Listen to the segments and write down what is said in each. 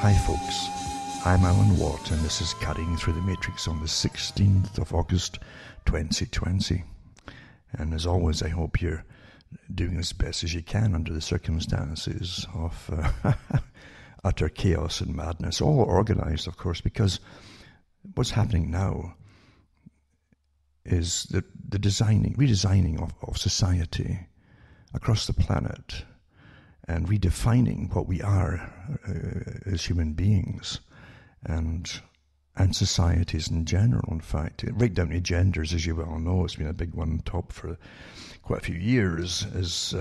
Hi folks, I'm Alan Watt and this is Cutting Through the Matrix on the 16th of August 2020. And as always, I hope you're doing as best as you can under the circumstances of utter chaos and madness, all organized, of course, because what's happening now is the redesigning of society across the planet and redefining what we are as human beings and societies in general, in fact. Right down to genders, as you well know, it's been a big one on top for quite a few years, as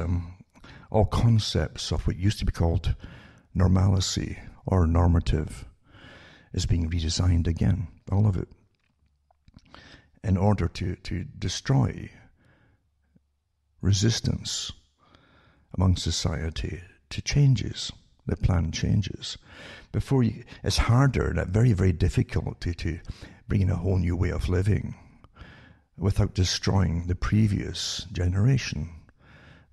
all concepts of what used to be called normalcy or normative is being redesigned again, all of it, in order to destroy resistance among society to changes, the planned changes. It's harder and very, very difficult to bring in a whole new way of living without destroying the previous generation.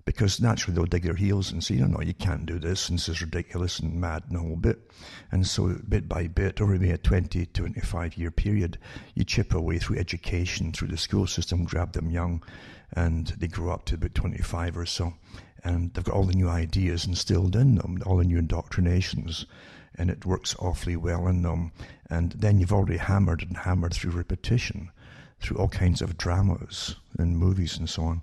Because naturally they'll dig their heels and say, no, you can't do this, and this is ridiculous and mad and a whole bit. And so bit by bit, over maybe a 20, 25-year period, you chip away through education, through the school system, grab them young, and they grow up to about 25 or so. And they've got all the new ideas instilled in them, all the new indoctrinations, and it works awfully well in them. And then you've already hammered through repetition, through all kinds of dramas and movies and so on,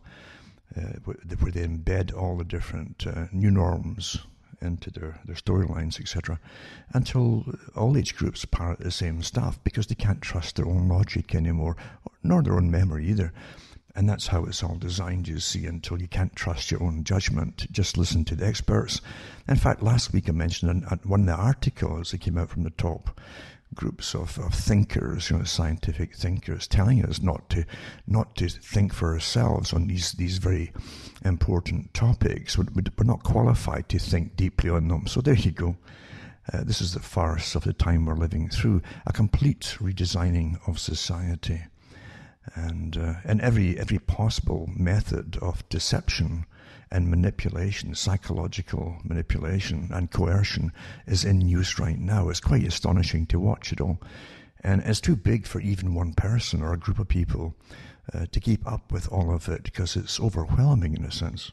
where they embed all the different new norms into their storylines, etc., until all age groups parrot the same stuff because they can't trust their own logic anymore, nor their own memory either. And that's how it's all designed, you see, until you can't trust your own judgment. Just listen to the experts. In fact, last week I mentioned one of the articles that came out from the top groups of thinkers, scientific thinkers, telling us not to think for ourselves on these very important topics. We're not qualified to think deeply on them. So there you go. This is the farce of the time we're living through, a complete redesigning of society. And every possible method of deception and manipulation, psychological manipulation and coercion is in use right now. It's quite astonishing to watch it all. And it's too big for even one person or a group of people to keep up with all of it because it's overwhelming in a sense.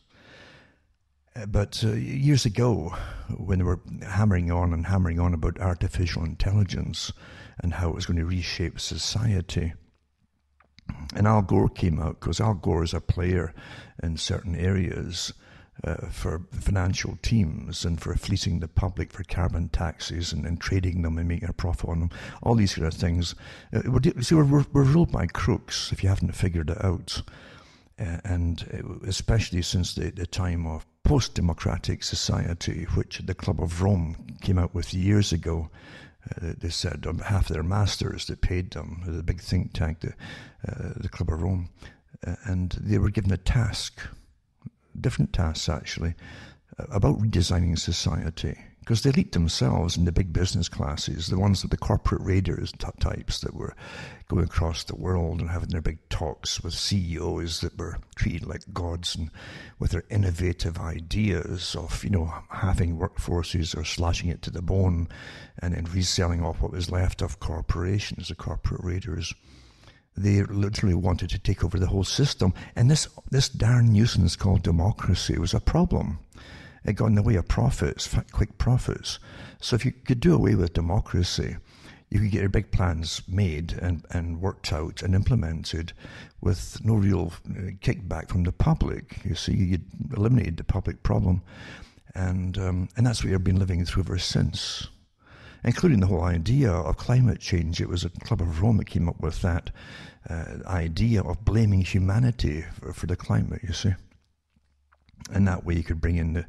But years ago, when they were hammering on about artificial intelligence and how it was going to reshape society, and Al Gore came out, because Al Gore is a player in certain areas for financial teams and for fleecing the public for carbon taxes and trading them and making a profit on them. All these kind of things. We're ruled by crooks, if you haven't figured it out. And especially since the time of post-democratic society, which the Club of Rome came out with years ago. They said on behalf of their masters that paid them, the big think tank, the Club of Rome, and they were given a task, different tasks actually, about redesigning society. Because the elite themselves and the big business classes, the ones with the corporate raiders types that were going across the world and having their big talks with CEOs that were treated like gods and with their innovative ideas of, having workforces or slashing it to the bone and then reselling off what was left of corporations, the corporate raiders. They literally wanted to take over the whole system. And this darn nuisance called democracy was a problem. It got in the way of profits, quick profits. So if you could do away with democracy, you could get your big plans made and worked out and implemented with no real kickback from the public. You see, you eliminated the public problem. And that's what you've been living through ever since, including the whole idea of climate change. It was a Club of Rome that came up with that idea of blaming humanity for the climate, you see. And that way you could bring in the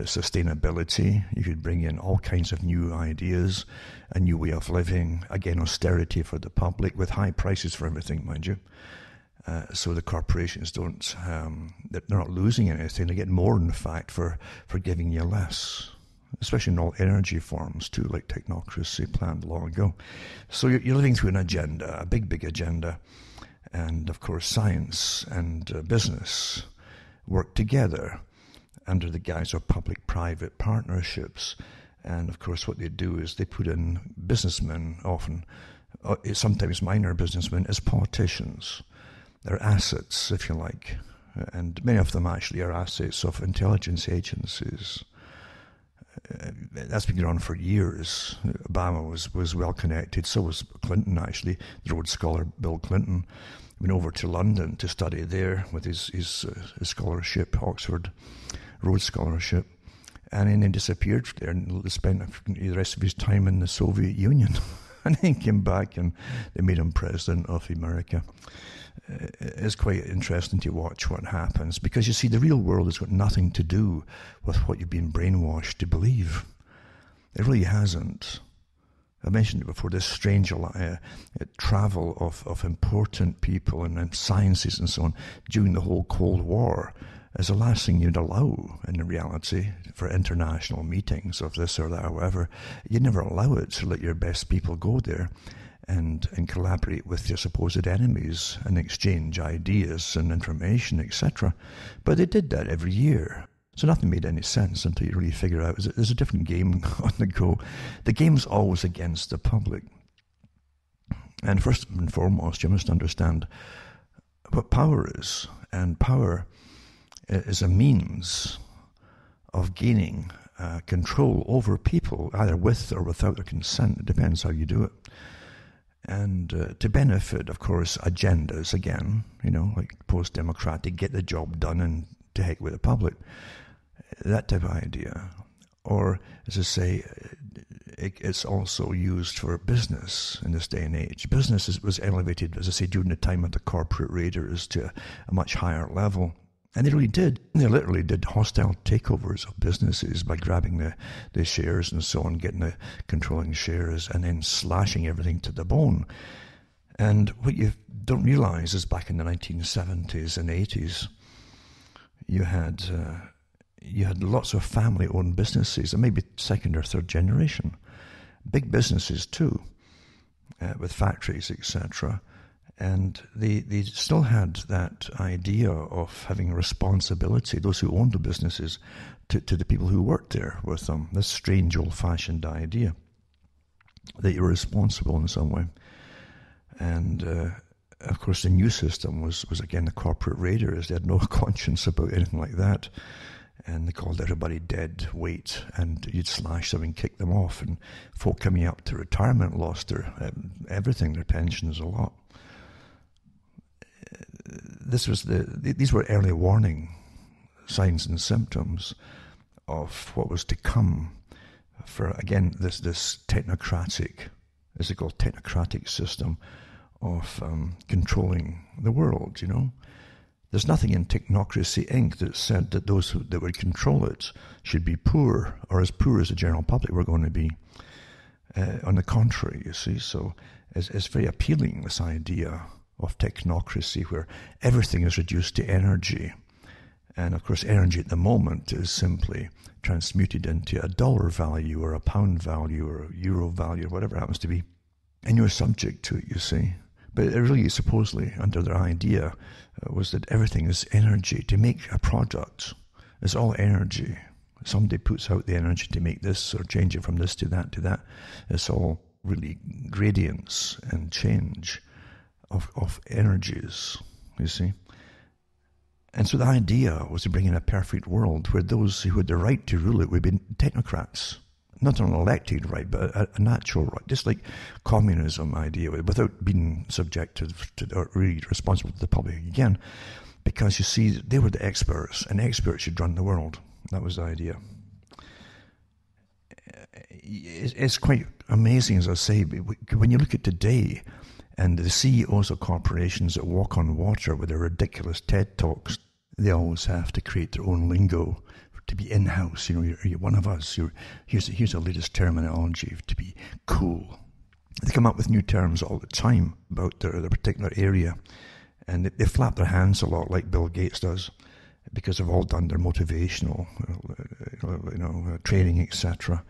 sustainability, you could bring in all kinds of new ideas, a new way of living, again austerity for the public with high prices for everything, mind you. So the corporations they're not losing anything, they get more in fact for giving you less, especially in all energy forms too, like technocracy planned long ago. So you're living through an agenda, a big agenda, and of course science and business work together under the guise of public-private partnerships And of course, what they do is they put in businessmen, often, sometimes minor businessmen, as politicians. They're assets, if you like. And many of them actually are assets of intelligence agencies. That's been going on for years. Obama was well connected, so was Clinton, actually. The Rhodes Scholar, Bill Clinton, went over to London to study there with his scholarship, Oxford Rhodes Scholarship, and then he disappeared there and spent the rest of his time in the Soviet Union. And then came back and they made him president of America. It's quite interesting to watch what happens, because you see, the real world has got nothing to do with what you've been brainwashed to believe. It really hasn't. I mentioned it before, this strange travel of important people and sciences and so on during the whole Cold War is the last thing you'd allow in reality for international meetings of this or that, however. You'd never allow it to let your best people go there and collaborate with their supposed enemies and exchange ideas and information, etc. But they did that every year. So nothing made any sense until you really figure out there's a different game on the go. The game's always against the public. And first and foremost, you must understand what power is. And power is a means of gaining control over people, either with or without their consent. It depends how you do it. And to benefit, of course, agendas, again, like post-democratic, get the job done and to heck with the public. That type of idea. Or, as I say, it's also used for business in this day and age. Business was elevated, as I say, during the time of the corporate raiders to a much higher level. And they really did. They literally did hostile takeovers of businesses by grabbing the shares and so on, getting the controlling shares, and then slashing everything to the bone. And what you don't realize is back in the 1970s and 80s, you had lots of family-owned businesses, and maybe second or third generation. Big businesses too, with factories, etc. And they still had that idea of having responsibility, those who owned the businesses, to the people who worked there with them. This strange old-fashioned idea that you're responsible in some way. And of course the new system was again the corporate raiders. They had no conscience about anything like that. And they called everybody dead weight, and you'd slash them and kick them off. And folk coming up to retirement lost their everything, their pensions, a lot. These were early warning signs and symptoms of what was to come for, again, this technocratic, as they call technocratic system of controlling the world, There's nothing in Technocracy Inc. that said that those that would control it should be poor, or as poor as the general public were going to be. On the contrary, you see, so it's very appealing, this idea of technocracy, where everything is reduced to energy. And of course, energy at the moment is simply transmuted into a dollar value or a pound value or a euro value or whatever it happens to be. And you're subject to it, you see. But it really, supposedly, under their idea, was that everything is energy. To make a product is all energy. Somebody puts out the energy to make this or change it from this to that. It's all really gradients and change of energies, you see. And so the idea was to bring in a perfect world where those who had the right to rule it would be technocrats. Not an elected right, but a natural right, just like communism idea, without being subjected to or really responsible to the public again, because you see, they were the experts, and experts should run the world. That was the idea. It's quite amazing, as I say, when you look at today, and the CEOs of corporations that walk on water with their ridiculous TED Talks, they always have to create their own lingo to be in-house. You're one of us. Here's the latest terminology to be cool. They come up with new terms all the time about their particular area, and they flap their hands a lot, like Bill Gates does, because they've all done their motivational, training, etc.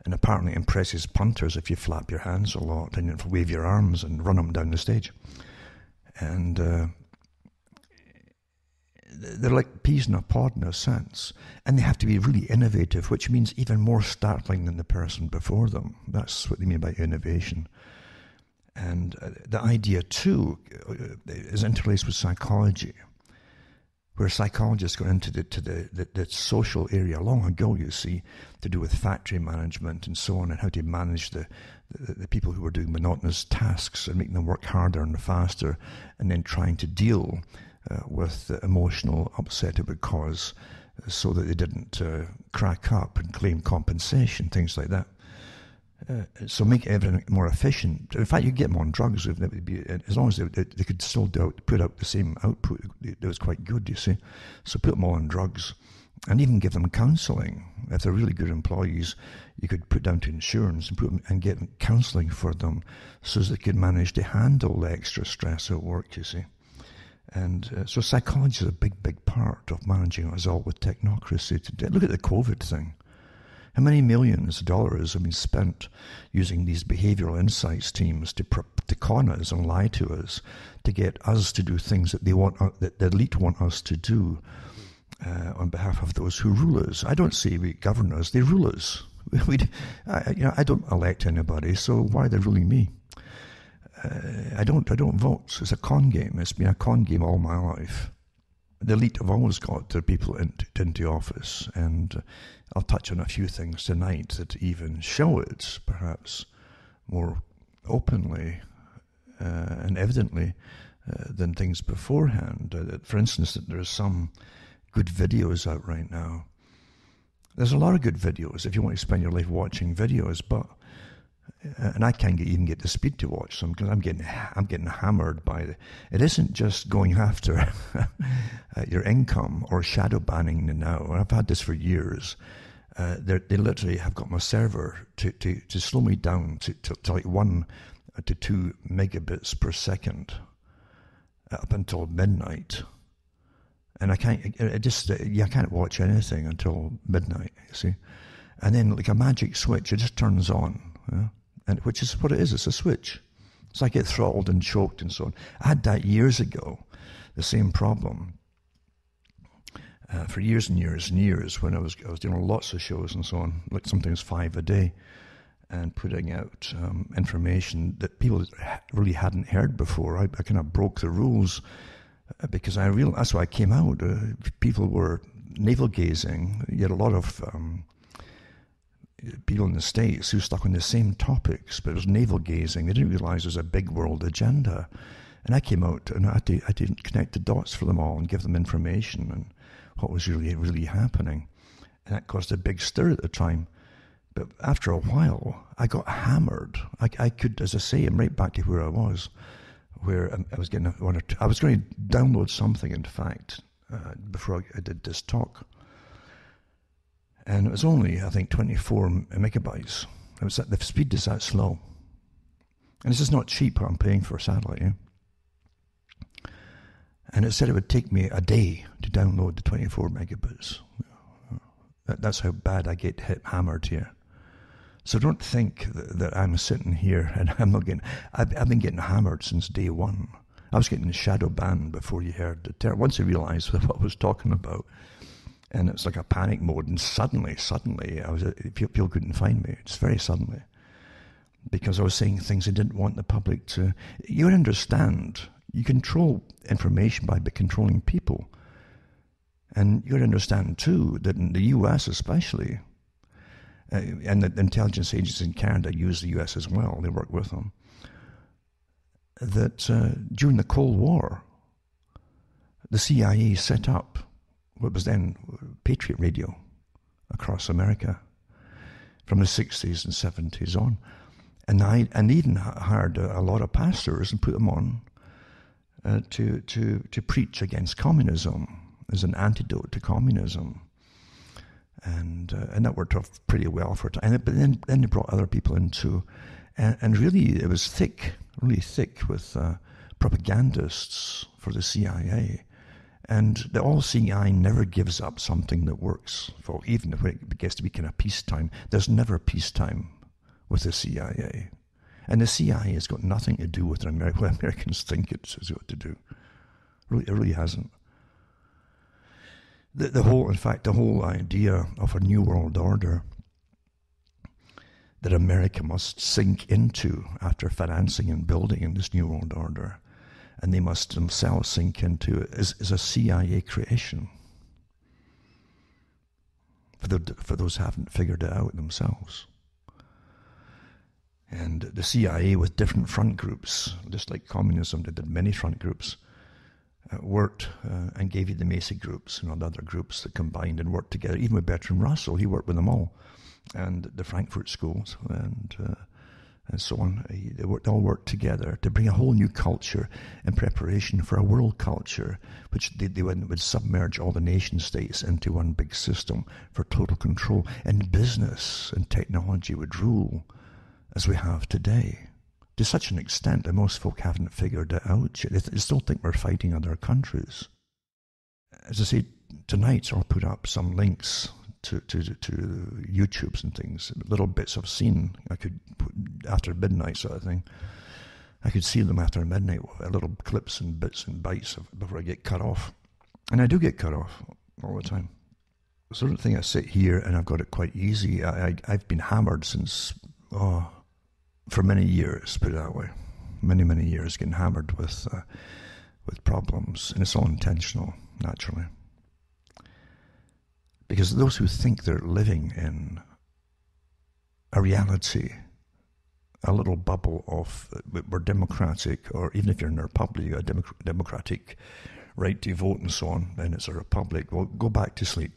And apparently impresses punters if you flap your hands a lot and you wave your arms and run them down the stage. And they're like peas in a pod in a sense. And they have to be really innovative, which means even more startling than the person before them. That's what they mean by innovation. And the idea, too, is interlaced with psychology, where psychologists got into the social area long ago, you see, to do with factory management and so on, and how to manage the people who were doing monotonous tasks and making them work harder and faster, and then trying to deal with the emotional upset it would cause so that they didn't crack up and claim compensation, things like that. So make everything more efficient. In fact, you get them on drugs, as long as they could still put out the same output. It was quite good, you see. So put them all on drugs, and even give them counselling. If they're really good employees, you could put down to insurance and get counselling for them, so as they could manage to handle the extra stress at work, you see. And so psychology is a big, big part of managing us all with technocracy today. Look at the COVID thing. How many millions of dollars have been spent using these behavioral insights teams to con us and lie to us, to get us to do things that that the elite want us to do on behalf of those who rule us. I don't say we govern us; they rule us. I don't elect anybody, so why are they ruling me? I don't vote. It's a con game. It's been a con game all my life. The elite have always got their people into office, and I'll touch on a few things tonight that even show it, perhaps more openly and evidently than things beforehand. For instance, that there are some good videos out right now. There's a lot of good videos if you want to spend your life watching videos, but and I can't even get the speed to watch them because I'm getting hammered by it. It isn't just going after your income or shadow banning now. I've had this for years. They literally have got my server to slow me down to like 1 to 2 megabits per second up until midnight, and I can't watch anything until midnight. You see, and then like a magic switch, it just turns on. And which is what it is. It's a switch. So I get throttled and choked and so on. I had that years ago, the same problem. For years and years and years, when I was doing lots of shows and so on, like sometimes 5 a day, and putting out information that people really hadn't heard before. I kind of broke the rules because I realized that's why I came out. People were navel gazing. You had a lot of people in the States who stuck on the same topics, but it was navel gazing. They didn't realize there's a big world agenda. And I came out and I didn't connect the dots for them all and give them information and what was really, really happening. And that caused a big stir at the time. But after a while, I got hammered. I could, as I say, I'm right back to where I was, where I was getting I was going to download something, in fact, before I did this talk. And it was only, I think, 24 megabytes. The speed is that slow. And this is not cheap what I'm paying for, sadly. Yeah? And it said it would take me a day to download the 24 megabits. That's how bad I get hammered here. So don't think that I'm sitting here and I'm not getting... I've been getting hammered since day one. I was getting shadow banned before you heard the term. Once I realized what I was talking about, and it's like a panic mode, and suddenly, people couldn't find me. It's very suddenly. Because I was saying things I didn't want the public to... You understand, you control information by controlling people. And you understand, too, that in the US especially, and the intelligence agencies in Canada use the US as well, they work with them, that during the Cold War, the CIA set up what was then Patriot Radio across America from the 60s and 70s on. And even hired a lot of pastors and put them on to preach against communism as an antidote to communism. And that worked out pretty well for a time. But then they brought other people in too. And really it was thick, really thick with propagandists for the CIA. And the all-seeing eye never gives up something that works, for even when it gets to be kind of peacetime. There's never peacetime with the CIA. And the CIA has got nothing to do with what Americans think it's got to do. It really hasn't. The whole idea of a new world order that America must sink into after financing and building in this new world order, and they must themselves sink into it, is a CIA creation. For those who haven't figured it out themselves. And the CIA with different front groups, just like communism, they did many front groups, worked and gave you the Macy groups and all the other groups that combined and worked together. Even with Bertrand Russell, he worked with them all, and the Frankfurt schools and so on. They all worked together to bring a whole new culture in preparation for a world culture, which they would submerge all the nation states into one big system for total control. And business and technology would rule as we have today, to such an extent that most folk haven't figured it out yet. They still think we're fighting other countries. As I say, tonight I'll put up some links to YouTubes and things, little bits I've seen. I could put after midnight sort of thing. I could see them after midnight, little clips and bits and bites before I get cut off. And I do get cut off all the time. So I don't think I sit here and I've got it quite easy. I've been hammered since, for many years, put it that way. Many years getting hammered with problems. And it's all intentional, naturally. Because those who think they're living in a reality, a little bubble of we're democratic, or even if you're in a republic, you got a democratic right to vote and so on, then it's a republic. Well, go back to sleep.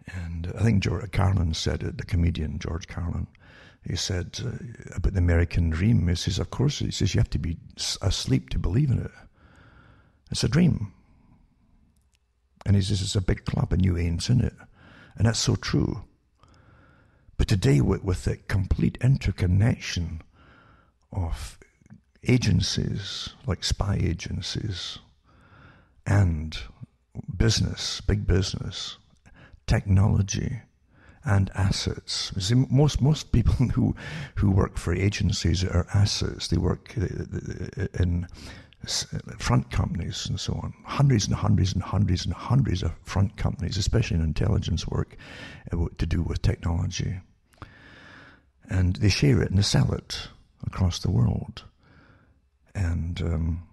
And I think George Carlin said it, the comedian George Carlin. He said about the American dream. He says, of course, he says you have to be asleep to believe in it. It's a dream. And he says it's a big club and you ain't in it. And that's so true. But today, with the complete interconnection of agencies, like spy agencies, and business, big business, technology, and assets. You see, most people who work for agencies are assets. They work in front companies and so on. Hundreds of front companies, especially in intelligence work, to do with technology. And they share it and they sell it across the world. And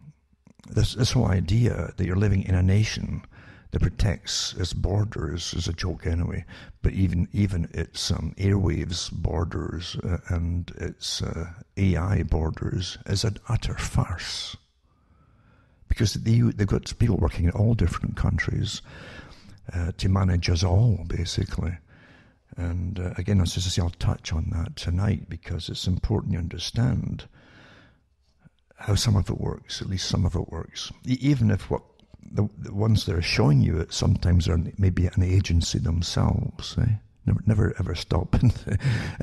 this whole idea that you're living in a nation that protects its borders is a joke anyway, but even its airwaves borders and its AI borders is an utter farce. Because they've got people working in all different countries to manage us all, basically. And again, as I say, I'll touch on that tonight because it's important you understand how some of it works, at least some of it works. Even if what the ones that are showing you it sometimes are maybe an agency themselves. Never ever stop and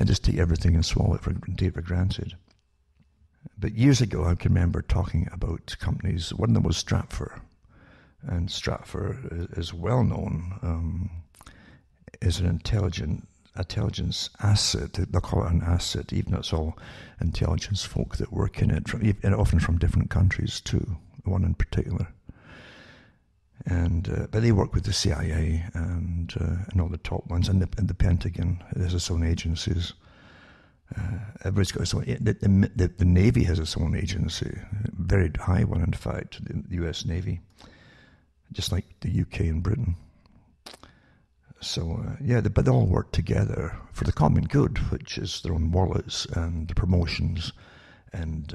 just take everything and swallow it and take it for granted. But years ago, I can remember talking about companies. One of them was Stratfor. And Stratfor is well known as an intelligence asset. They'll call it an asset, even though it's all intelligence folk that work in it, and often from different countries too, one in particular. And but they work with the CIA and all the top ones, and the Pentagon has its own agencies. Everybody's got its own. The Navy has its own agency, a very high one, in fact, the U.S. Navy, just like the UK and Britain. So but they all work together for the common good, which is their own wallets and the promotions and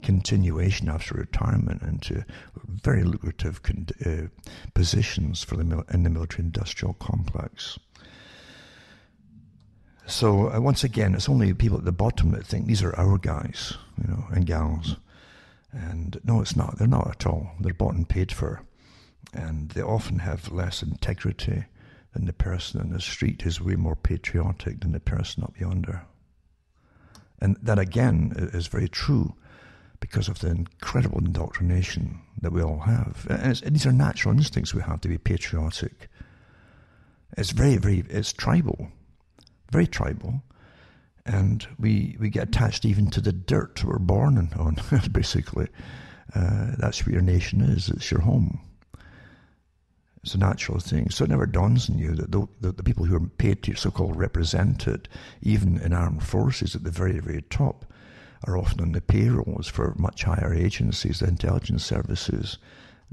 continuation after retirement into very lucrative positions for in the military-industrial complex. So once again, it's only people at the bottom that think these are our guys, and gals. And no, it's not. They're not at all. They're bought and paid for, and they often have less integrity than the person in the street who's way more patriotic than the person up yonder. And that again is very true because of the incredible indoctrination that we all have. And these are natural instincts we have to be patriotic. It's it's tribal. Very tribal, and we get attached even to the dirt we're born on, basically. That's what your nation is. It's your home. It's a natural thing. So it never dawns on you that the people who are paid to so-called represent it, even in armed forces at the very, very top, are often on the payrolls for much higher agencies, the intelligence services,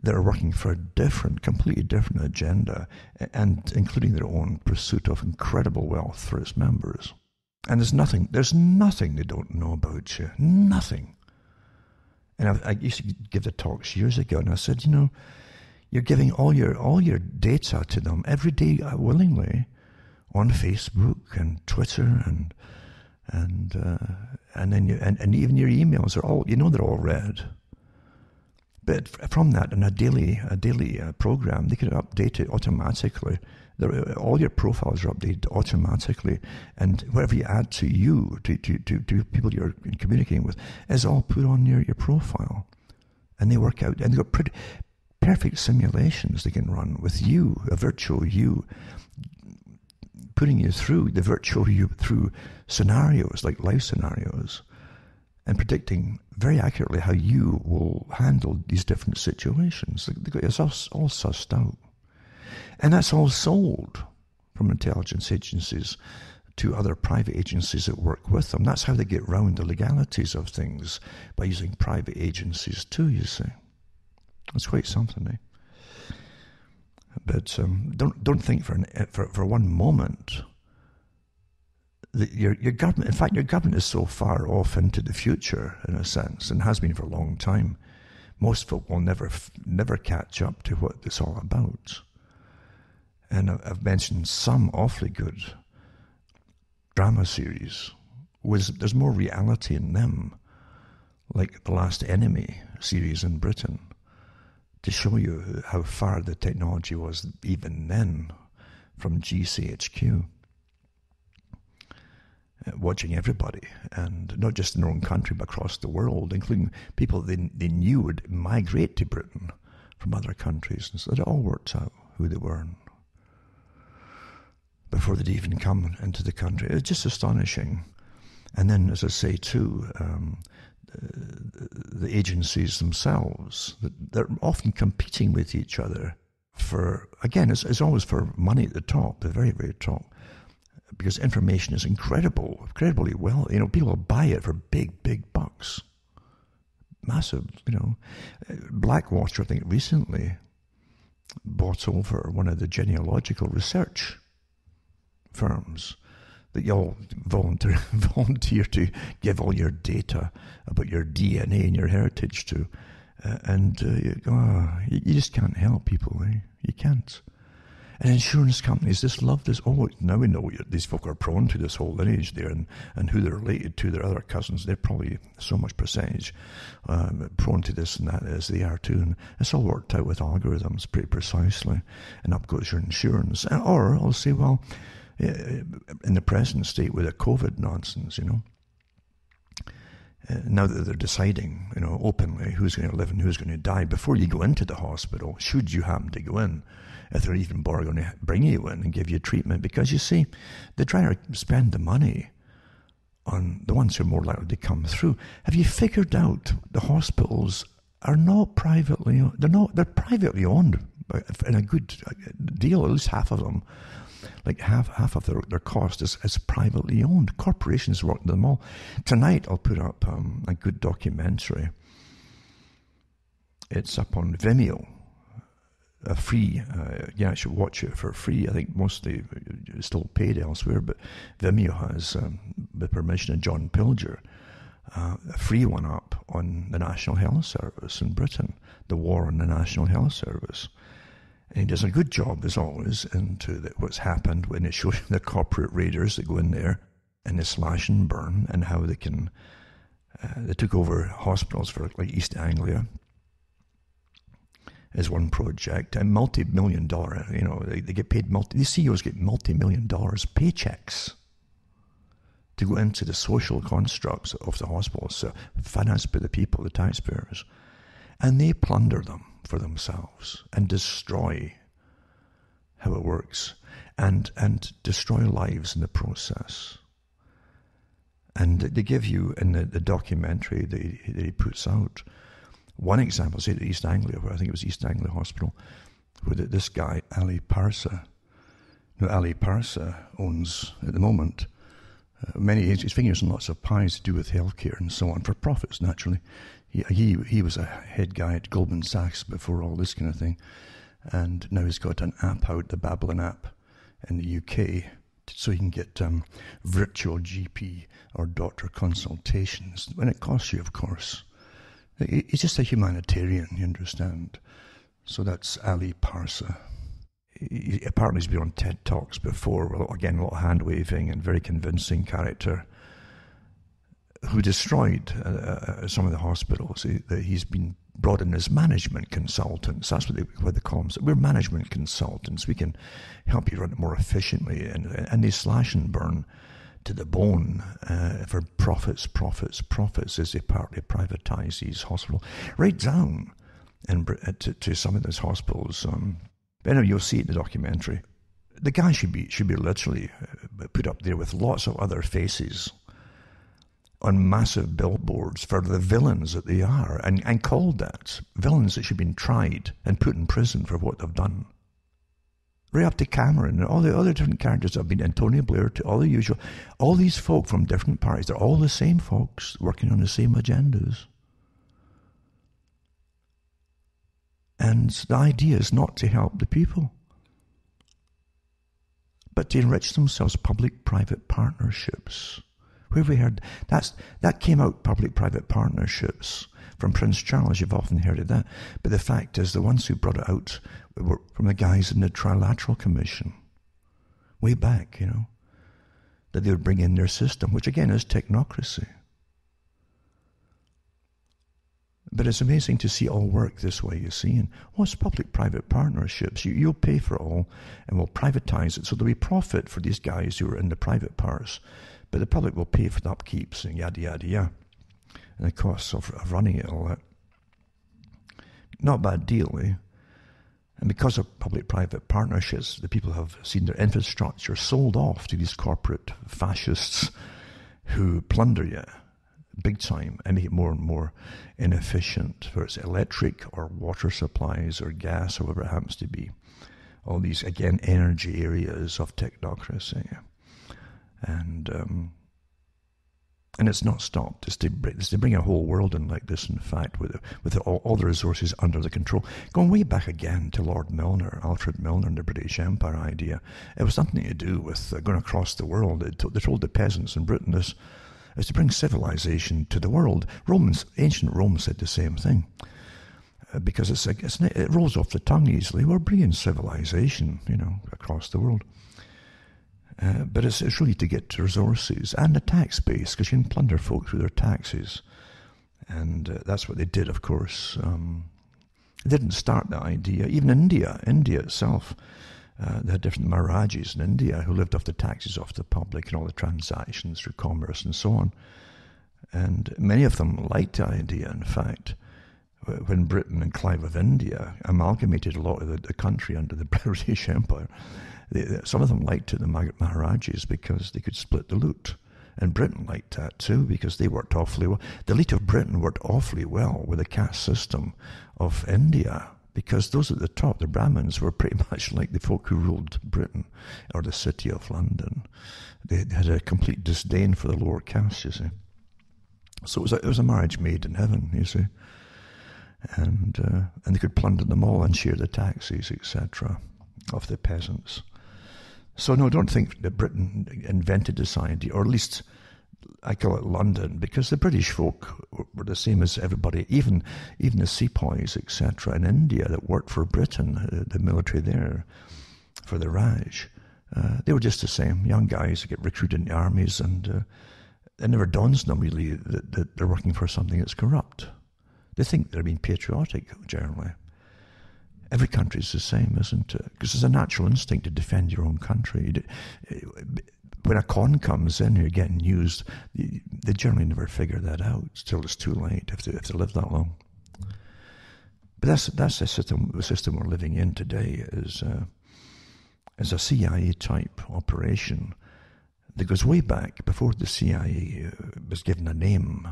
that are working for a different, completely different agenda, and including their own pursuit of incredible wealth for its members. And there's nothing they don't know about you. Nothing. And I used to give the talks years ago, and I said, you're giving all your data to them every day willingly on Facebook and Twitter and even your emails are all they're all read. But from that, in a daily program, they can update it automatically. All your profiles are updated automatically, and whatever you add to people you're communicating with is all put on your profile, and they work out, and they've got pretty perfect simulations they can run with you, a virtual you, putting you through the virtual you through scenarios, like life scenarios, and predicting very accurately how you will handle these different situations. It's all sussed out. And that's all sold from intelligence agencies to other private agencies that work with them. That's how they get round the legalities of things, by using private agencies too, you see. It's quite something, eh? But don't think for one moment that your government, in fact, your government is so far off into the future, in a sense, and has been for a long time. Most folk will never catch up to what it's all about. And I've mentioned some awfully good drama series. There's more reality in them, like The Last Enemy series in Britain, to show you how far the technology was even then from GCHQ. Watching everybody, and not just in their own country, but across the world, including people they knew would migrate to Britain from other countries. And so it all worked out who they were before they'd even come into the country. It's just astonishing. And then, as I say too, the agencies themselves, they're often competing with each other for, again, it's always for money at the top, the very, very top. Because information is incredibly well. People buy it for big, big bucks. Massive, Blackwater, I think, recently bought over one of the genealogical research firms that y'all volunteer to give all your data about your DNA and your heritage to. You just can't help people, eh? You can't. And insurance companies just love this. Oh, now we know these folk are prone to this whole lineage there, and who they're related to, their other cousins. They're probably so much percentage prone to this and that as they are too. And it's all worked out with algorithms pretty precisely. And up goes your insurance. Or I'll say, well, in the present state with the COVID nonsense, now that they're deciding, openly who's going to live and who's going to die before you go into the hospital, should you happen to go in, if they're even going to bring you in and give you treatment, because you see, they're trying to spend the money on the ones who are more likely to come through. Have you figured out the hospitals are not privately owned? They're privately owned in a good deal, at least half of them. Like half of their cost is privately owned. Corporations work them all. Tonight I'll put up a good documentary. It's up on Vimeo. Free, I should watch it for free. I think mostly it's still paid elsewhere, but Vimeo has, with permission of John Pilger, a free one up on the National Health Service in Britain, the war on the National Health Service. And he does a good job, as always, into what's happened when it shows the corporate raiders that go in there and they slash and burn, and how they took over hospitals for like East Anglia as one project, and multi-million dollar, they get paid, these CEOs get multi-million dollars paychecks to go into the social constructs of the hospitals, financed by the people, the taxpayers, and they plunder them for themselves and destroy how it works, and destroy lives in the process. And they give you, in the documentary that he puts out, one example, say at East Anglia, where I think it was East Anglia Hospital, with this guy, Ali Parsa. Now, Ali Parsa owns, at the moment, his fingers in lots of pies to do with healthcare and so on, for profits, naturally. He was a head guy at Goldman Sachs before all this kind of thing, and now he's got an app out, the Babylon app, in the UK, so he can get virtual GP or doctor consultations, when it costs you, of course. He's just a humanitarian, you understand. So that's Ali Parsa. Apparently he's been on TED Talks before, again, a lot of hand-waving and very convincing character, who destroyed some of the hospitals. He's been brought in as management consultants. That's what they call them. So we're management consultants. We can help you run it more efficiently. And they slash and burn to the bone for profits as they partly privatize these hospitals. Right down to some of those hospitals. Anyway, you'll see it in the documentary. The guy should be literally put up there with lots of other faces on massive billboards for the villains that they are, and called that. Villains that should have been tried and put in prison for what they've done. Right up to Cameron and all the other different characters that have been, and Tony Blair, to all the usual. All these folk from different parties, they're all the same folks working on the same agendas. And the idea is not to help the people, but to enrich themselves, public-private partnerships. Where have we heard? That came out, public-private partnerships, from Prince Charles. You've often heard of that. But the fact is, the ones who brought it out were from the guys in the Trilateral Commission, way back, that they would bring in their system, which again is technocracy. But it's amazing to see it all work this way, you see. And it's public-private partnerships. You'll pay for it all, and we'll privatize it. So there'll be profit for these guys who are in the private parts. But the public will pay for the upkeeps and yada, yada, yada. And the costs of running it, all that. Not a bad deal, eh? And because of public-private partnerships, the people have seen their infrastructure sold off to these corporate fascists who plunder you big time and make it more and more inefficient, whether it's electric or water supplies or gas or whatever it happens to be. All these, again, energy areas of technocracy. And it's not stopped. It's to bring a whole world in like this, in fact, with all the resources under the control. Going way back again to Lord Milner, Alfred Milner, and the British Empire idea. It was something to do with going across the world. They told the peasants in Britain this is to bring civilization to the world. Ancient Rome said the same thing. Because it rolls off the tongue easily. We're bringing civilization, across the world. But it's really to get to resources and a tax base, because you can plunder folk through their taxes. And that's what they did, of course. They didn't start that idea. Even India itself, they had different Maharajas in India who lived off the taxes off the public and all the transactions through commerce and so on. And many of them liked the idea, in fact. When Britain and Clive of India amalgamated a lot of the country under the British Empire, some of them liked it, the Maharajas, because they could split the loot. And Britain liked that too, because they worked awfully well. The elite of Britain worked awfully well with the caste system of India, because those at the top, the Brahmins, were pretty much like the folk who ruled Britain or the city of London. They had a complete disdain for the lower castes, you see. So it was a marriage made in heaven, you see. And they could plunder them all and share the taxes, etc., of the peasants. So no, don't think that Britain invented this idea, or at least I call it London, because the British folk were the same as everybody, even the sepoys, etc., in India that worked for Britain, the military there, for the Raj. They were just the same, young guys that get recruited in the armies, and it never dawns on them really that they're working for something that's corrupt. They think they're being patriotic, generally. Every country is the same, isn't it? Because there's a natural instinct to defend your own country. When a con comes in, you're getting used, they generally never figure that out till it's too late, if they live that long. But that's the system we're living in today, is a CIA-type operation that goes way back, before the CIA was given a name.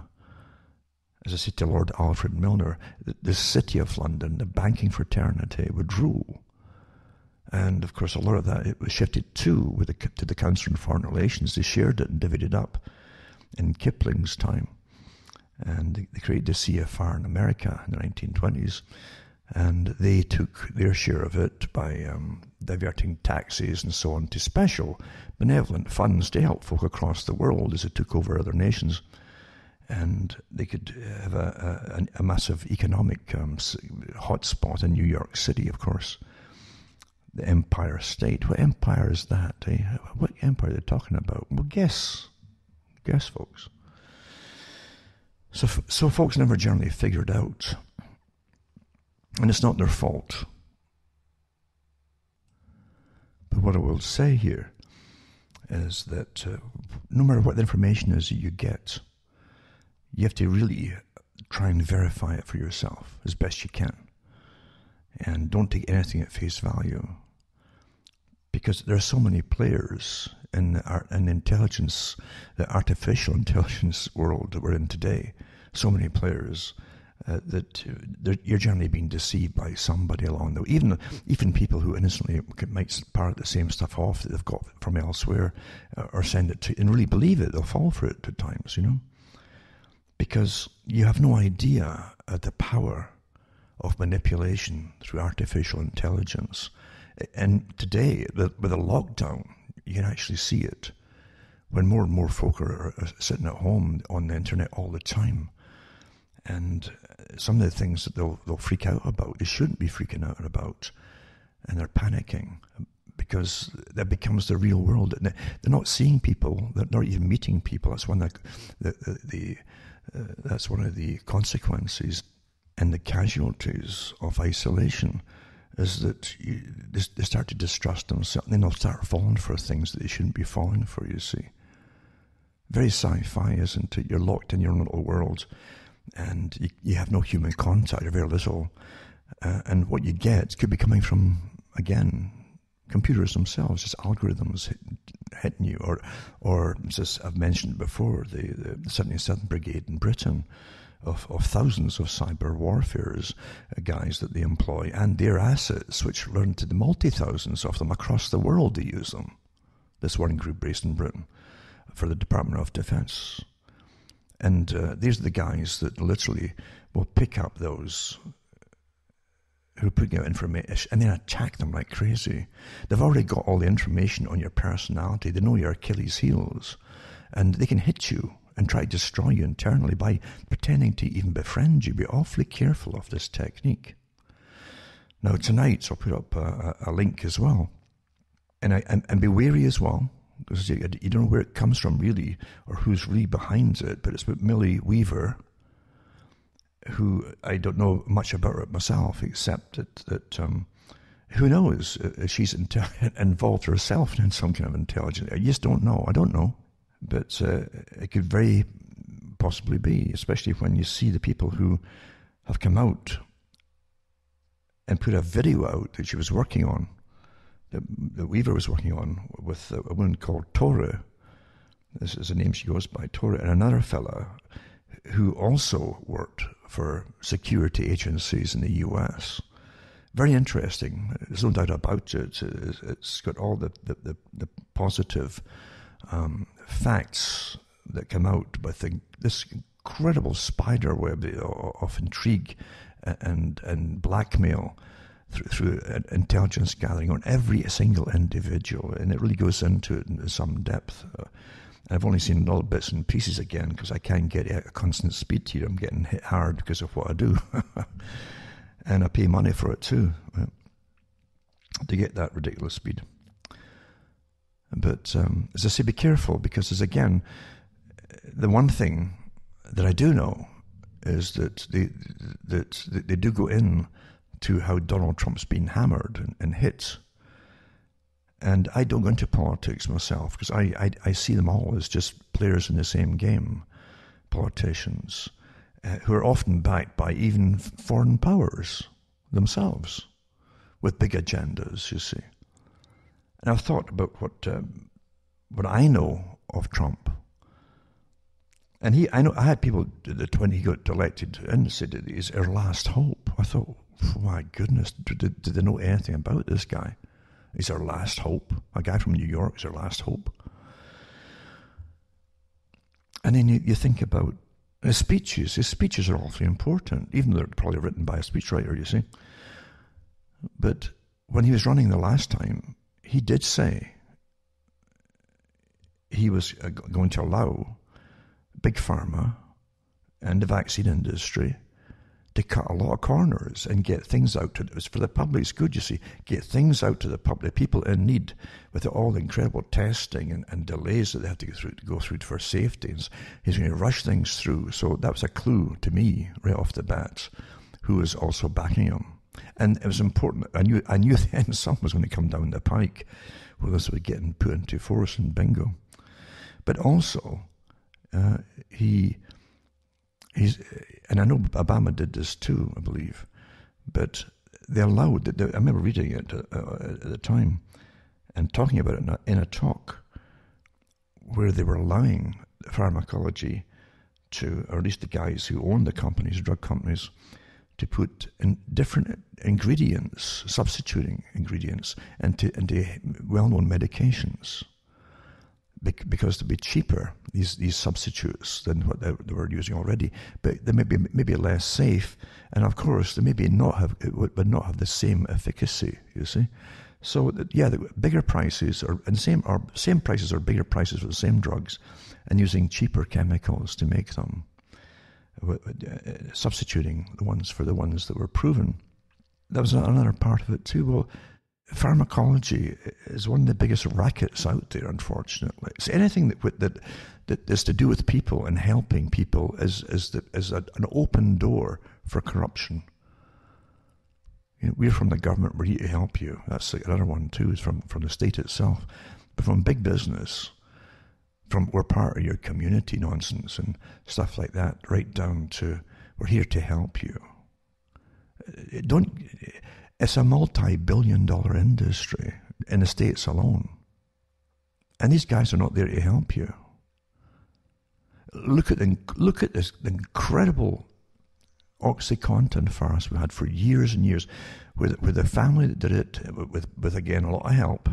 As I said to Lord Alfred Milner, the city of London, the banking fraternity, would rule And of course, a lot of that it was shifted to the Council on Foreign Relations. They shared it and divvied it up in Kipling's time. And they created the CFR in America in the 1920s. And they took their share of it by diverting taxes and so on to special benevolent funds to help folk across the world as it took over other nations. And they could have a massive economic hotspot in New York City, of course. The Empire State. What empire is that? Eh? What empire are they talking about? Well, guess, folks. So folks never generally figured out, and it's not their fault. But what I will say here is that no matter what the information is that you get, you have to really try and verify it for yourself as best you can. And don't take anything at face value. Because there are so many players in intelligence, the artificial intelligence world that we're in today. So many players that you're generally being deceived by somebody along the way. Even people who innocently might part the same stuff off that they've got from elsewhere or send it to, and really believe it, they'll fall for it at times, you know. Because you have no idea of the power of manipulation through artificial intelligence. And today, with the lockdown, you can actually see it. When more and more folk are sitting at home on the internet all the time. And some of the things that they'll freak out about, they shouldn't be freaking out about. And they're panicking because that becomes the real world. They're not seeing people, they're not even meeting people. That's one that's one of the consequences and the casualties of isolation, is that they start to distrust themselves. Then they'll start falling for things that they shouldn't be falling for, you see. Very sci-fi, isn't it? You're locked in your own little world, and you have no human contact, or very little. And what you get could be coming from, again, computers themselves, just algorithms hitting you. Or as I've mentioned before, the 77th Brigade in Britain, of thousands of cyber warfares, guys that they employ, and their assets, which run to the multi-thousands of them across the world to use them. This one group based in Britain for the Department of Defense. And these are the guys that literally will pick up those who are putting out information and then attack them like crazy. They've already got all the information on your personality. They know your Achilles heels, and they can hit you and try to destroy you internally by pretending to even befriend you. Be awfully careful of this technique. Now tonight, I'll put up a link as well. And be wary as well, because you don't know where it comes from really, or who's really behind it, but it's with Millie Weaver, who I don't know much about her myself, except that who knows, she's involved herself in some kind of intelligence. I just don't know. I don't know. But it could very possibly be, especially when you see the people who have come out and put a video out that she was working on, that Weaver was working on, with a woman called Tora. This is the name she goes by, Tora, and another fella who also worked for security agencies in the US. Very interesting. There's no doubt about it. It's got all the positive facts that come out with this incredible spider web of intrigue and blackmail through intelligence gathering on every single individual, and it really goes into it in some depth. I've only seen little bits and pieces again because I can't get at a constant speed here. I'm getting hit hard because of what I do. And I pay money for it too, to get that ridiculous speed. But as I say, be careful, because there's, again, the one thing that I do know is that they do go in to how Donald Trump's been hammered and hit. And I don't go into politics myself, because I see them all as just players in the same game, politicians, who are often backed by even foreign powers themselves, with big agendas, you see. And I've thought about what I know of Trump. And I had people that when he got elected and said that he's our last hope. I thought, oh my goodness, did they know anything about this guy? He's our last hope. A guy from New York is our last hope. And then you think about his speeches. His speeches are awfully important, even though they're probably written by a speechwriter, you see. But when he was running the last time, he did say he was going to allow Big Pharma and the vaccine industry to cut a lot of corners and get things out to, it was for the public's good, you see, get things out to the public, people in need, with all the incredible testing and delays that they have to go through for safety. And he's going to rush things through. So that was a clue to me right off the bat, who was also backing him. And it was important. I knew then something was going to come down the pike where this was getting put into force and bingo. But also, he's, and I know Obama did this too, I believe, but they allowed, I remember reading it at the time and talking about it in a talk where they were allowing pharmacology to, or at least the guys who own the companies, drug companies, to put in different ingredients, substituting ingredients, into well-known medications, because they'd be cheaper, these substitutes, than what they were using already. But they may be maybe less safe, and of course they maybe would not have the same efficacy. You see, so yeah, the bigger prices same prices or bigger prices for the same drugs, and using cheaper chemicals to make them. Substituting the ones for the ones that were proven. That was another part of it too. Well, pharmacology is one of the biggest rackets out there, unfortunately. So anything that is to do with people and helping people is an open door for corruption. You know, we're from the government, we're here to help you. That's another one too, is from the state itself. But from big business, we're part of your community nonsense and stuff like that, right down to we're here to help you. It's a multi-billion-dollar industry in the States alone. And these guys are not there to help you. Look at this incredible OxyContin farce we had for years and years, with the family that did it, with again a lot of help,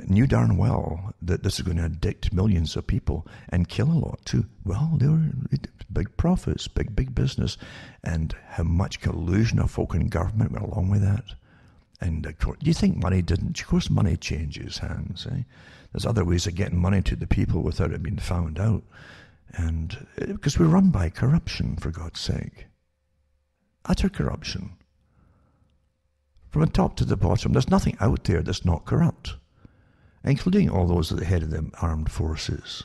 knew darn well that this is going to addict millions of people and kill a lot too. Well, they were big profits, big business, and how much collusion of folk in government went along with that. And of course, do you think money didn't? Of course, money changes hands. There's other ways of getting money to the people without it being found out, and because we're run by corruption, for God's sake, utter corruption. From the top to the bottom, there's nothing out there that's not corrupt, including all those at the head of the armed forces.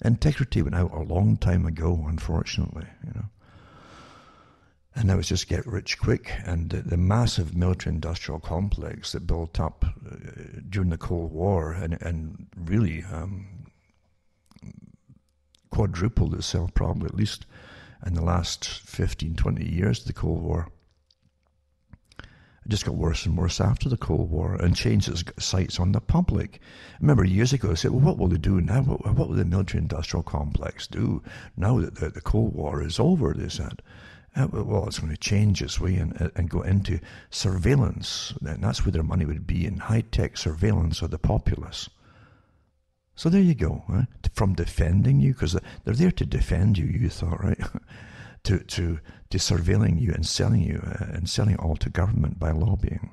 Integrity went out a long time ago, unfortunately, And now it's just get rich quick, and the massive military-industrial complex that built up during the Cold War and really quadrupled itself probably at least in the last 15, 20 years of the Cold War. It just got worse and worse after the Cold War and changed its sights on the public. I remember years ago, I said, well, what will they do now? What will the military-industrial complex do now that the Cold War is over, they said? Well, it's going to change its way and go into surveillance. And that's where their money would be, in high-tech surveillance of the populace. So there you go. From defending you, because they're there to defend you, you thought, right? to surveilling you and selling it all to government by lobbying.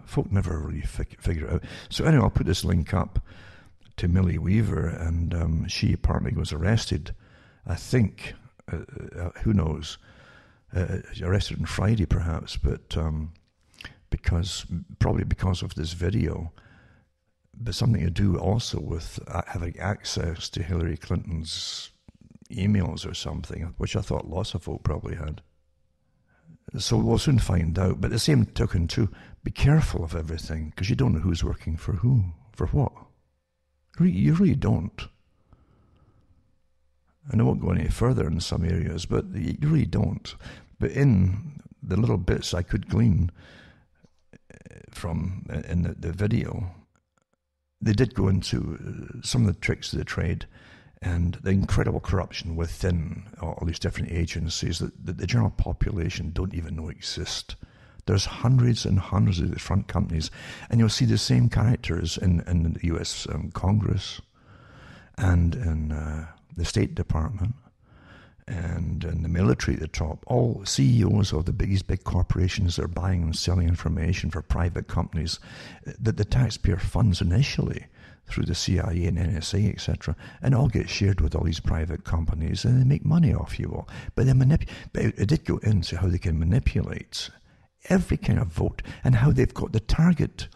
Folk never really figure it out. So anyway, I'll put this link up to Millie Weaver, and she apparently was arrested, I think, who knows, arrested on Friday perhaps, but probably because of this video, but something to do also with having access to Hillary Clinton's emails or something, which I thought lots of folk probably had. So we'll soon find out. But at the same token too, be careful of everything, because you don't know who's working for who, for what. You really don't. And I won't go any further in some areas, but you really don't. But in the little bits I could glean from in the video, they did go into some of the tricks of the trade and the incredible corruption within all these different agencies that the general population don't even know exist. There's hundreds and hundreds of these front companies, and you'll see the same characters in the US Congress and in the State Department and in the military at the top, all CEOs of these big corporations that are buying and selling information for private companies that the taxpayer funds initially through the CIA and NSA, etc., and all get shared with all these private companies, and they make money off you all. But it did go into how they can manipulate every kind of vote and how they've got the target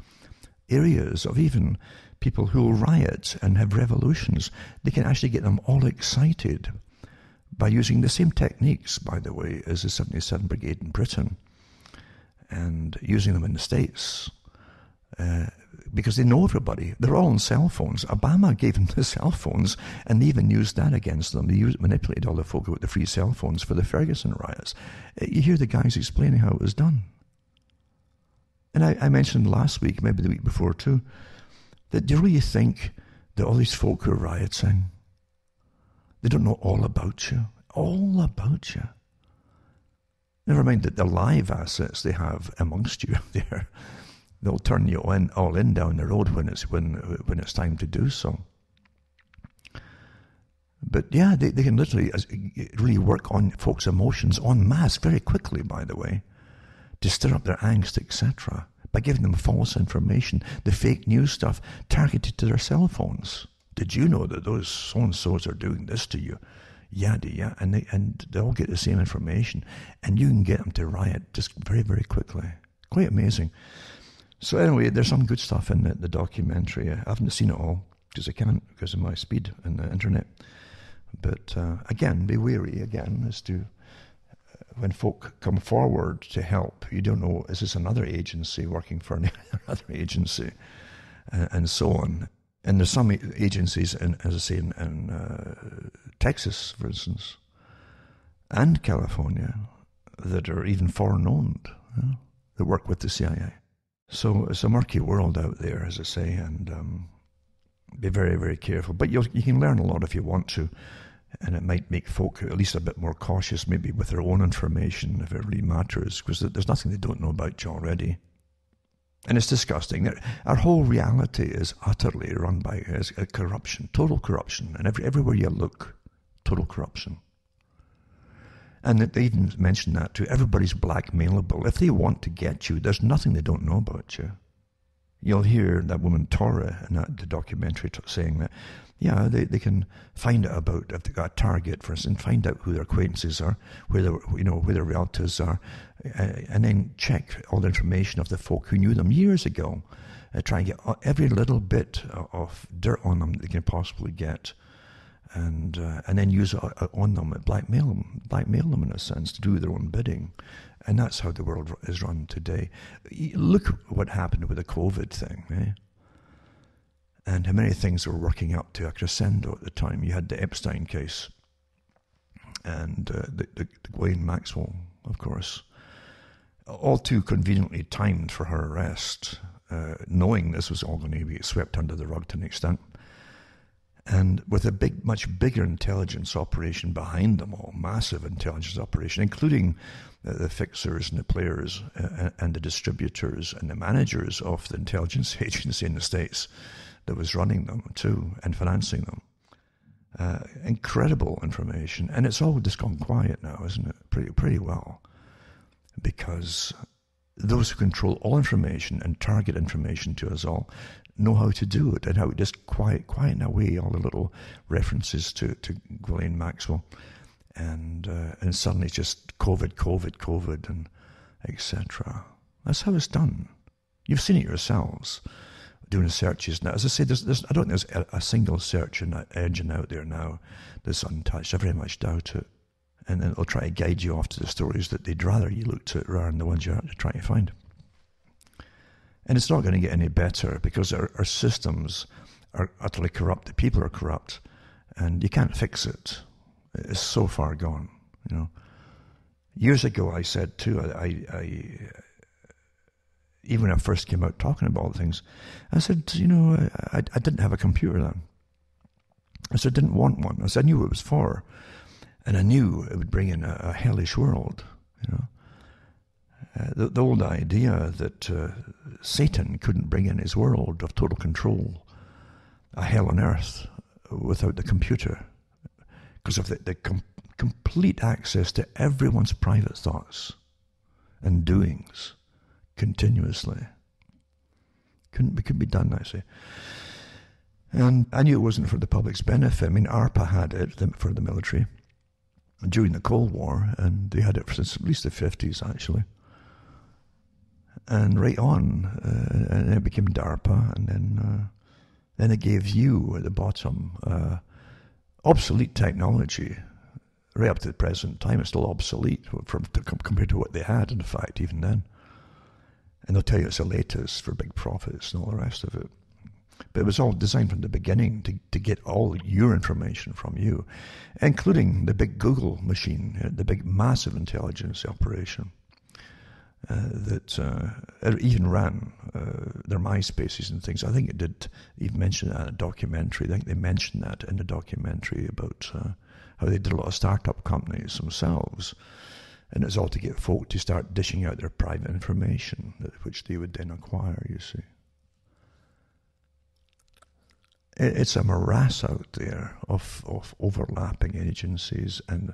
areas of even people who will riot and have revolutions. They can actually get them all excited by using the same techniques, by the way, as the 77 Brigade in Britain, and using them in the States, because they know everybody. They're all on cell phones. Obama gave them the cell phones, and they even used that against them. They manipulated all the folk with the free cell phones for the Ferguson riots. You hear the guys explaining how it was done. And I mentioned last week, maybe the week before too, that do you really think that all these folk who are rioting, they don't know all about you? All about you. Never mind the live assets they have amongst you there. They'll turn you all in down the road when it's time to do so. But yeah, they can literally really work on folks' emotions en masse very quickly, by the way, to stir up their angst, etc., by giving them false information, the fake news stuff targeted to their cell phones. Did you know that those so-and-sos are doing this to you? Yada, yeah, and they all get the same information, and you can get them to riot just very, very quickly. Quite amazing. So anyway, there's some good stuff in the documentary. I haven't seen it all, because I can't, because of my speed in the internet. But again, be wary again as to when folk come forward to help. You don't know, is this another agency working for another agency, and so on. And there's some agencies, as I say, in Texas, for instance, and California, that are even foreign-owned, that work with the CIA. So it's a murky world out there, as I say, and be very, very careful. But you can learn a lot if you want to, and it might make folk at least a bit more cautious, maybe with their own information, if it really matters, because there's nothing they don't know about you already. And it's disgusting. Our whole reality is utterly run by corruption, total corruption, and everywhere you look, total corruption. And they even mention that too. Everybody's blackmailable. If they want to get you, there's nothing they don't know about you. You'll hear that woman Tora in the documentary saying that, yeah, they can find out about, if they've got a target, for instance, find out who their acquaintances are, where their relatives are, and then check all the information of the folk who knew them years ago, try and get every little bit of dirt on them they can possibly get, and then use it on them, blackmail them in a sense, to do their own bidding. And that's how the world is run today. Look what happened with the COVID thing, eh? And how many things were working up to a crescendo at the time. You had the Epstein case, and the Ghislaine Maxwell, of course, all too conveniently timed for her arrest, knowing this was all going to be swept under the rug to an extent. And with a much bigger intelligence operation behind them all, massive intelligence operation, including the fixers and the players and the distributors and the managers of the intelligence agency in the States that was running them too and financing them. Incredible information. And it's all just gone quiet now, isn't it? Pretty well. Because those who control all information and target information to us all know how to do it, and how to just quieten away all the little references to Ghislaine Maxwell, and suddenly it's just COVID, and etc. That's how it's done. You've seen it yourselves, doing searches now. As I say, I don't think there's a single search engine out there now that's untouched. I very much doubt it. And then it'll try to guide you off to the stories that they'd rather you look to, rather than the ones you're trying to find. And it's not going to get any better, because our systems are utterly corrupt. The people are corrupt, and you can't fix it. It's so far gone, Years ago, I said too, even when I first came out talking about things, I said, I didn't have a computer then. I said, I didn't want one. I said, I knew what it was for. And I knew it would bring in a hellish world, you know. The old idea that Satan couldn't bring in his world of total control, a hell on earth without the computer, because of the complete access to everyone's private thoughts and doings continuously. Couldn't be done, I say. And I knew it wasn't for the public's benefit. I mean, ARPA had it for the military during the Cold War, and they had it since at least the 50s, actually. And right on, and it became DARPA, and then it gave you at the bottom obsolete technology. Right up to the present time, it's still obsolete compared to what they had, in fact, even then. And they'll tell you it's the latest for big profits and all the rest of it. But it was all designed from the beginning to get all your information from you, including the big Google machine, the big massive intelligence operation that even ran their MySpaces and things. I think it did even mention that in a documentary. I think they mentioned that in the documentary about how they did a lot of startup companies themselves. And it's all to get folk to start dishing out their private information, which they would then acquire, you see. It's a morass out there of overlapping agencies, and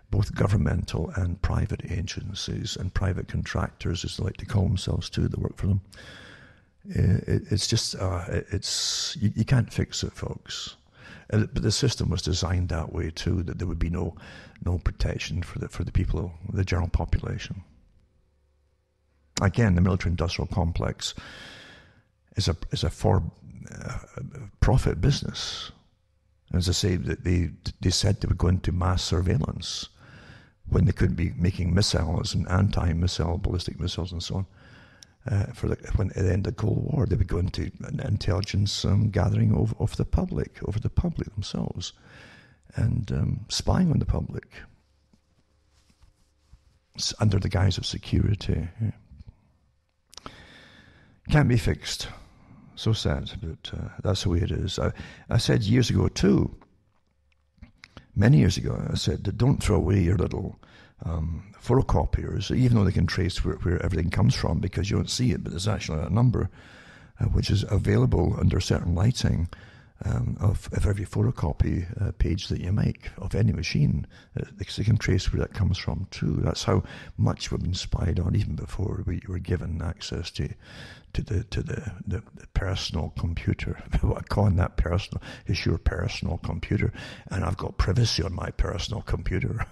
both governmental and private agencies and private contractors, as they like to call themselves too, that work for them. It's just, you can't fix it, folks. But the system was designed that way too, that there would be no protection for the people, the general population. Again, the military-industrial complex is a for-profit business. As I say, they said they would go into mass surveillance when they could be making missiles and anti-missile ballistic missiles and so on. When at the end of the Cold War, they would go into an intelligence gathering of the public, over the public themselves, and spying on the public under the guise of security. Yeah. Can't be fixed. So sad, but that's the way it is. I said years ago too, many years ago, I said, don't throw away your little photocopiers, even though they can trace where everything comes from, because you don't see it, but there's actually a number which is available under certain lighting of every photocopy page that you make of any machine, because they can trace where that comes from too. That's how much we've been spied on, even before we were given access to the personal computer. What I call that personal is your personal computer, and I've got privacy on my personal computer.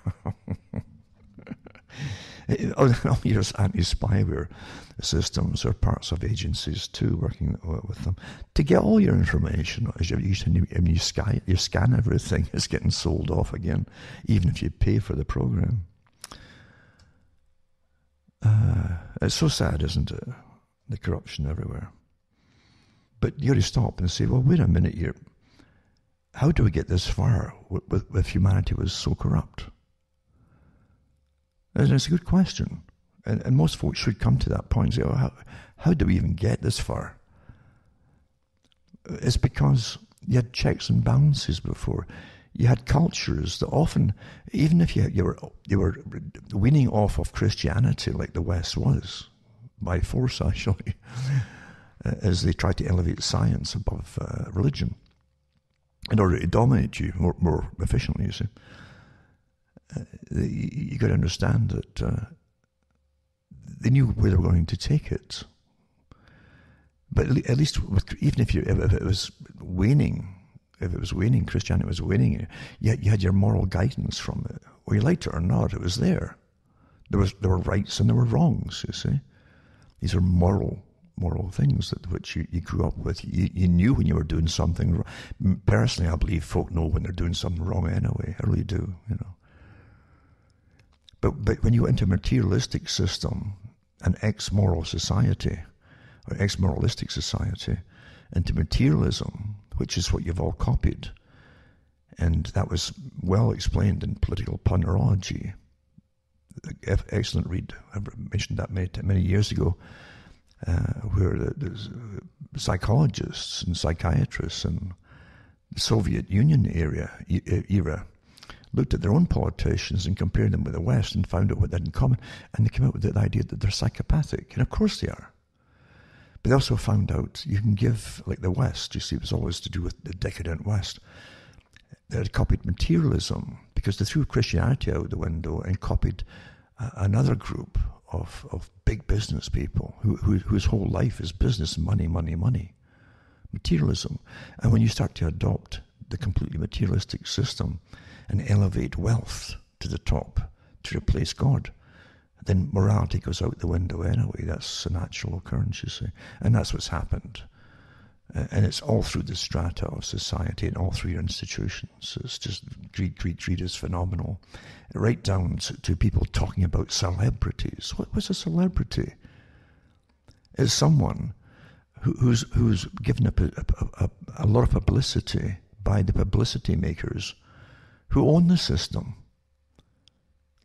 All your anti-spyware systems are parts of agencies too, working with them to get all your information. As you scan everything, it's getting sold off again, even if you pay for the program. It's so sad, isn't it? The corruption everywhere. But you got to stop and say, well, wait a minute here. How do we get this far if humanity was so corrupt? And it's a good question. And most folks should come to that point and say, oh, how do we even get this far? It's because you had checks and balances before. You had cultures that often, even if you were weaning off of Christianity like the West was, by force actually, as they tried to elevate science above religion in order to dominate you more efficiently, you see. You got to understand that they knew where they were going to take it. But at least, even if it was waning, Christianity was waning, you had your moral guidance from it. Whether you liked it or not, it was there. There were rights and there were wrongs, you see. These are moral things which you grew up with. You knew when you were doing something wrong. Personally, I believe folk know when they're doing something wrong anyway. I really do, you know. But when you enter a materialistic system, an ex-moral society, or ex-moralistic society, into materialism, which is what you've all copied, and that was well explained in Political Punerology. Excellent read. I mentioned that many years ago, where the psychologists and psychiatrists and the Soviet Union era looked at their own politicians and compared them with the West and found out what they had in common, and they came out with the idea that they're psychopathic, and of course they are. But they also found out you can give, like the West, you see, it was always to do with the decadent West. They had copied materialism because they threw Christianity out the window and copied another group of big business people whose whole life is business, money, money, money, materialism. And when you start to adopt the completely materialistic system and elevate wealth to the top to replace God, then morality goes out the window anyway. That's a natural occurrence, you see. And that's what's happened. And it's all through the strata of society and all through your institutions. It's just greed is phenomenal. Right down to people talking about celebrities. What's a celebrity? It's someone who's given a lot of publicity by the publicity makers who own the system.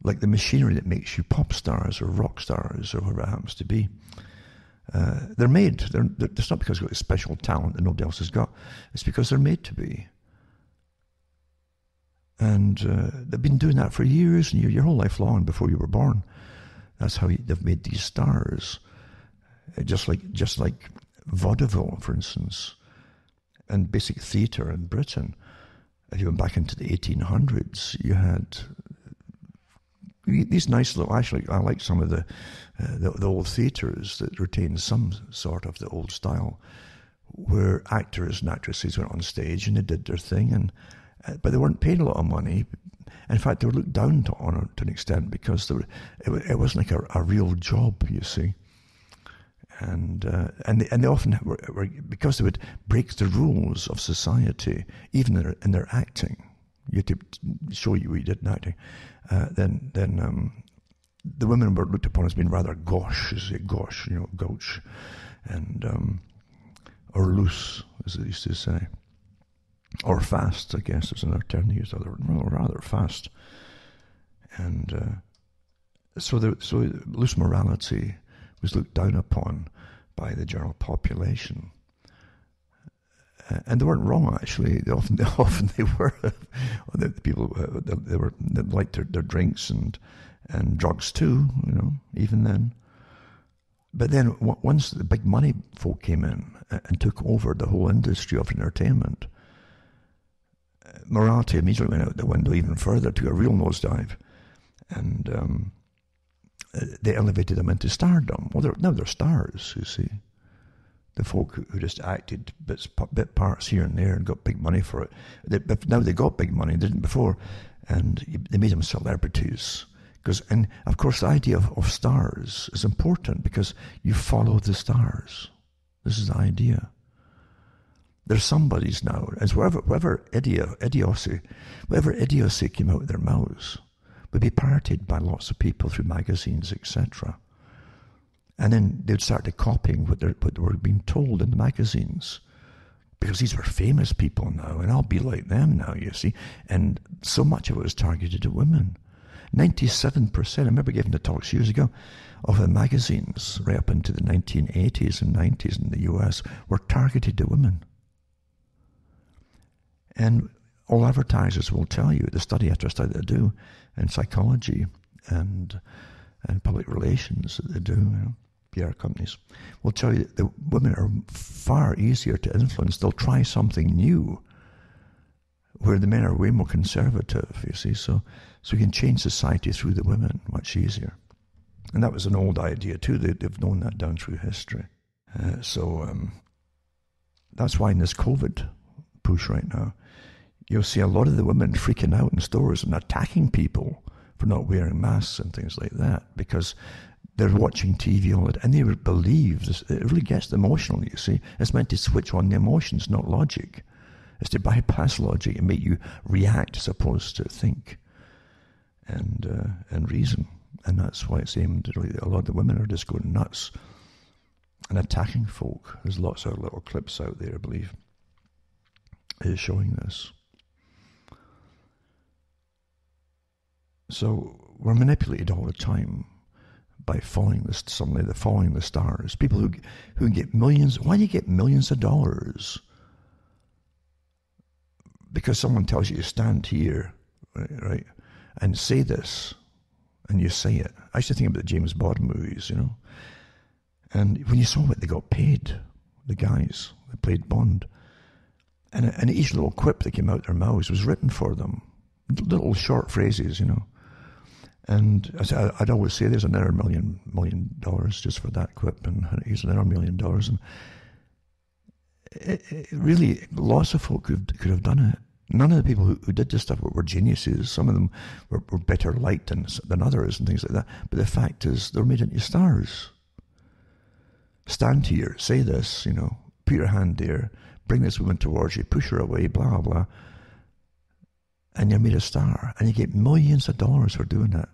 Like the machinery that makes you pop stars or rock stars or whatever it happens to be. They're made. It's not because they've got a special talent that nobody else has got. It's because they're made to be. And they've been doing that for years and your whole life long before you were born. That's how they've made these stars. Just like vaudeville, for instance, and basic theatre in Britain. If you went back into the 1800s, you had these nice little, actually, I like some of the old theatres that retain some sort of the old style, where actors and actresses went on stage and they did their thing, but they weren't paid a lot of money. In fact, they were looked down on to an extent because it wasn't like a real job, you see. And they often were, because they would break the rules of society, even in their acting. You had to show you what you did in acting. Then the women were looked upon as being rather gauche, gauche, and or loose, as they used to say, or fast. I guess is another term they used. They were rather fast, and so loose morality was looked down upon by the general population. And they weren't wrong, actually. They often they were. The people they liked their drinks and drugs too, even then. But then once the big money folk came in and took over the whole industry of entertainment, morality immediately went out the window even further, to a real nosedive, and they elevated them into stardom. Well, now they're stars, you see. The folk who just acted bit parts here and there and got big money for it. Now they got big money, they didn't before, and they made them celebrities. And of course the idea of stars is important because you follow the stars. This is the idea. There's somebody's now, as whatever idiocy came out of their mouths would be parroted by lots of people through magazines, etc. And then they'd start to copying what they were being told in the magazines. Because these were famous people now, and I'll be like them now, you see. And so much of it was targeted at women. 97%, I remember giving the talks years ago, of the magazines, right up into the 1980s and 90s in the US, were targeted to women. And all advertisers will tell you, the study after study they do, in psychology and public relations that they do, PR companies, will tell you that the women are far easier to influence. They'll try something new, where the men are way more conservative, you see. So you can change society through the women much easier. And that was an old idea too. They've known that down through history. That's why in this COVID push right now, you'll see a lot of the women freaking out in stores and attacking people for not wearing masks and things like that, because they're watching TV all the time, and they believe this. It really gets them emotional, you see. It's meant to switch on the emotions, not logic. It's to bypass logic and make you react as opposed to think and reason. And that's why it's aimed at, really, a lot of the women are just going nuts and attacking folk. There's lots of little clips out there, I believe, is showing this. So we're manipulated all the time by following the stars. People who get millions. Why do you get millions of dollars because someone tells you to stand here, right, and say this, and you say it. I used to think about the James Bond movies, and when you saw what they got paid, the guys that played Bond, and each little quip that came out their mouths was written for them, little short phrases, And I'd always say, there's another $1 million just for that quip, and here's another $1 million. And it really, lots of folk could have done it. None of the people who did this stuff were geniuses. Some of them were better liked than others and things like that. But the fact is, they're made into stars. Stand here, say this, put your hand there, bring this woman towards you, push her away, blah, blah, blah. And you're made a star. And you get millions of dollars for doing that.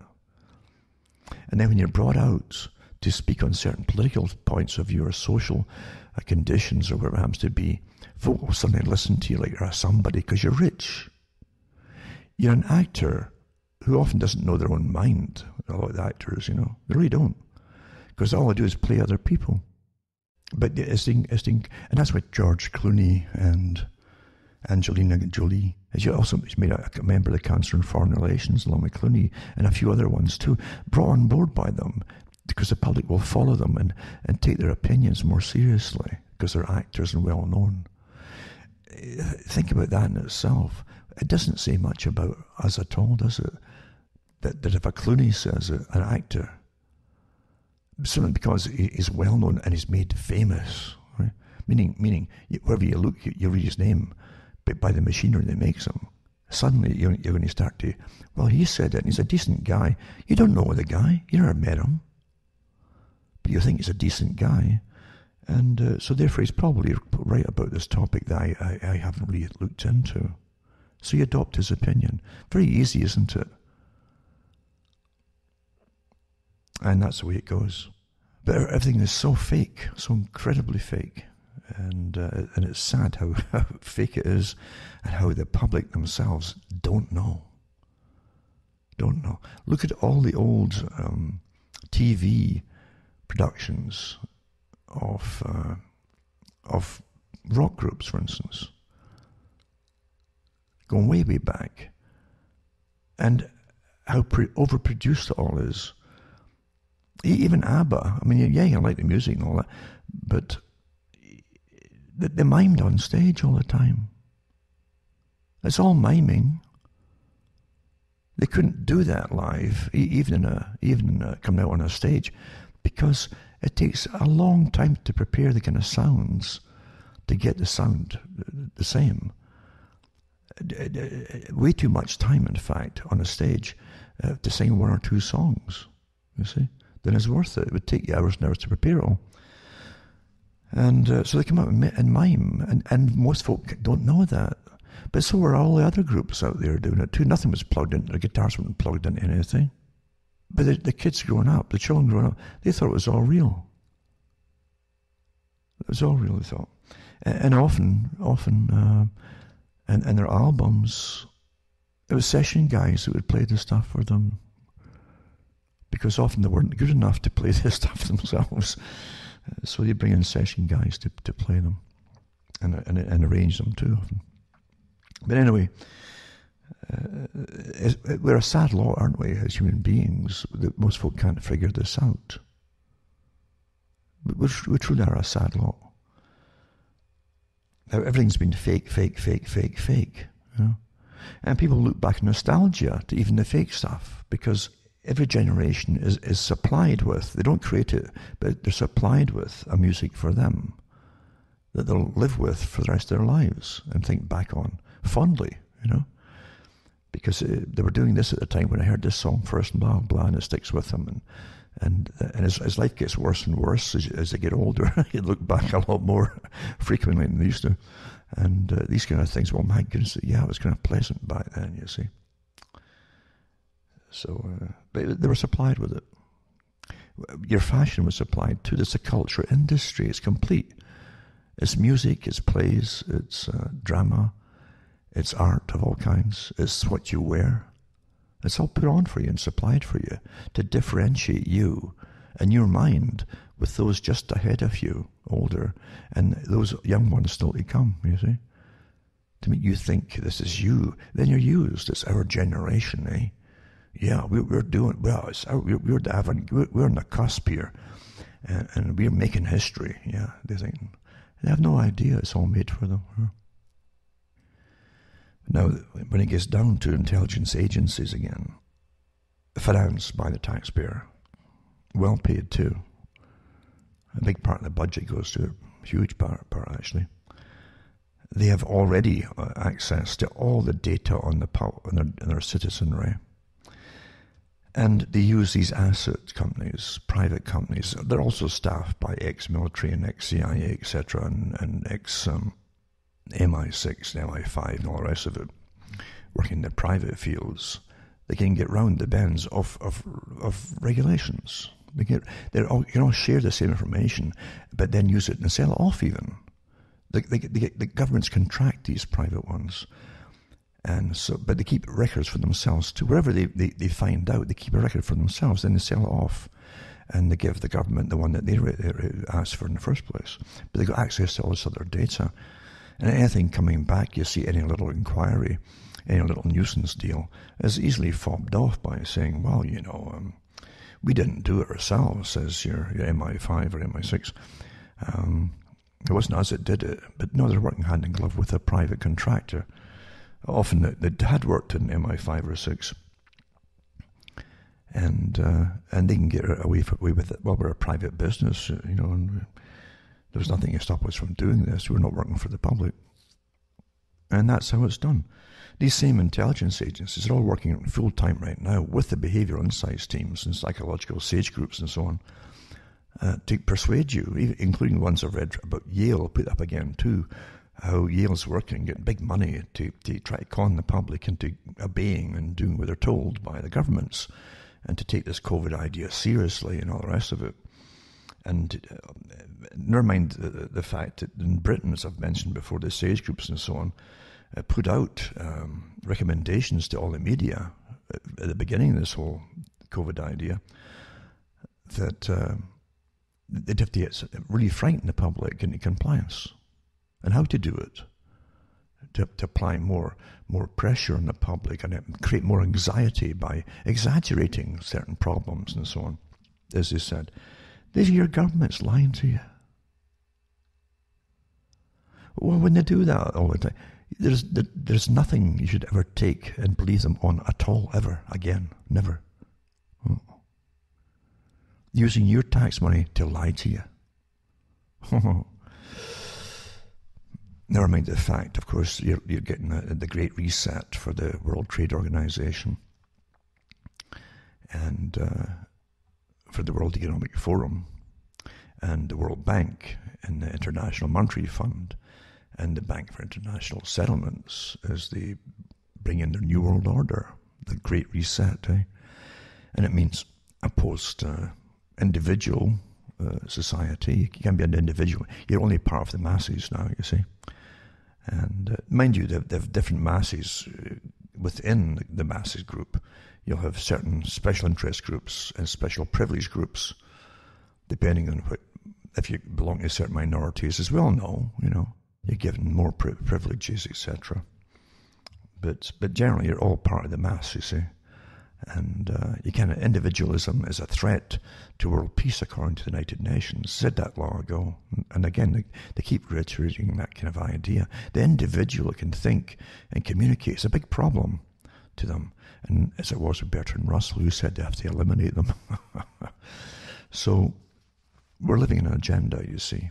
And then when you're brought out to speak on certain political points of your social conditions or whatever it happens to be, folk will suddenly listen to you like you're somebody because you're rich. You're an actor who often doesn't know their own mind. A lot of the actors, they really don't. Because all they do is play other people. But and that's what George Clooney and Angelina Jolie, as you also made a member of the Council on Foreign Relations along with Clooney and a few other ones too, brought on board by them because the public will follow them and take their opinions more seriously because they're actors and well known. Think about that in itself. It doesn't say much about us at all, does it? That if a Clooney says it, an actor, simply because he's well known and he's made famous, right? Meaning wherever you look, you read his name, but by the machinery that makes him, suddenly you're going to start to, well, he said it, and he's a decent guy. You don't know the guy. You never met him. But you think he's a decent guy. And so therefore he's probably right about this topic that I haven't really looked into. So you adopt his opinion. Very easy, isn't it? And that's the way it goes. But everything is so fake, so incredibly fake. And it's sad how fake it is and how the public themselves don't know. Don't know. Look at all the old TV productions of rock groups, for instance, going way, way back, and how overproduced it all is. Even ABBA, I mean, yeah, you like the music and all that, but they mimed on stage all the time. It's all miming. They couldn't do that live, even coming out on a stage, because it takes a long time to prepare the kind of sounds to get the sound the same. Way too much time, in fact, on a stage to sing one or two songs, you see. Then it's worth it. It would take you hours and hours to prepare it all. And so they come out and mime, and most folk don't know that. But so were all the other groups out there doing it too. Nothing was plugged in, the guitars weren't plugged into anything. But the kids growing up, the children growing up, they thought it was all real. It was all real, they thought. And often, and their albums, it was session guys that would play the stuff for them. Because often they weren't good enough to play this stuff themselves. So they bring in session guys to play them and arrange them too often. But anyway, we're a sad lot, aren't we, as human beings, that most folk can't figure this out. We truly are a sad lot. Now, everything's been fake. You know? And people look back in nostalgia to even the fake stuff, because every generation is supplied with, they don't create it, but they're supplied with a music for them that they'll live with for the rest of their lives and think back on fondly, you know, because they were doing this at the time when I heard this song first and blah, blah, and it sticks with them. And as life gets worse and worse, as they get older, you look back a lot more frequently than they used to. And these kind of things, well, my goodness, yeah, it was kind of pleasant back then, you see. So, but they were supplied with it. Your fashion was supplied too. There's a culture industry. It's complete. It's music, it's plays, it's drama, it's art of all kinds. It's what you wear. It's all put on for you and supplied for you to differentiate you and your mind with those just ahead of you, older, and those young ones still to come, you see. to make you think this is you. Then you're used. It's our generation, eh? Yeah, we're doing well. We're on the cusp here, and we're making history. Yeah, they have no idea it's all made for them. Huh? Now, when it gets down to intelligence agencies again, financed by the taxpayer, well paid too. A big part of the budget goes to it, a huge part actually. They have already access to all the data on their citizenry. And they use these asset companies, private companies. They're also staffed by ex-military and ex-CIA, etc., and ex-MI6 and MI5 and all the rest of it, working in the private fields. They can get round the bends of regulations. You can all share the same information, but then use it and sell it off even. The governments contract these private ones. And so, but they keep records for themselves too. Wherever they find out, they keep a record for themselves, then they sell it off. And they give the government the one that they asked for in the first place. But they got access to all this other data. And anything coming back, you see any little inquiry, any little nuisance deal, is easily fobbed off by saying, well, we didn't do it ourselves, says your MI5 or MI6. It wasn't us that did it. But no, they're working hand in glove with a private contractor. Often they had worked in MI5 or 6, and they can get away with it. Well, we're a private business, and there's nothing to stop us from doing this. We're not working for the public. And that's how it's done. These same intelligence agencies are all working full-time right now with the behavioral insights teams and psychological sage groups and so on to persuade you, including the ones I've read about Yale, put up again too, how Yale's working, getting big money to try to con the public into obeying and doing what they're told by the governments, and to take this COVID idea seriously and all the rest of it. And never mind the fact that in Britain, as I've mentioned before, the sage groups and so on put out recommendations to all the media at the beginning of this whole COVID idea that they'd have to really frighten the public into compliance. And how to do it, to apply more pressure on the public and create more anxiety by exaggerating certain problems and so on. As they said, these are your governments lying to you. Well, when they do that all the time, there's nothing you should ever take and believe them on at all, ever, again, never. Using your tax money to lie to you. Never mind the fact, of course, you're getting the Great Reset for the World Trade Organization and for the World Economic Forum and the World Bank and the International Monetary Fund and the Bank for International Settlements as they bring in their New World Order, the Great Reset. And it means a post-individual society. You can't be an individual. You're only part of the masses now, you see. And mind you, they have different masses within the masses group. You'll have certain special interest groups and special privilege groups, depending on if you belong to certain minorities. As we all know, you're given more privileges, etc. But generally, you're all part of the mass, you see. And individualism is a threat to world peace, according to the United Nations. Said that long ago. And again, they keep reiterating that kind of idea. The individual can think and communicate is a big problem to them. And as it was with Bertrand Russell, who said they have to eliminate them. So we're living in an agenda, you see.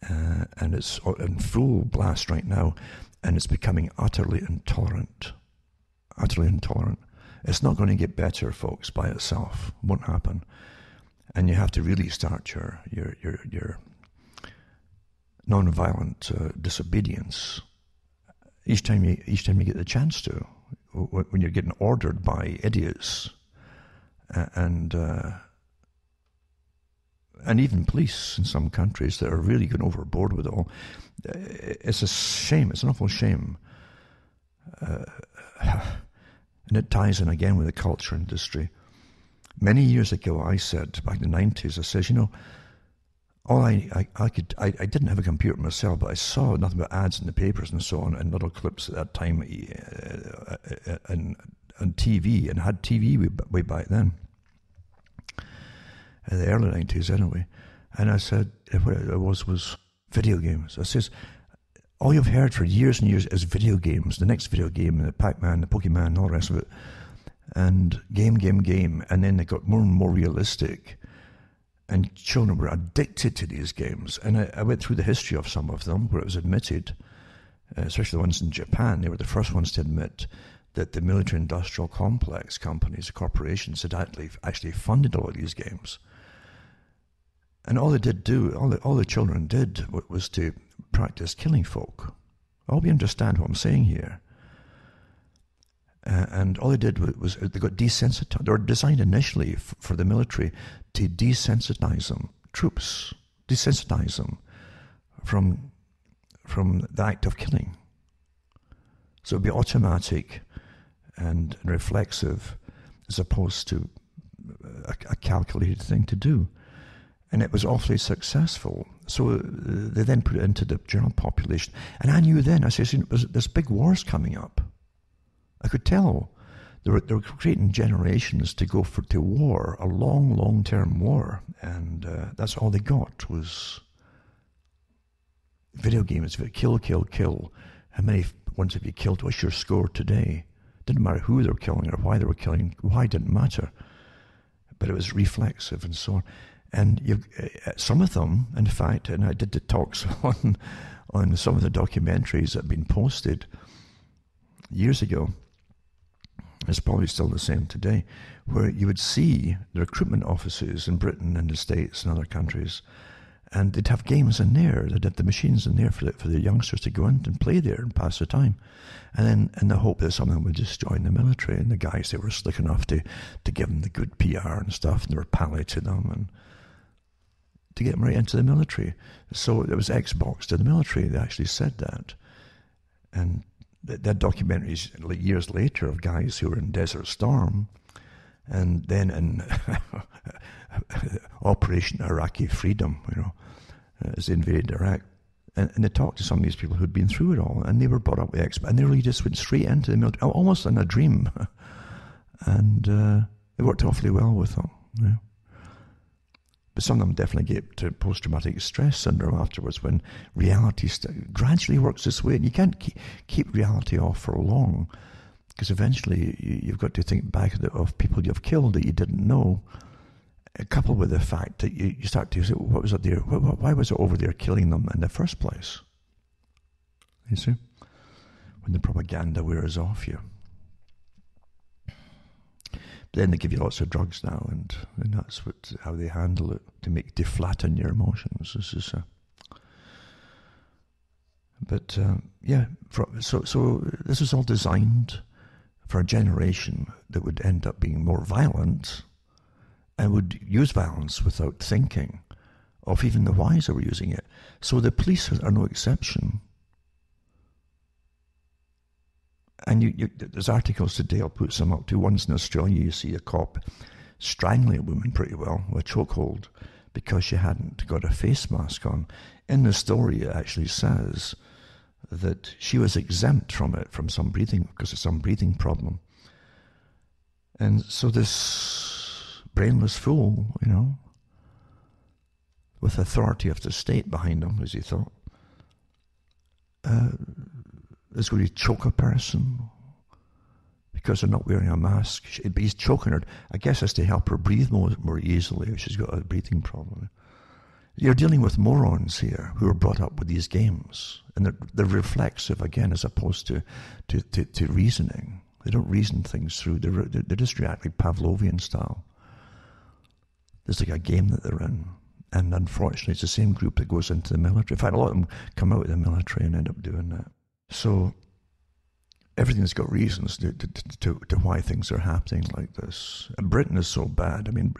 And it's in full blast right now. And it's becoming utterly intolerant. Utterly intolerant. It's not going to get better, folks, by itself. It won't happen. And you have to really start your non-violent disobedience each time you get the chance to. When you're getting ordered by idiots and even police in some countries that are really going overboard with it all. It's a shame. It's an awful shame. And it ties in again with the culture industry. Many years ago, I said, back in the 90s, I said, I didn't have a computer myself, but I saw nothing but ads in the papers and so on, and little clips at that time, and on TV, and had TV way back then, in the early 90s anyway. And I said, what it was video games. I says, all you've heard for years and years is video games, the next video game, the Pac-Man, the Pokemon, and all the rest of it, and game, and then they got more and more realistic. And children were addicted to these games. And I went through the history of some of them where it was admitted, especially the ones in Japan. They were the first ones to admit that the military-industrial complex companies, corporations, had actually funded all of these games. And all the children did was to practice killing folk. I hope you understand what I'm saying here. And all they did was they got desensitized. They were designed initially for the military to desensitize them, troops, desensitize them from the act of killing. So it would be automatic and reflexive as opposed to a calculated thing to do. And it was awfully successful. So they then put it into the general population. And I knew then, I said, there's big wars coming up. I could tell they were creating generations to go to war, a long-term war, and that's all they got was video games. Kill. How many ones have you killed? What's your score today? Didn't matter who they were killing or why they were killing. Why didn't matter, but it was reflexive and so on. And some of them, in fact, and I did the talks on some of the documentaries that have been posted years ago. It's probably still the same today, where you would see the recruitment offices in Britain and the States and other countries, and they'd have games in there. They'd have the machines in there for the youngsters to go in and play there and pass the time. And then in the hope that some of them would just join the military, and the guys, they were slick enough to give them the good PR and stuff, and they were pally to them, and to get them right into the military. So it was Xbox to the military. They actually said that. And that documentaries years later of guys who were in Desert Storm and then in Operation Iraqi Freedom, as they invaded Iraq. And they talked to some of these people who'd been through it all, and they were brought up with Xbox, and they really just went straight into the military, almost in a dream. And it worked awfully well with them. Yeah. But some of them definitely get to post-traumatic stress syndrome afterwards when reality gradually works this way. And you can't keep reality off for long, because eventually you've got to think back of people you've killed that you didn't know, coupled with the fact that you start to say, what was it there? Why was it over there killing them in the first place? You see? When the propaganda wears off you. Then they give you lots of drugs now, and that's how they handle it to flatten your emotions. This is so this was all designed for a generation that would end up being more violent and would use violence without thinking of even the whys that were using it. So the police are no exception. And there's articles today, I'll put some up to. Once in Australia, you see a cop strangling a woman pretty well with a chokehold because she hadn't got a face mask on. In the story, it actually says that she was exempt from it, because of some breathing problem. And so this brainless fool, with authority of the state behind him, as he thought, is going to choke a person because they're not wearing a mask. He's choking her. I guess it's to help her breathe more easily if she's got a breathing problem. You're dealing with morons here who are brought up with these games, and they're reflexive again as opposed to reasoning. They don't reason things through. They just react like Pavlovian style. There's like a game that they're in, and unfortunately, it's the same group that goes into the military. In fact, a lot of them come out of the military and end up doing that. So everything's got reasons to why things are happening like this. And Britain is so bad. I mean,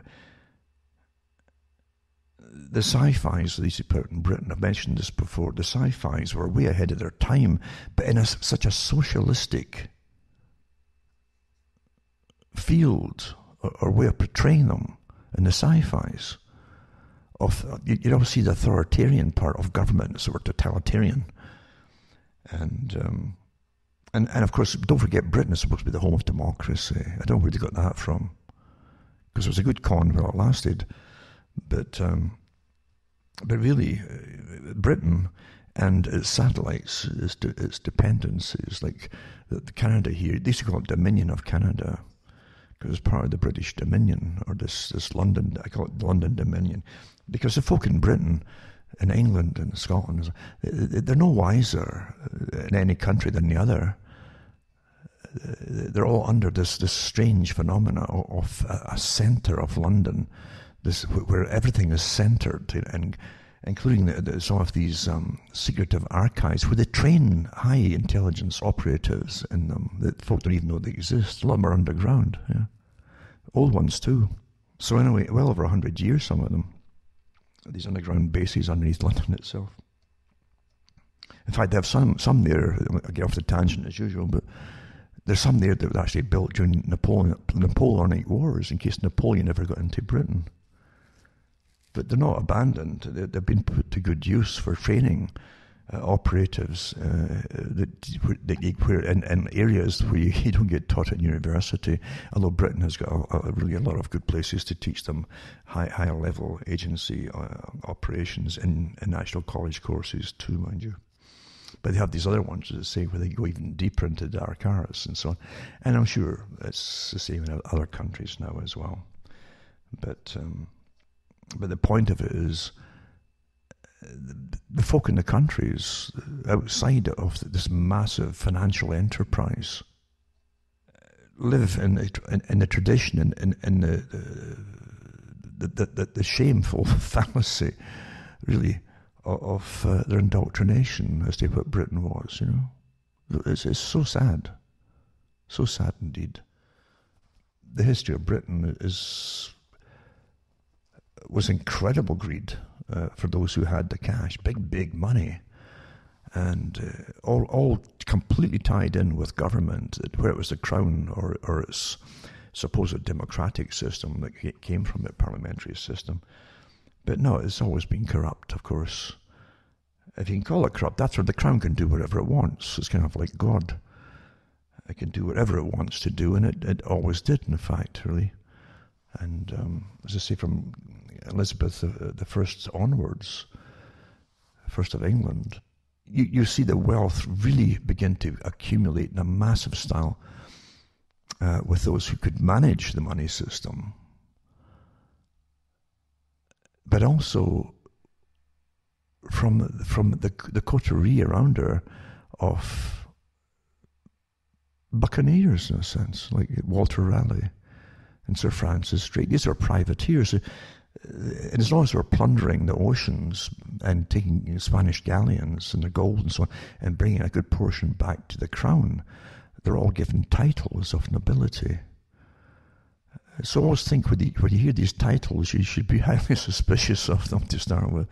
the sci-fis that they put out in Britain, I've mentioned this before, the sci-fis were way ahead of their time, but in such a socialistic field or way of portraying them in the sci-fis. you know, see the authoritarian part of government, sort of totalitarian. And of course, don't forget, Britain is supposed to be the home of democracy. I don't know where they got that from, because it was a good con while it lasted. But really, Britain and its satellites, its dependencies, like the Canada here, they used to call it Dominion of Canada, because it's part of the British Dominion, or this London, I call it London Dominion, because the folk in Britain, in England and Scotland, they're no wiser in any country than the other. They're all under this strange phenomena of a centre of London, where everything is centred, and including some of these secretive archives where they train high intelligence operatives in them that folk don't even know they exist. A lot of them are underground, yeah. Old ones too. So anyway, well over 100 years, some of them, these underground bases underneath London itself. In fact, they have some there, I get off the tangent as usual, but there's some there that were actually built during Napoleonic Wars, in case Napoleon ever got into Britain. But they're not abandoned. They've been put to good use for training operatives in areas where you don't get taught at university, although Britain has got really a lot of good places to teach them higher level agency operations in national college courses too, mind you. But they have these other ones, as I say, where they go even deeper into dark arts and so on. And I'm sure it's the same in other countries now as well. But the point of it is, the folk in the countries outside of this massive financial enterprise live in the tradition, in the shameful fallacy, really, of their indoctrination as to what Britain was. You know, it's so sad indeed. The history of Britain was incredible greed for those who had the cash, big money, and all completely tied in with government, where it was the crown or its supposed democratic system that came from it, parliamentary system. But no, it's always been corrupt, of course. If you can call it corrupt, that's where the crown can do whatever it wants. It's kind of like God. It can do whatever it wants to do, and it always did, in fact, really. And as I say, from Elizabeth the First onwards, First of England, you see the wealth really begin to accumulate in a massive style with those who could manage the money system. But also from the coterie around her of buccaneers, in a sense, like Walter Raleigh and Sir Francis Drake. These are privateers. And as long as they're plundering the oceans and taking Spanish galleons and their gold and so on, and bringing a good portion back to the crown, they're all given titles of nobility. So always think when you hear these titles, you should be highly suspicious of them to start with.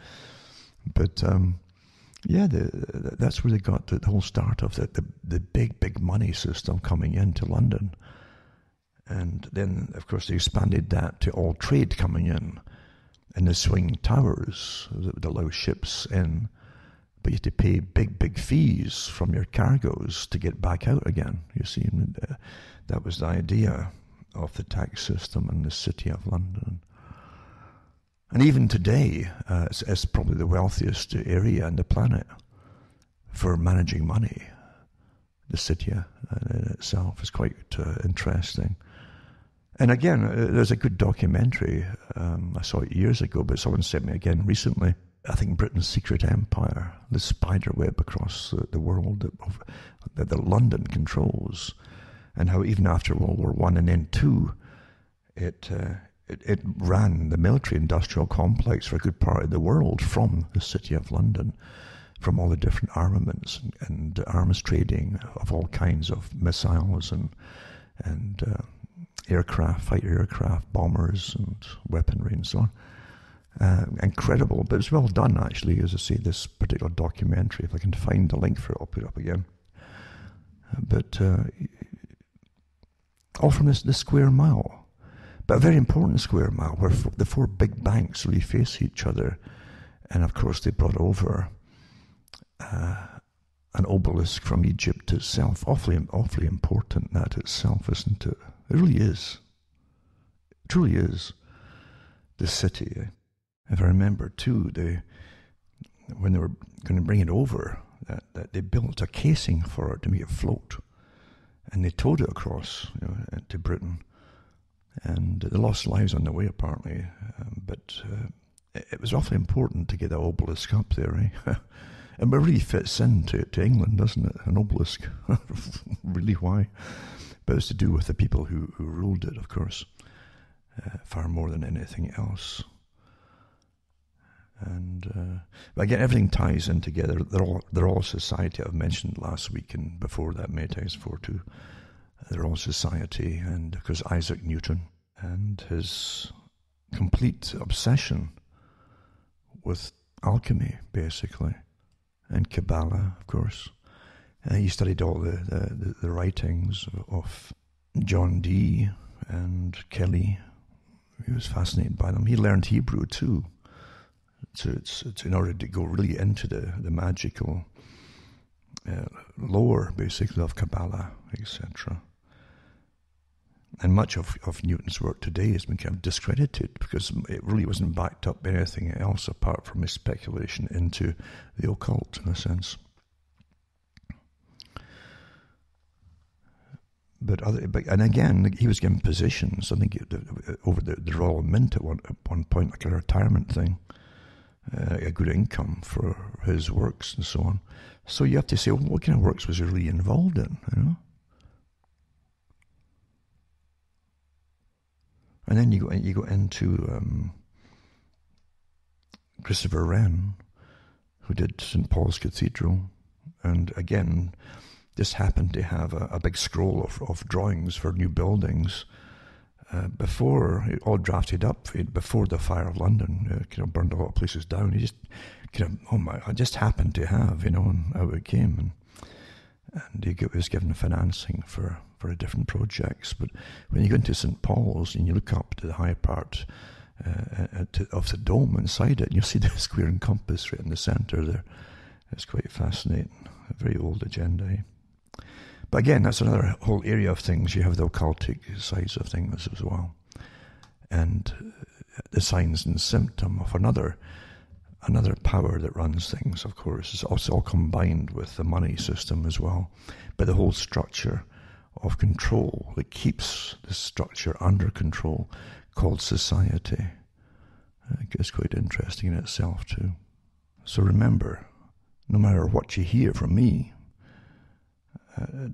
But yeah, that's where they got the whole start of the big money system coming into London. And then, of course, they expanded that to all trade coming in the swing towers that would allow ships in. But you had to pay big fees from your cargoes to get back out again, you see. And that was the idea of the tax system in the city of London. And even today, it's probably the wealthiest area on the planet for managing money. The city in itself is quite interesting. And again, there's a good documentary. I saw it years ago, but someone sent me again recently. I think Britain's Secret Empire, the spider web across the world that London controls, and how even after World War I and then II, it ran the military-industrial complex for a good part of the world from the city of London, from all the different armaments and arms trading of all kinds of missiles and aircraft, fighter aircraft, bombers and weaponry and so on. Incredible, but it's well done actually, as I say, this particular documentary. If I can find the link for it, I'll put it up again. But all from this square mile. But a very important square mile where the four big banks really face each other. And of course they brought over an obelisk from Egypt itself. Awfully important, that itself, isn't it? It really is. It truly is. The city. If I remember too, when they were going to bring it over, that they built a casing for it to make it float. And they towed it across, to Britain. And they lost lives on the way, apparently. But it was awfully important to get that obelisk up there, eh? And it really fits into to England, doesn't it? An obelisk. Really, why? But it's to do with the people who ruled it, of course, far more than anything else. And but again, everything ties in together. They're all society. I've mentioned last week and before that, many times before too. They're all society, and of course Isaac Newton and his complete obsession with alchemy, basically, and Kabbalah, of course. He studied all the writings of John Dee and Kelly. He was fascinated by them. He learned Hebrew too. So it's in order to go really into the magical lore, basically, of Kabbalah, etc. And much of Newton's work today has been kind of discredited because it really wasn't backed up by anything else apart from his speculation into the occult, in a sense. And again, he was given positions. I think over the Royal Mint at one point, like a retirement thing, a good income for his works and so on. So you have to say, well, what kind of works was he really involved in? And then you go into Christopher Wren, who did St. Paul's Cathedral, and again, this happened to have a big scroll of drawings for new buildings before it all drafted up before the fire of London burned a lot of places down. He just I just happened to have, and how it came, and he was given financing for different projects. But when you go into St. Paul's and you look up to the high part of the dome inside it, and you'll see the square and compass right in the centre there. It's quite fascinating. A very old agenda. Eh? But again, that's another whole area of things. You have the occultic sides of things as well. And the signs and symptom of another power that runs things, of course. It's also all combined with the money system as well. But the whole structure of control that keeps the structure under control, called society. It's quite interesting in itself too. So remember, no matter what you hear from me,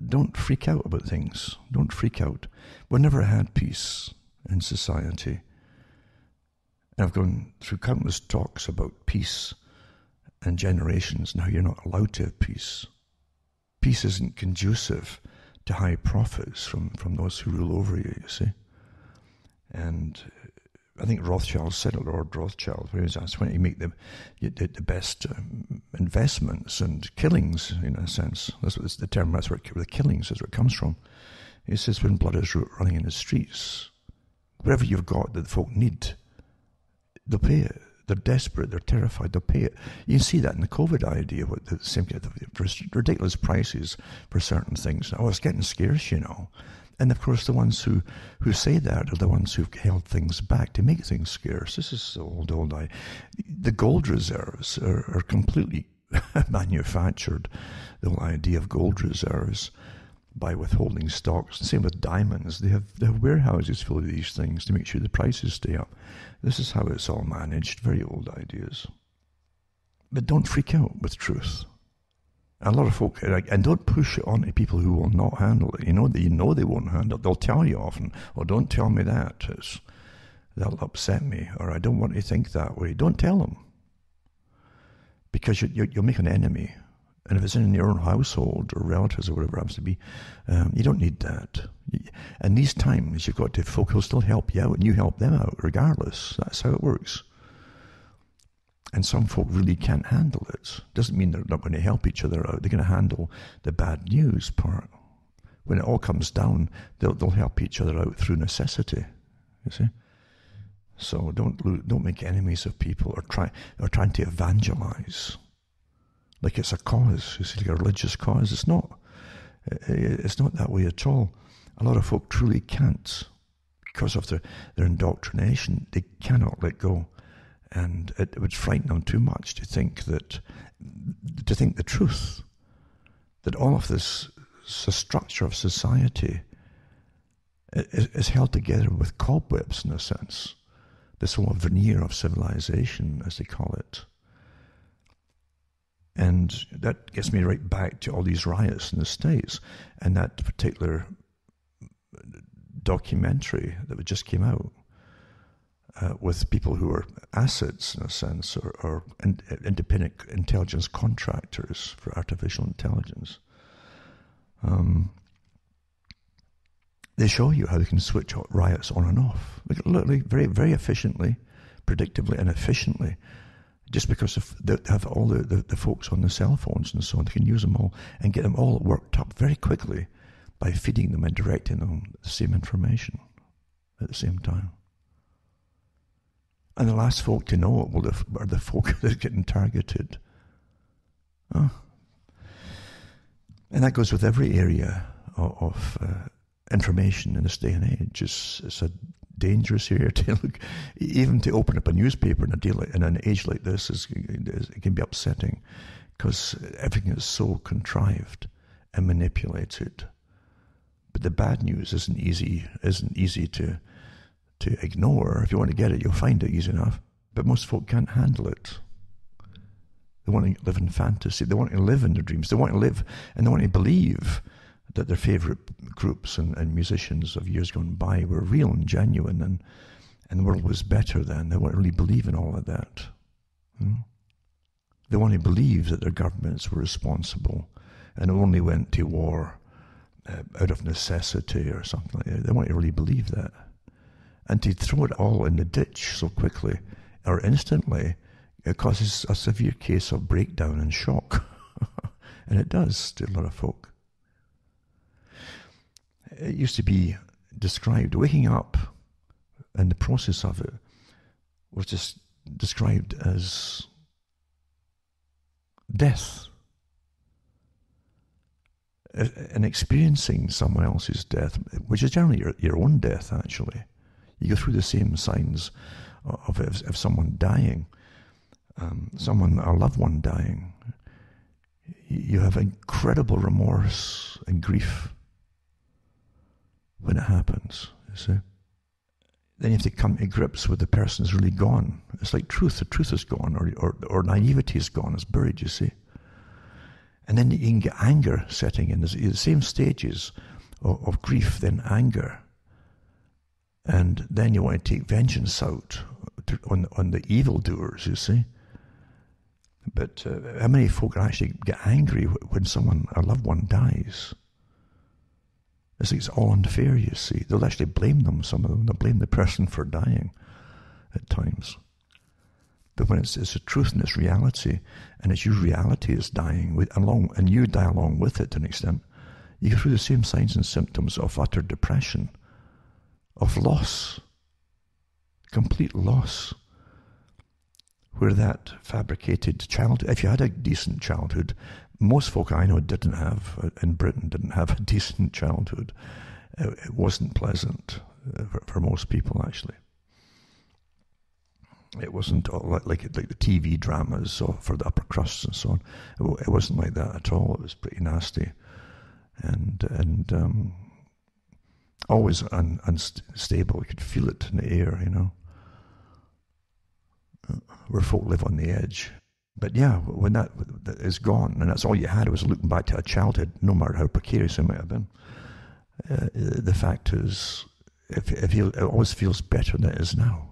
don't freak out about things. Don't freak out. We never had peace in society. And I've gone through countless talks about peace and generations and how you're not allowed to have peace. Peace isn't conducive to high profits from those who rule over you, you see. And I think Rothschild said it, Lord Rothschild, where he was asked, when you make the best investments and killings, in a sense. That's what the term, that's where the killings is where it comes from. He says when blood is running in the streets, whatever you've got that folk need, they'll pay it. They're desperate, they're terrified, they'll pay it. You can see that in the COVID idea, with the ridiculous prices for certain things. Oh, it's getting scarce, And of course, the ones who say that are the ones who've held things back to make things scarce. This is the old idea. The gold reserves are completely manufactured. The whole idea of gold reserves by withholding stocks. Same with diamonds. They have warehouses full of these things to make sure the prices stay up. This is how it's all managed. Very old ideas. But don't freak out with truth. A lot of folk, and don't push it on to people who will not handle it. They won't handle it. They'll tell you often, "Oh, don't tell me that. That'll upset me," or "I don't want to think that way." Don't tell them, because you'll make an enemy. And if it's in your own household or relatives or whatever it happens to be, you don't need that. And these times, you've got to folk who'll still help you out, and you help them out regardless. That's how it works. And some folk really can't handle it. Doesn't mean they're not going to help each other out. They're going to handle the bad news part. When it all comes down, they'll help each other out through necessity. you see. So don't make enemies of people or trying to evangelize like it's a cause, you see, like a religious cause. It's not. It's not that way at all. A lot of folk truly can't, because of their indoctrination. They cannot let go, and it would frighten them too much to think the truth, that all of this structure of society is held together with cobwebs, in a sense. This whole veneer of civilization, as they call it. And that gets me right back to all these riots in the States, and that particular documentary that just came out with people who are assets, in a sense, or independent intelligence contractors for artificial intelligence. They show you how they can switch riots on and off, literally very, very efficiently, predictably and efficiently, just because they have all the folks on the cell phones and so on. They can use them all and get them all worked up very quickly by feeding them and directing them the same information at the same time. And the last folk to know it are the folk that are getting targeted. Oh. And that goes with every area of information in this day and age. It's a dangerous area to look. Even to open up a newspaper in an age like this it can be upsetting, because everything is so contrived and manipulated. But the bad news isn't easy to ignore. If you want to get it, you'll find it easy enough. But most folk can't handle it. They want to live in fantasy. They want to live in their dreams. They want to live and they want to believe that their favorite groups and musicians of years gone by were real and genuine, and the world was better then. They want to really believe in all of that. They want to believe that their governments were responsible and only went to war out of necessity or something like that. They want to really believe that. And to throw it all in the ditch so quickly or instantly, it causes a severe case of breakdown and shock. And it does to a lot of folk. It used to be described, waking up and the process of it was just described as death. And experiencing someone else's death, which is generally your own death, actually. You go through the same signs of someone dying, a loved one dying. You have incredible remorse and grief when it happens, you see. Then you have to come to grips with the person's really gone. It's like truth. The truth is gone, or naivety is gone. It's buried, you see. And then you can get anger setting in. There's the same stages of grief, then anger. And then you want to take vengeance out on the evildoers, you see. But how many folk actually get angry when a loved one dies? It's all unfair, you see. They'll actually blame them, some of them. They'll blame the person for dying at times. But when it's a truth and it's reality, and it's your reality is dying, and you die along with it to an extent, you go through the same signs and symptoms of utter depression, of loss, complete loss, where that fabricated childhood, if you had a decent childhood, most folk I know in Britain didn't have a decent childhood. It wasn't pleasant for most people, actually. It wasn't like the TV dramas for the upper crusts and so on. It wasn't like that at all. It was pretty nasty, and always unstable. You could feel it in the air, you know, where folk live on the edge. But yeah, when that is gone, and that's all you had, was looking back to a childhood, no matter how precarious it might have been. The fact is, it always feels better than it is now.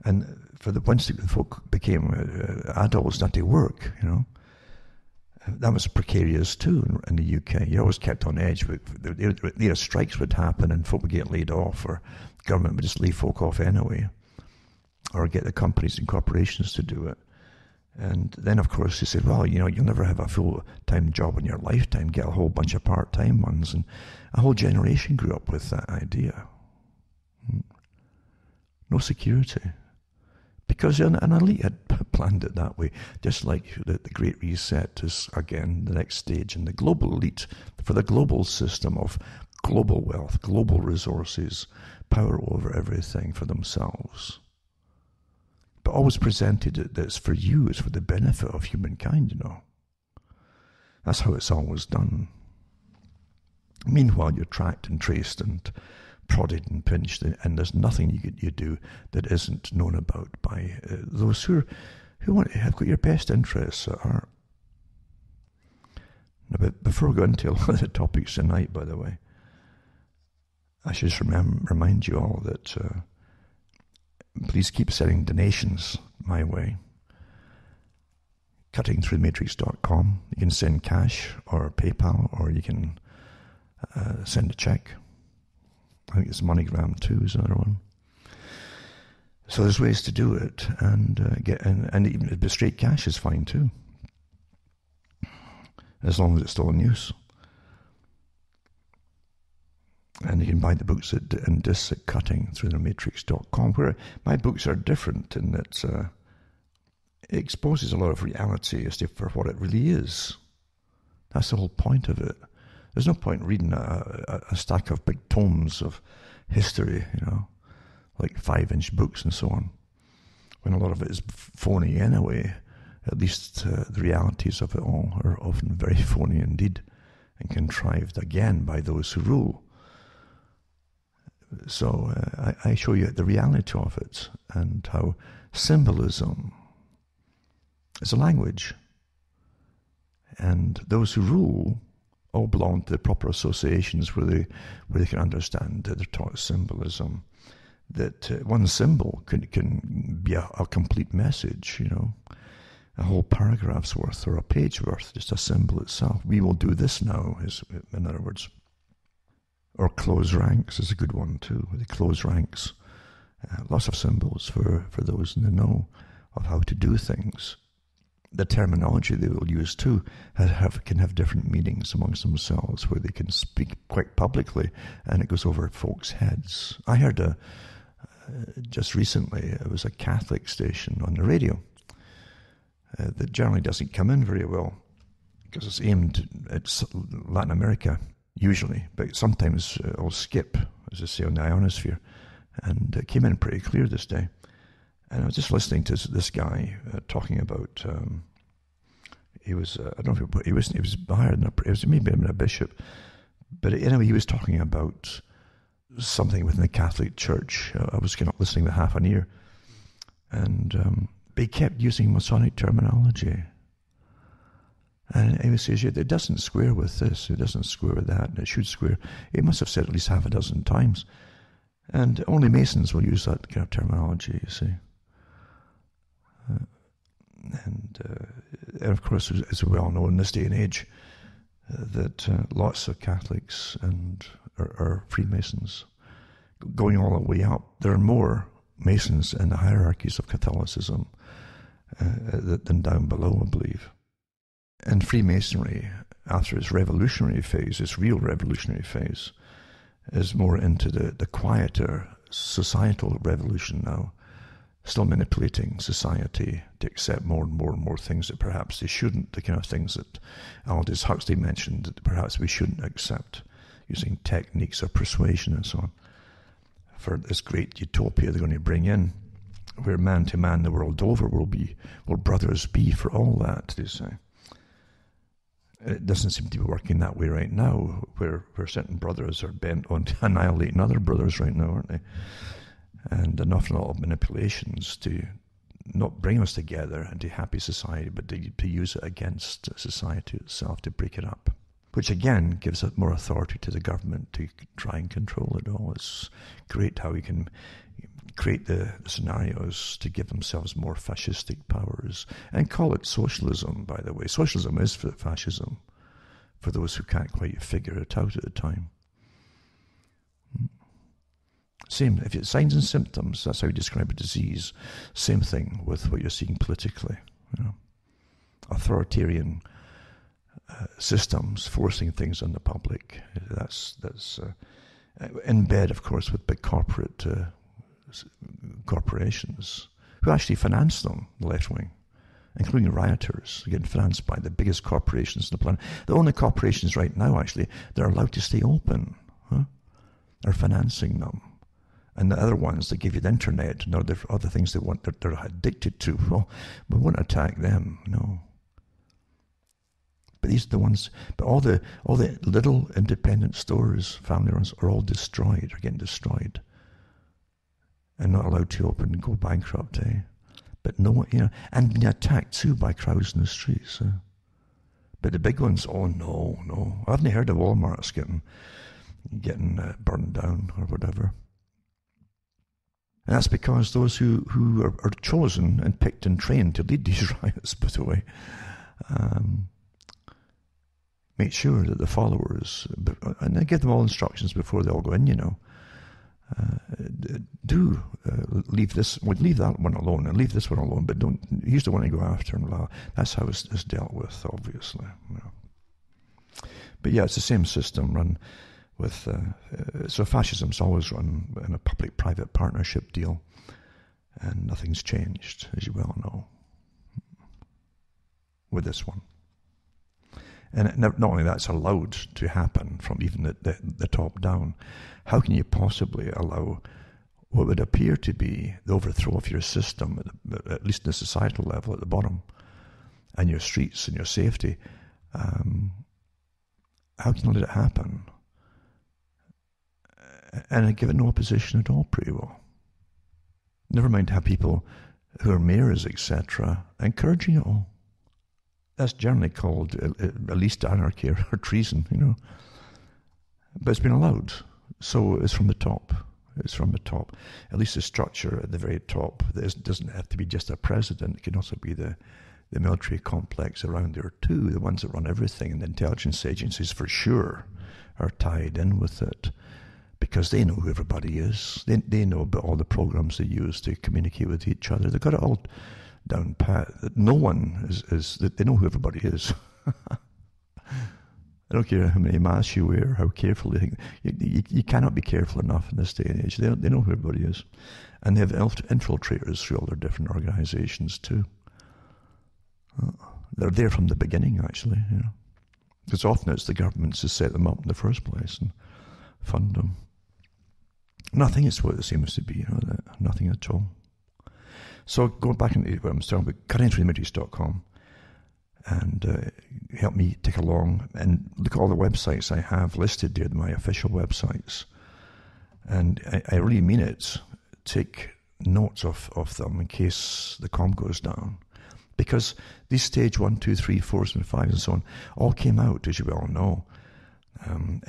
And once the folk became adults, not to work, you know, that was precarious too in the UK. You're always kept on edge. Strikes would happen and folk would get laid off, or government would just leave folk off anyway, or get the companies and corporations to do it. And then, of course, they said, well, you know, you'll never have a full-time job in your lifetime. Get a whole bunch of part-time ones. And a whole generation grew up with that idea. No security. Because an elite had planned it that way, just like the Great Reset is, again, the next stage in the global elite for the global system of global wealth, global resources, power over everything for themselves. But always presented it that it's for you, it's for the benefit of humankind, That's how it's always done. Meanwhile, you're tracked and traced and prodded and pinched, and there's nothing you do that isn't known about by those who have got your best interests at heart. Now, but before we go into a lot of the topics tonight, by the way, I should just remind you all that please keep sending donations my way. Cuttingthroughthematrix.com. You can send cash or PayPal, or you can send a check. I think it's MoneyGram too is another one. So there's ways to do it, and even the straight cash is fine too, as long as it's still in use. And you can buy the books and discs at cuttingthroughthematrix.com, where my books are different in that it exposes a lot of reality as to for what it really is. That's the whole point of it. There's no point reading a stack of big tomes of history, like 5-inch books and so on, when a lot of it is phony anyway. At least the realities of it all are often very phony indeed, and contrived again by those who rule. So I show you the reality of it, and how symbolism is a language, and those who rule all belong to the proper associations where they can understand. They're taught symbolism, that one symbol can be a complete message, a whole paragraph's worth or a page worth, just a symbol itself. We will do this now, is in other words. Or close ranks is a good one too. The close ranks, lots of symbols for those in the know of how to do things. The terminology they will use too can have different meanings amongst themselves, where they can speak quite publicly and it goes over folks' heads. I heard just recently, it was a Catholic station on the radio that generally doesn't come in very well because it's aimed at Latin America usually, but sometimes it'll skip, as I say, on the ionosphere, and it came in pretty clear this day. And I was just listening to this guy talking about. He was I don't know if he was higher than he was maybe a bishop, but anyway, he was talking about something within the Catholic Church. I was kind of listening with half an ear, and but he kept using Masonic terminology. And he says, it doesn't square with this, it doesn't square with that, and it should square. He must have said at least half a dozen times. And only Masons will use that kind of terminology, you see. And of course, it's well known in this day and age that lots of Catholics are Freemasons. Going all the way up, there are more Masons in the hierarchies of Catholicism than down below, I believe. And Freemasonry, after its revolutionary phase, its real revolutionary phase, is more into the quieter societal revolution now, still manipulating society to accept more and more and more things that perhaps they shouldn't, the kind of things that Aldous Huxley mentioned that perhaps we shouldn't accept, using techniques of persuasion and so on, for this great utopia they're going to bring in, where man to man the world over will brothers be for all that, they say. It doesn't seem to be working that way right now, where certain brothers are bent on annihilating other brothers right now, aren't they? And an awful lot of manipulations to not bring us together into happy society, but to use it against society itself, to break it up. Which again gives it more authority to the government to try and control it all. It's great how we can create the scenarios to give themselves more fascistic powers and call it socialism, by the way. Socialism is fascism for those who can't quite figure it out at the time. Same, if it's signs and symptoms, that's how you describe a disease. Same thing with what you're seeing politically. Authoritarian systems forcing things on the public. That's in bed, of course, with big corporations who actually finance them, the left wing, including rioters, getting financed by the biggest corporations on the planet. The only corporations right now, actually, that are allowed to stay open are financing them. And the other ones that give you the internet and other things they're addicted to, well, we won't attack them, no. But these are the ones, but all the little independent stores, family runs, are all destroyed, are getting destroyed. And not allowed to open and go bankrupt, eh? But no, and being attacked too by crowds in the streets. But the big ones, oh no. I haven't heard of Walmart's getting burned down or whatever. And that's because those who are chosen and picked and trained to lead these riots, by the way, make sure that the followers, and they give them all instructions before they all go in, do leave that one alone and leave this one alone, but don't, he's the one to go after and allow. That's how it's dealt with, obviously. But yeah, it's the same system run with, so fascism's always run in a public-private partnership deal, and nothing's changed, as you well know, with this one. And not only that's allowed to happen from even the top down, how can you possibly allow what would appear to be the overthrow of your system, at least in the societal level at the bottom, and your streets and your safety? How can you let it happen? And give it no opposition at all, pretty well. Never mind have people who are mayors, etc., encouraging it all. That's generally called at least anarchy or treason, But it's been allowed. So it's from the top. It's from the top. At least the structure at the very top. It doesn't have to be just a president. It can also be the military complex around there too. The ones that run everything, and the intelligence agencies for sure are tied in with it. Because they know who everybody is. They know about all the programs they use to communicate with each other. They've got it all down pat. No one is they know who everybody is. I don't care how many masks you wear, how careful they think. You cannot be careful enough in this day and age. They know who everybody is. And they have infiltrators through all their different organizations too. They're there from the beginning, actually. Because often it's the governments who set them up in the first place and fund them. Nothing is what it seems to be, nothing at all. So going back into what I'm talking about, cuttingthroughthematrix.com, and help me take along and look at all the websites I have listed there, my official websites. And I really mean it. Take notes of them in case the comm goes down. Because these stage 1, 2, 3, 4s, and 5s and so on all came out, as you well know,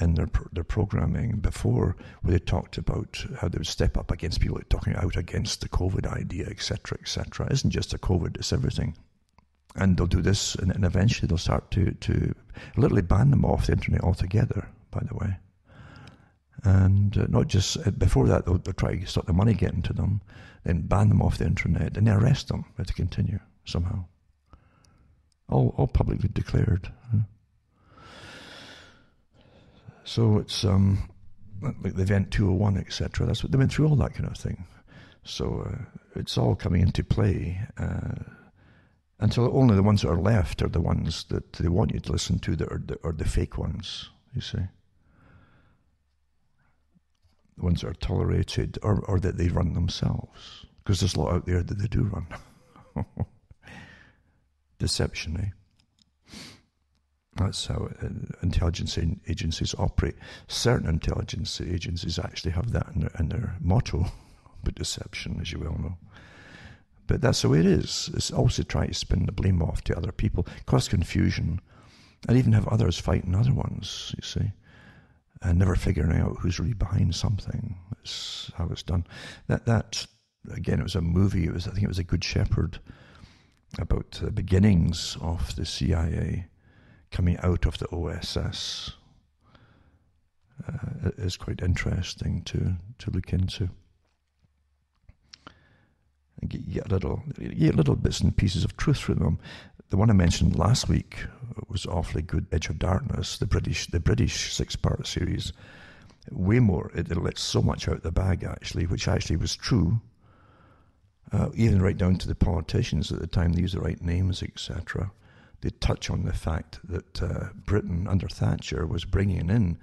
in their programming before, where they talked about how they would step up against people talking out against the COVID idea, etc., etc. It isn't just a COVID, it's everything. And they'll do this, and eventually they'll start to literally ban them off the internet altogether, by the way. And not just, before that, they'll try to stop the money getting to them, then ban them off the internet, and they arrest them to continue somehow. All publicly declared. So it's like the Event 201, etc. That's what they went through, all that kind of thing. So it's all coming into play until only the ones that are left are the ones that they want you to listen to, that are the fake ones, you see. The ones that are tolerated or that they run themselves. Because there's a lot out there that they do run. Deception, eh? That's how intelligence agencies operate. Certain intelligence agencies actually have that in their motto, but deception, as you well know. But that's the way it is. It's also trying to spin the blame off to other people, cause confusion, and even have others fighting other ones, you see, and never figuring out who's really behind something. It's how it's done. That again, it was a movie. I think it was A Good Shepherd, about the beginnings of the CIA coming out of the OSS. It is quite interesting to look into. And get little bits and pieces of truth from them. The one I mentioned last week was awfully good, Edge of Darkness, the British 6-part series. way more. It let so much out of the bag, actually, which actually was true. Even right down to the politicians at the time, they used the right names, etc. They touch on the fact that Britain under Thatcher was bringing in,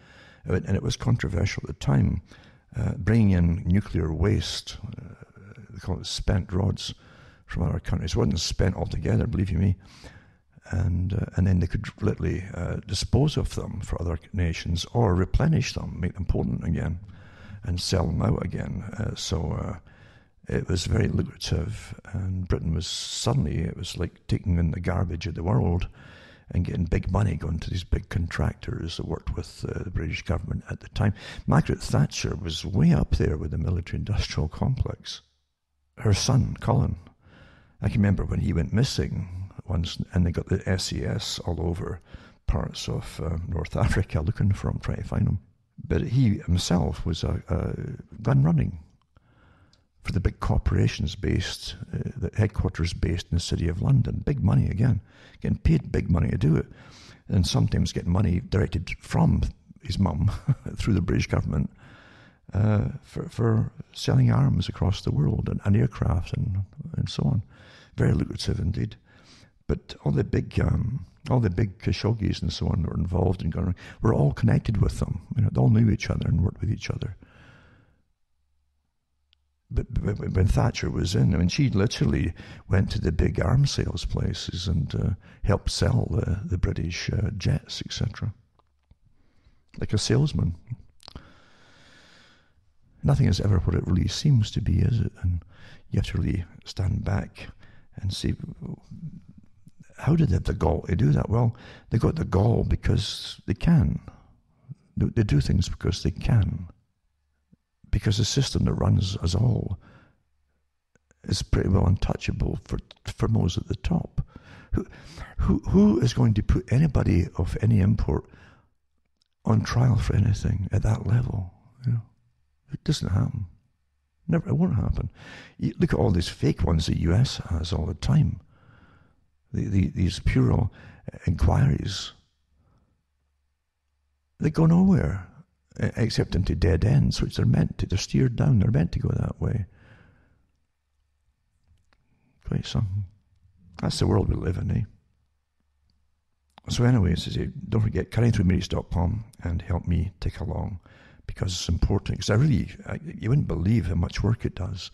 and it was controversial at the time, bringing in nuclear waste, they call it spent rods, from other countries. It wasn't spent altogether, believe you me. And then they could literally dispose of them for other nations or replenish them, make them potent again, and sell them out again. So it was very lucrative, and Britain was suddenly, it was like taking in the garbage of the world and getting big money going to these big contractors that worked with the British government at the time. Margaret Thatcher was way up there with the military-industrial complex. Her son, Colin, I can remember when he went missing once, and they got the SAS all over parts of North Africa looking for him, trying to find him. But he himself was a gun running for the big corporations based, the headquarters based in the city of London. Big money again, getting paid big money to do it, and sometimes getting money directed from his mum through the British government for selling arms across the world and aircraft and so on. Very lucrative indeed. But all the big Khashoggis and so on that were involved in gun, were all connected with them. You know, they all knew each other and worked with each other. But when Thatcher was in, I mean, she literally went to the big arms sales places and helped sell the British jets, etc. Like a salesman. Nothing is ever what it really seems to be, is it? And you have to really stand back and see, how did they have the gall to do that? Well, they got the gall because they can. They do things because they can. Because the system that runs us all is pretty well untouchable for most at the top. Who is going to put anybody of any import on trial for anything at that level? You know, it doesn't happen. Never, it won't happen. You look at all these fake ones the US has all the time. These puerile inquiries. They go nowhere except into dead ends, which they're meant to. They're steered down. They're meant to go that way. Quite something. That's the world we live in, eh? So anyways, don't forget, cuttingthroughmatrix.com and help me tick along, because it's important. Because you wouldn't believe how much work it does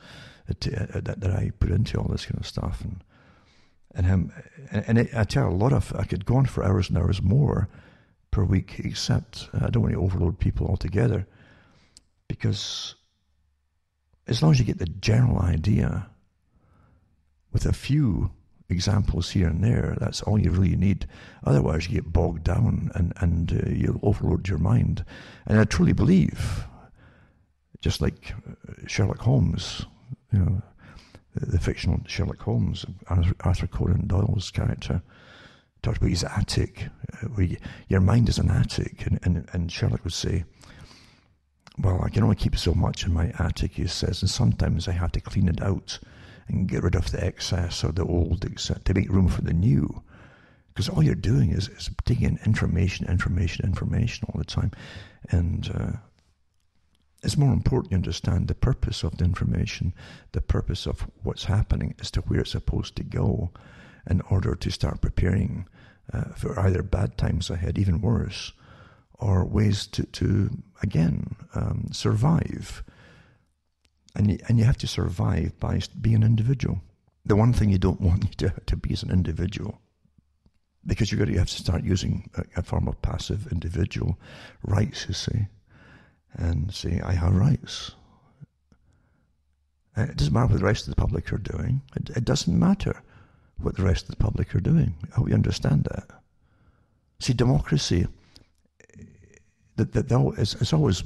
that I put into all this kind of stuff. And I tell a lot of, I could go on for hours and hours more per week, except I don't want to overload people altogether, because as long as you get the general idea with a few examples here and there, that's all you really need. Otherwise you get bogged down and you'll overload your mind. And I truly believe, just like Sherlock Holmes, you know, the fictional Sherlock Holmes, Arthur Conan Doyle's character, talked about his attic, where your mind is an attic, and Sherlock would say, well, I can only keep so much in my attic, he says, and sometimes I have to clean it out and get rid of the excess or the old, etc., to make room for the new. Because all you're doing is taking in information all the time. And it's more important you understand the purpose of the information, the purpose of what's happening as to where it's supposed to go, in order to start preparing for either bad times ahead, even worse, or ways to again, survive. And you have to survive by being an individual. The one thing you don't want to be is an individual, because you have to start using a form of passive individual rights, you see, and say, I have rights. And it doesn't matter what the rest of the public are doing. It doesn't matter what the rest of the public are doing. I hope you understand that. See, democracy, it's always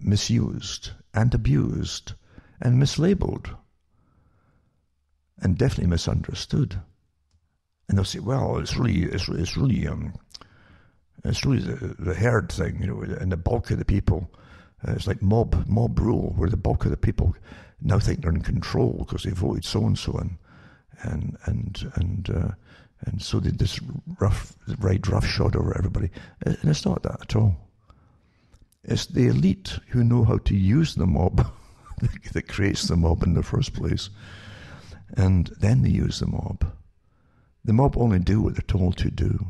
misused and abused and mislabeled and definitely misunderstood. And they'll say, well, it's really the herd thing, you know, and the bulk of the people. It's like mob rule, where the bulk of the people now think they're in control because they voted so and so in. And so they just ride roughshod over everybody. And it's not that at all. It's the elite who know how to use the mob that creates the mob in the first place. And then they use the mob. The mob only do what they're told to do.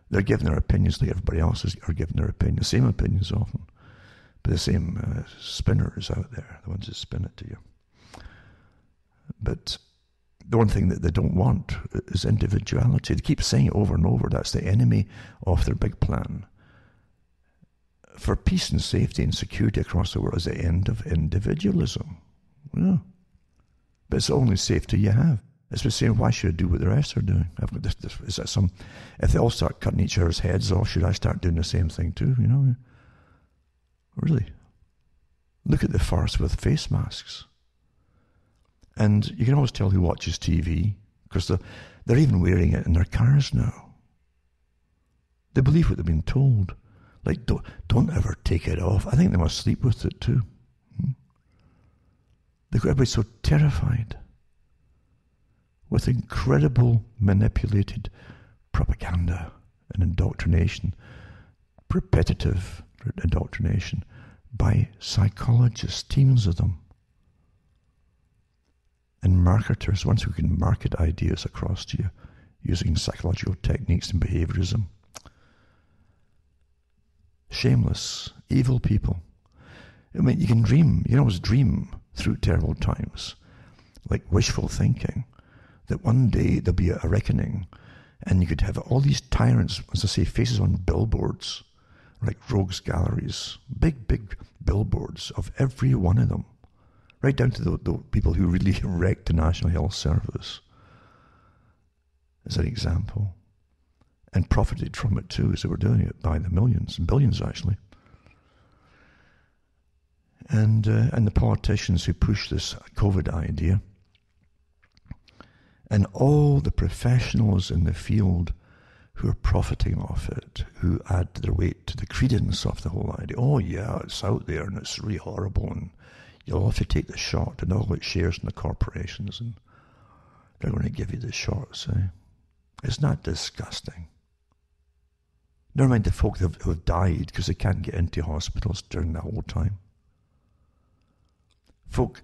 They're given their opinions like everybody else are given their opinion. The same opinions often. But the same spinners out there, the ones that spin it to you. But the one thing that they don't want is individuality. They keep saying it over and over. That's the enemy of their big plan. For peace and safety and security across the world is the end of individualism. Yeah. But it's the only safety you have. It's been saying, why should I do what the rest are doing? I've got this, is that some, if they all start cutting each other's heads off, should I start doing the same thing too? You know? Really. Look at the farce with face masks. And you can always tell who watches TV, because they're even wearing it in their cars now. They believe what they've been told. Like, don't ever take it off. I think they must sleep with it too. They've got everybody so terrified with incredible manipulated propaganda and indoctrination, repetitive indoctrination by psychologists, teams of them, and marketers, ones who can market ideas across to you using psychological techniques and behaviorism. Shameless, evil people. I mean, you can dream, you can always dream through terrible times, like wishful thinking, that one day there'll be a reckoning, and you could have all these tyrants, as I say, faces on billboards, like rogues galleries, big billboards of every one of them, right down to the people who really wrecked the National Health Service, as an example, and profited from it too, as they were doing it by the millions and billions actually. And the politicians who push this COVID idea, and all the professionals in the field who are profiting off it, who add their weight to the credence of the whole idea. Oh yeah, it's out there and it's really horrible, and you'll have to take the shot, and all its shares in the corporations, and they're going to give you the shots. It's not disgusting. Never mind the folk who have died because they can't get into hospitals during the whole time. Folk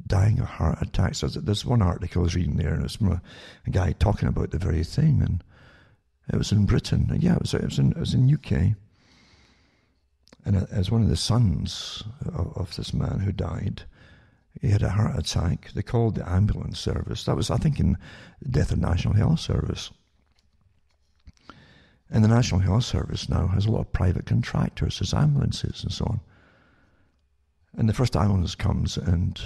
dying of heart attacks. There's one article I was reading there, and it's from a guy talking about the very thing, and it was in Britain. Yeah, it was in UK. And as one of the sons of this man who died, he had a heart attack. They called the ambulance service. That was, I think, in the death of National Health Service. And the National Health Service now has a lot of private contractors as ambulances and so on. And the first ambulance comes, and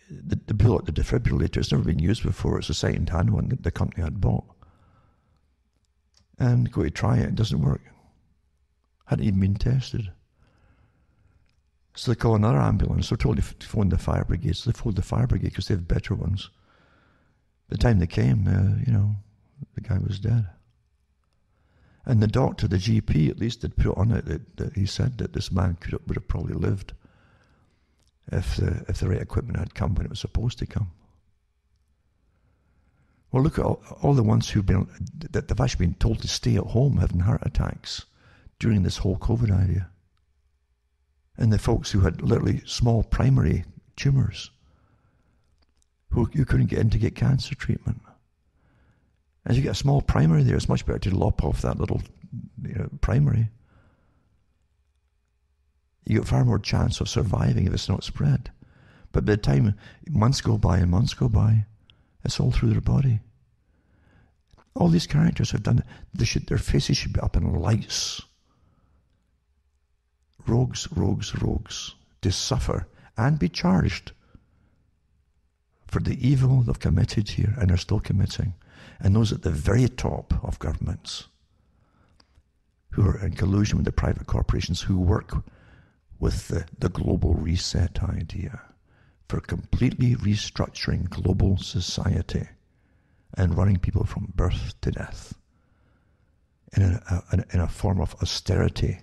the defibrillator has never been used before. It's a second-hand one that the company had bought. And go to try it doesn't work. Hadn't even been tested. So they call another ambulance. They're told to phone the fire brigade. So they phoned the fire brigade because they have better ones. By the time they came, the guy was dead. And the doctor, the GP at least, had put on it that he said that this man would have probably lived if the right equipment had come when it was supposed to come. Well, look at all the ones that they've actually been told to stay at home having heart attacks during this whole COVID idea. And the folks who had literally small primary tumours, who you couldn't get in to get cancer treatment. As you get a small primary there, it's much better to lop off that little primary. You get far more chance of surviving if it's not spread. But by the time months go by, it's all through their body. All these characters have done it. Their faces should be up in lights. Rogues, to suffer and be charged for the evil they've committed here and are still committing. And those at the very top of governments who are in collusion with the private corporations who work with the global reset idea for completely restructuring global society and running people from birth to death in a form of austerity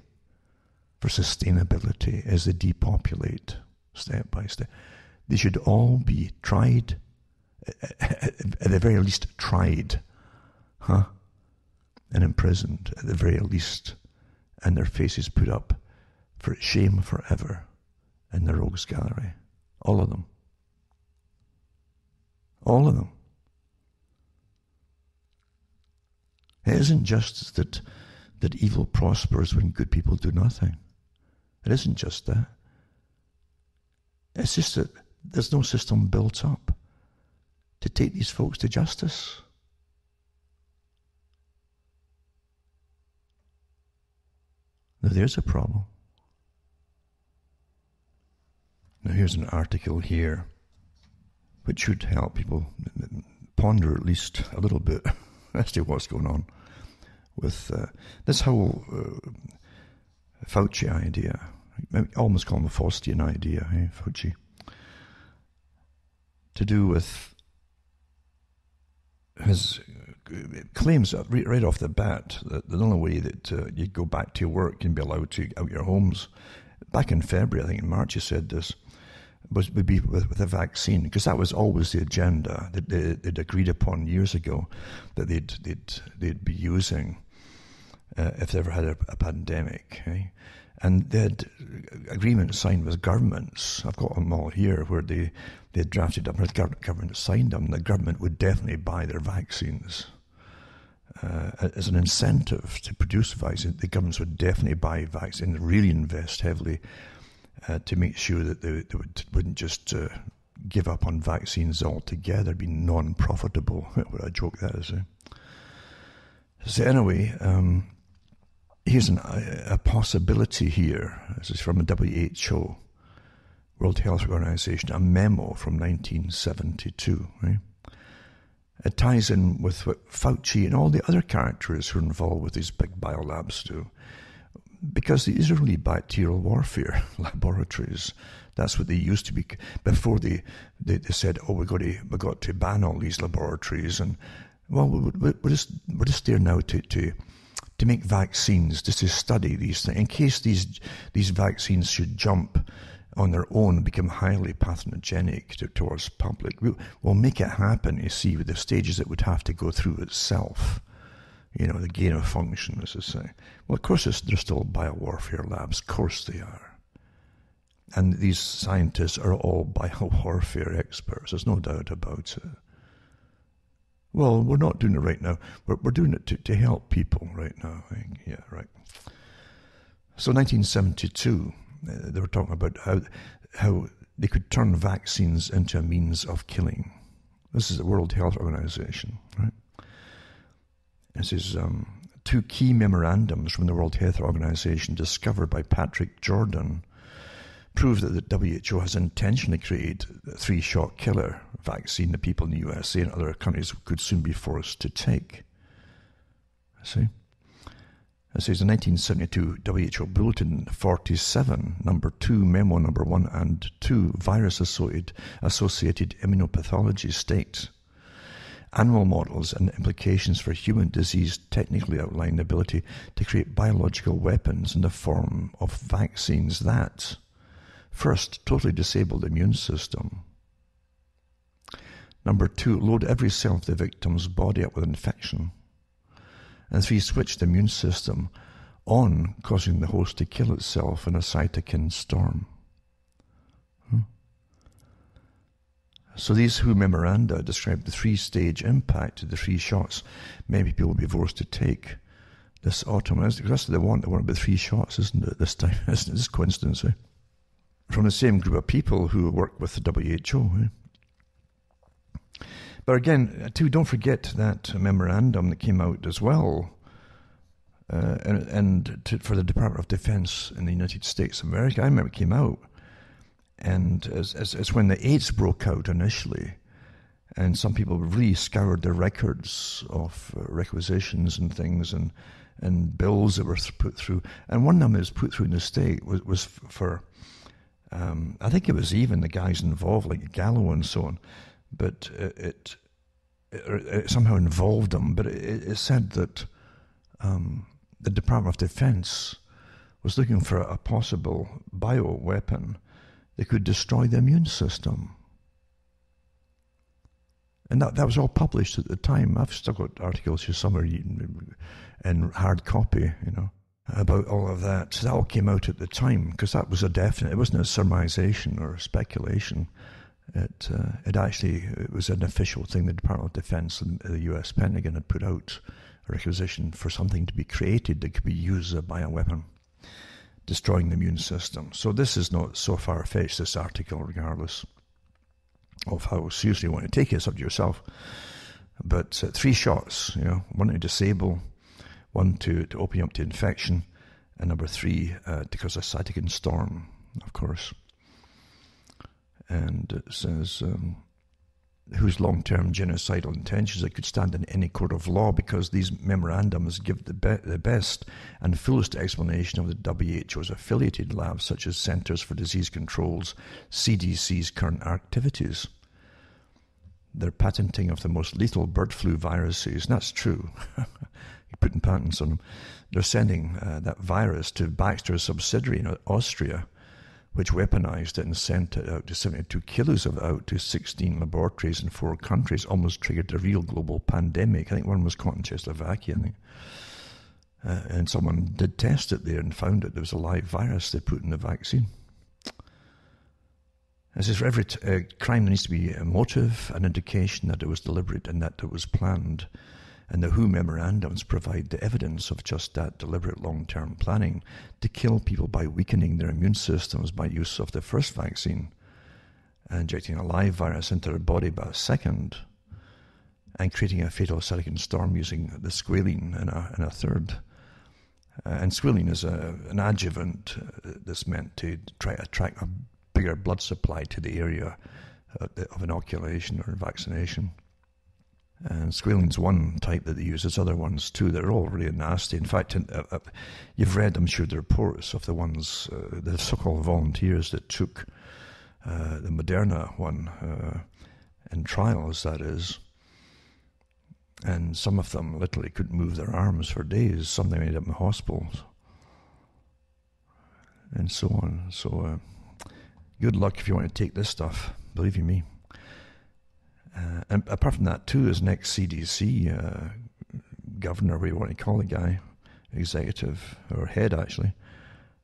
for sustainability as they depopulate step by step. They should all be tried, at the very least tried, and imprisoned at the very least, and their faces put up for shame forever in the rogues gallery. All of them. All of them. It isn't just that evil prospers when good people do nothing. It isn't just that. It's just that there's no system built up to take these folks to justice. Now there's a problem. Now here's an article here which should help people ponder at least a little bit as to what's going on with this whole Fauci idea. I almost call him a Faustian idea, Fauci. To do with his claims right off the bat that the only way that you go back to work and be allowed to out your homes, back in February, I think in March he said this, would be with a vaccine, because that was always the agenda that they'd agreed upon years ago that they'd be using if they ever had a pandemic. And they had agreements signed with governments. I've got them all here where they drafted up, the government signed them. The government would definitely buy their vaccines. As an incentive to produce vaccines, the governments would definitely buy vaccines, really invest heavily to make sure that they wouldn't just give up on vaccines altogether, be non-profitable. What a joke that is. So anyway, here's a possibility here. This is from the WHO, World Health Organization, a memo from 1972. Right? It ties in with what Fauci and all the other characters who are involved with these big biolabs do. Because these are really bacterial warfare laboratories. That's what they used to be before they said, "Oh, we got to ban all these laboratories." And well, we're just there now to make vaccines, just to study these things in case these vaccines should jump on their own and become highly pathogenic towards public. We'll make it happen. You see, with the stages it would have to go through itself. You know, the gain of function, as I say. Well, of course, they're still biowarfare labs. Of course they are. And these scientists are all biowarfare experts. There's no doubt about it. Well, we're not doing it right now. We're doing it to help people right now. Yeah, right. So 1972, they were talking about how they could turn vaccines into a means of killing. This is the World Health Organization, right? This is two key memorandums from the World Health Organization discovered by Patrick Jordan prove that the WHO has intentionally created a three-shot killer vaccine that people in the USA and other countries could soon be forced to take. See? It says the 1972 WHO Bulletin 47, number 2, memo number 1 and 2, virus-associated immunopathology state. Animal models and implications for human disease technically outline the ability to create biological weapons in the form of vaccines that, first, totally disable the immune system. Number 2, load every cell of the victim's body up with infection. And 3, switch the immune system on, causing the host to kill itself in a cytokine storm. So these WHO memoranda describe the 3-stage impact of the 3 shots many people will be forced to take this autumn. That's what they want. They want about 3 shots, isn't it, this time? Isn't this coincidence, From the same group of people who work with the WHO. But again, too, don't forget that memorandum that came out as well for the Department of Defense in the United States of America. I remember it came out. And as when the AIDS broke out initially, and some people really scoured their records of requisitions and things and bills that were put through. And one of them that was put through in the state was for, I think it was even the guys involved, like Gallo and so on, but it somehow involved them. But it said that the Department of Defense was looking for a possible bioweapon that could destroy the immune system. And that was all published at the time. I've still got articles here somewhere in hard copy, about all of that. That all came out at the time, because that was a definite, it wasn't a surmisation or a speculation. It was an official thing. The Department of Defense and the US Pentagon had put out a requisition for something to be created that could be used as a bioweapon, destroying the immune system. So this is not so far-fetched, this article, regardless of how seriously you want to take it. It's up to yourself. But 3 shots, one to disable, one to open up to infection, and number 3 to cause a cytokine storm, of course. And it says, whose long-term genocidal intentions that could stand in any court of law, because these memorandums give the best and fullest explanation of the WHO's affiliated labs, such as Centers for Disease Control's CDC's current activities. Their patenting of the most lethal bird flu viruses, and that's true. You're putting patents on them. They're sending that virus to Baxter's subsidiary in Austria, which weaponized it and sent it out to 72 kilos of it out to 16 laboratories in 4 countries, almost triggered a real global pandemic. I think one was caught in Czechoslovakia, I think. And someone did test it there and found that there was a live virus they put in the vaccine. As is for every crime, there needs to be a motive, an indication that it was deliberate and that it was planned. And the WHO memorandums provide the evidence of just that deliberate long-term planning to kill people by weakening their immune systems by use of the first vaccine, injecting a live virus into their body by a second, and creating a fatal cytokine storm using the squalene in a third. And squalene is an adjuvant that's meant to try to attract a bigger blood supply to the area of inoculation or vaccination. And squalene's one type that they use. There's other ones too. They're all really nasty. In fact, you've read, I'm sure, the reports of the ones, the so-called volunteers that took the Moderna one in trials, that is. And some of them literally couldn't move their arms for days. Some they ended up in hospitals. And so on. So good luck if you want to take this stuff, believe you me. And apart from that, too, is next CDC governor, what do you want to call the guy, executive, or head, actually,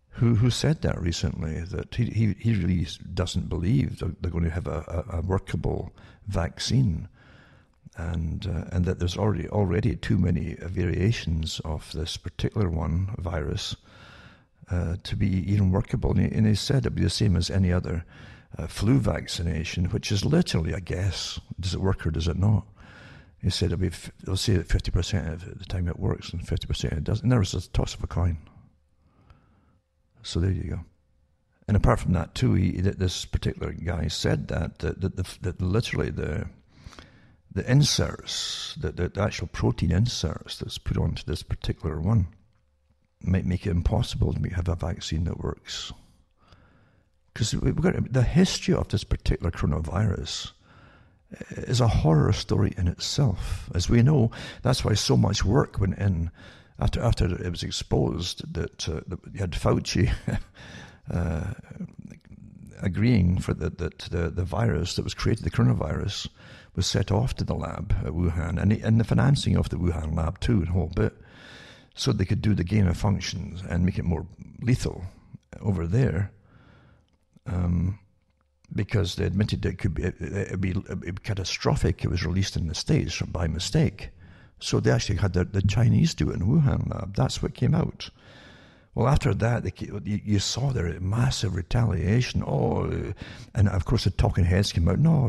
who said that recently, that he really doesn't believe they're going to have a workable vaccine, and that there's already too many variations of this particular one, virus, to be even workable. And he said it'd be the same as any other flu vaccination, which is literally a guess. Does it work or does it not? He said they'll say that 50% of the time it works and 50% it doesn't. And there was a toss of a coin. So there you go. And apart from that too, this particular guy said that literally the inserts, the actual protein inserts that's put onto this particular one might make it impossible to have a vaccine that works. Because we've got the history of this particular coronavirus is a horror story in itself. As we know, that's why so much work went in after it was exposed that you had Fauci agreeing that the virus that was created, the coronavirus, was set off to the lab at Wuhan, and the financing of the Wuhan lab too, and a whole bit, so they could do the gain of function and make it more lethal over there. Because they admitted that it'd be catastrophic. It was released in the States by mistake. So they actually had the Chinese do it in the Wuhan lab. That's what came out. Well, after that, you saw their massive retaliation. And of course the talking heads came out. No.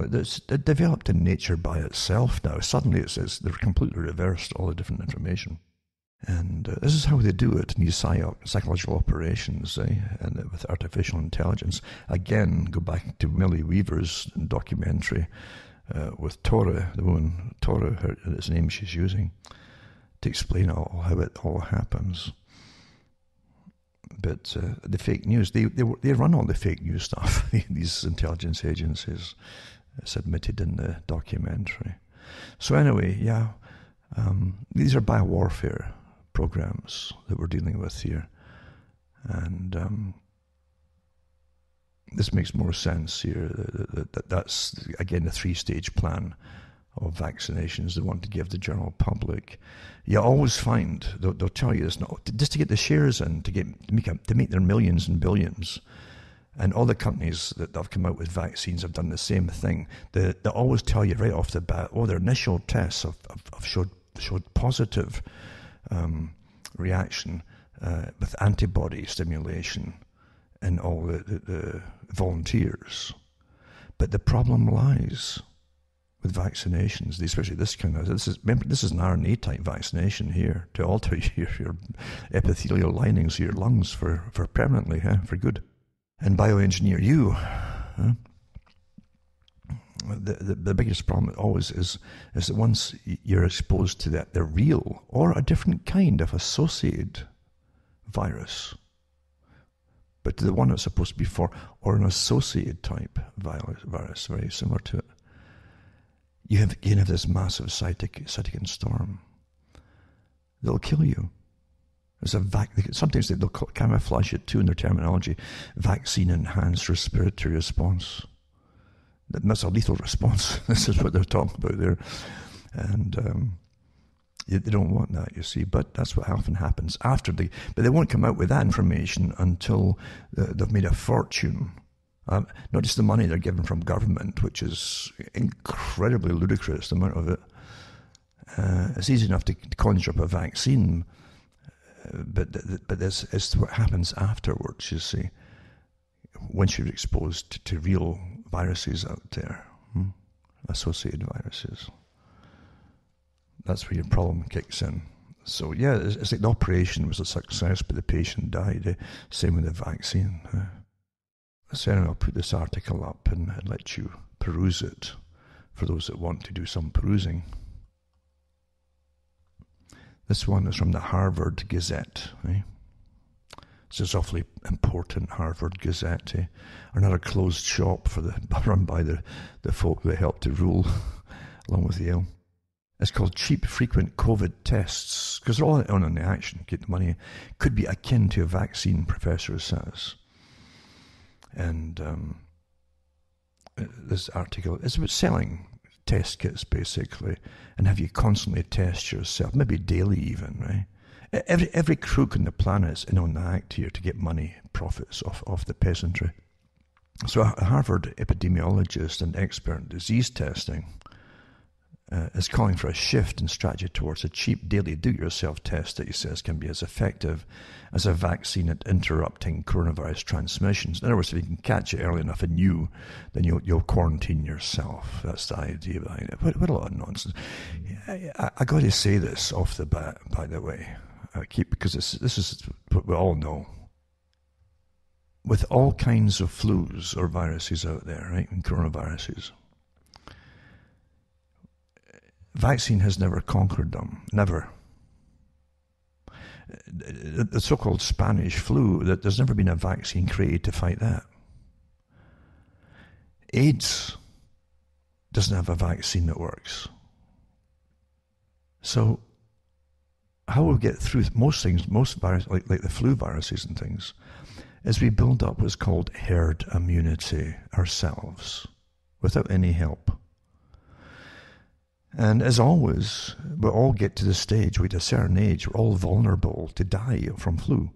It developed in nature by itself now. Suddenly it says they're completely reversed all the different information. And this is how they do it in these psychological operations, and with artificial intelligence. Again, go back to Millie Weaver's documentary with Tora, the woman, Tora, is the name she's using, to explain how it all happens. But the fake news, they run all the fake news stuff, these intelligence agencies, it's admitted in the documentary. So anyway, yeah, these are biowarfare programs that we're dealing with here, and this makes more sense here. That's again the 3-stage plan of vaccinations they want to give the general public. You always find, they'll tell you this, just to get the shares in, to make their millions and billions. And all the companies that have come out with vaccines have done the same thing. They always tell you right off the bat, their initial tests have showed positive reaction with antibody stimulation in all the volunteers. But the problem lies with vaccinations, especially this kind of, this is an RNA type vaccination here to alter your epithelial linings of your lungs for permanently, for good, and bioengineer you. The biggest problem always is that once you're exposed to the real or a different kind of associated virus, but the one that's supposed to be for, or an associated type virus, very similar to it, you have this massive cytokine storm. They'll kill you. Sometimes they'll camouflage it too in their terminology. Vaccine-enhanced respiratory response. That's a lethal response. This is what they're talking about there. And they don't want that, you see. But that's what often happens after but they won't come out with that information until they've made a fortune. Not just the money they're given from government, which is incredibly ludicrous, the amount of it. It's easy enough to conjure up a vaccine, but this is what happens afterwards, you see, once you're exposed to real viruses out there, associated viruses. That's where your problem kicks in. So yeah, it's like the operation was a success, but the patient died. Same with the vaccine. So anyway, I'll put this article up and let you peruse it for those that want to do some perusing. This one is from the Harvard Gazette. This is awfully important, Harvard Gazette. Another closed shop run by the folk that helped to rule, along with Yale. It's called Cheap Frequent COVID Tests, because they're all on the action, get the money. Could be akin to a vaccine, professor says. And this article is about selling test kits, basically, and have you constantly test yourself, maybe daily even, right? Every crook on the planet is in on the act here to get money, profits off the peasantry. So a Harvard epidemiologist and expert in disease testing is calling for a shift in strategy towards a cheap daily do-it-yourself test that he says can be as effective as a vaccine at interrupting coronavirus transmissions. In other words, if you can catch it early enough in you, then you'll quarantine yourself. That's the idea behind it. What a lot of nonsense. I got to say this off the bat, by the way, because this is what we all know. With all kinds of flus or viruses out there, right, and coronaviruses, vaccine has never conquered them. Never. The so-called Spanish flu, there's never been a vaccine created to fight that. AIDS doesn't have a vaccine that works. So how we'll get through most things, most viruses, like the flu viruses and things, is we build up what's called herd immunity ourselves, without any help. And as always, we all get to the stage, at a certain age, we're all vulnerable to die from flu.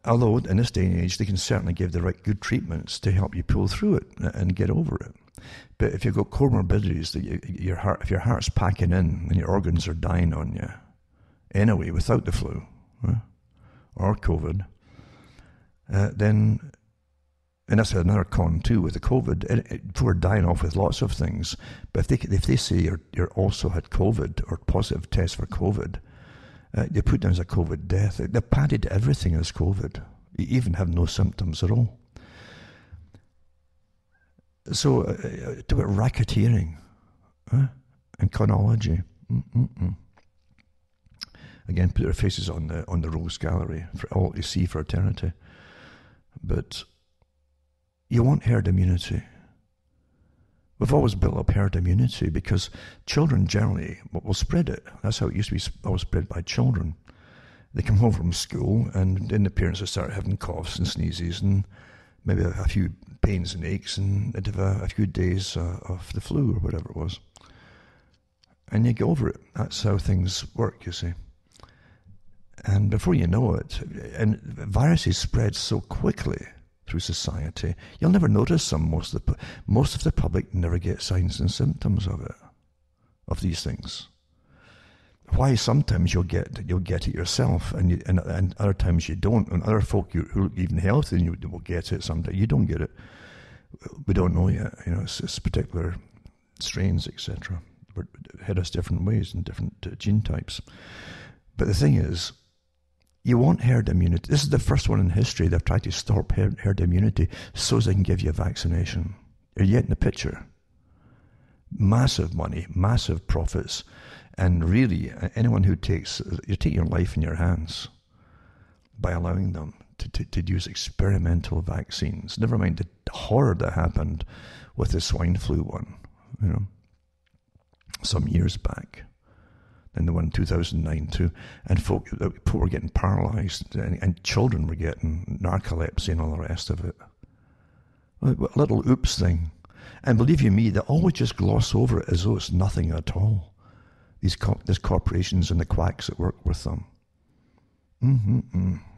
Although in this day and age, they can certainly give the right good treatments to help you pull through it and get over it. But if you've got comorbidities, that if your heart's packing in and your organs are dying on you, anyway, without the flu or COVID, then, and that's another con too with the COVID. People are dying off with lots of things, but if they say you're also had COVID or positive test for COVID, they put down as a COVID death. They've padded everything as COVID. You even have no symptoms at all. So, talk about racketeering and chronology. Again, put their faces on the Rose Gallery for all to see for eternity. But you want herd immunity. We've always built up herd immunity because children generally will spread it. That's how it used to be always spread by children. They come home from school and then the parents will start having coughs and sneezes and maybe a few pains and aches and they'd have a few days of the flu or whatever it was. and you get over it. That's how things work, you see. And before you know it, and viruses spread so quickly through society, you'll never notice them. Most of the public never get signs and symptoms of these things. Why sometimes you'll get it yourself, and other times you don't, and other folk who look even healthy and you will get it. Sometimes you don't get it. We don't know yet. It's particular strains, etc. Hit us different ways and different gene types. But the thing is, you want herd immunity. This is the first one in history they've tried to stop herd immunity so they can give you a vaccination. Are you getting the picture? Massive money, massive profits, and really anyone who you take your life in your hands by allowing them to use experimental vaccines. Never mind the horror that happened with the swine flu one, some years back. And the one in 2009 too, and people were getting paralyzed, and children were getting narcolepsy and all the rest of it. A little oops thing. And believe you me, they always just gloss over it as though it's nothing at all. These corporations and the quacks that work with them.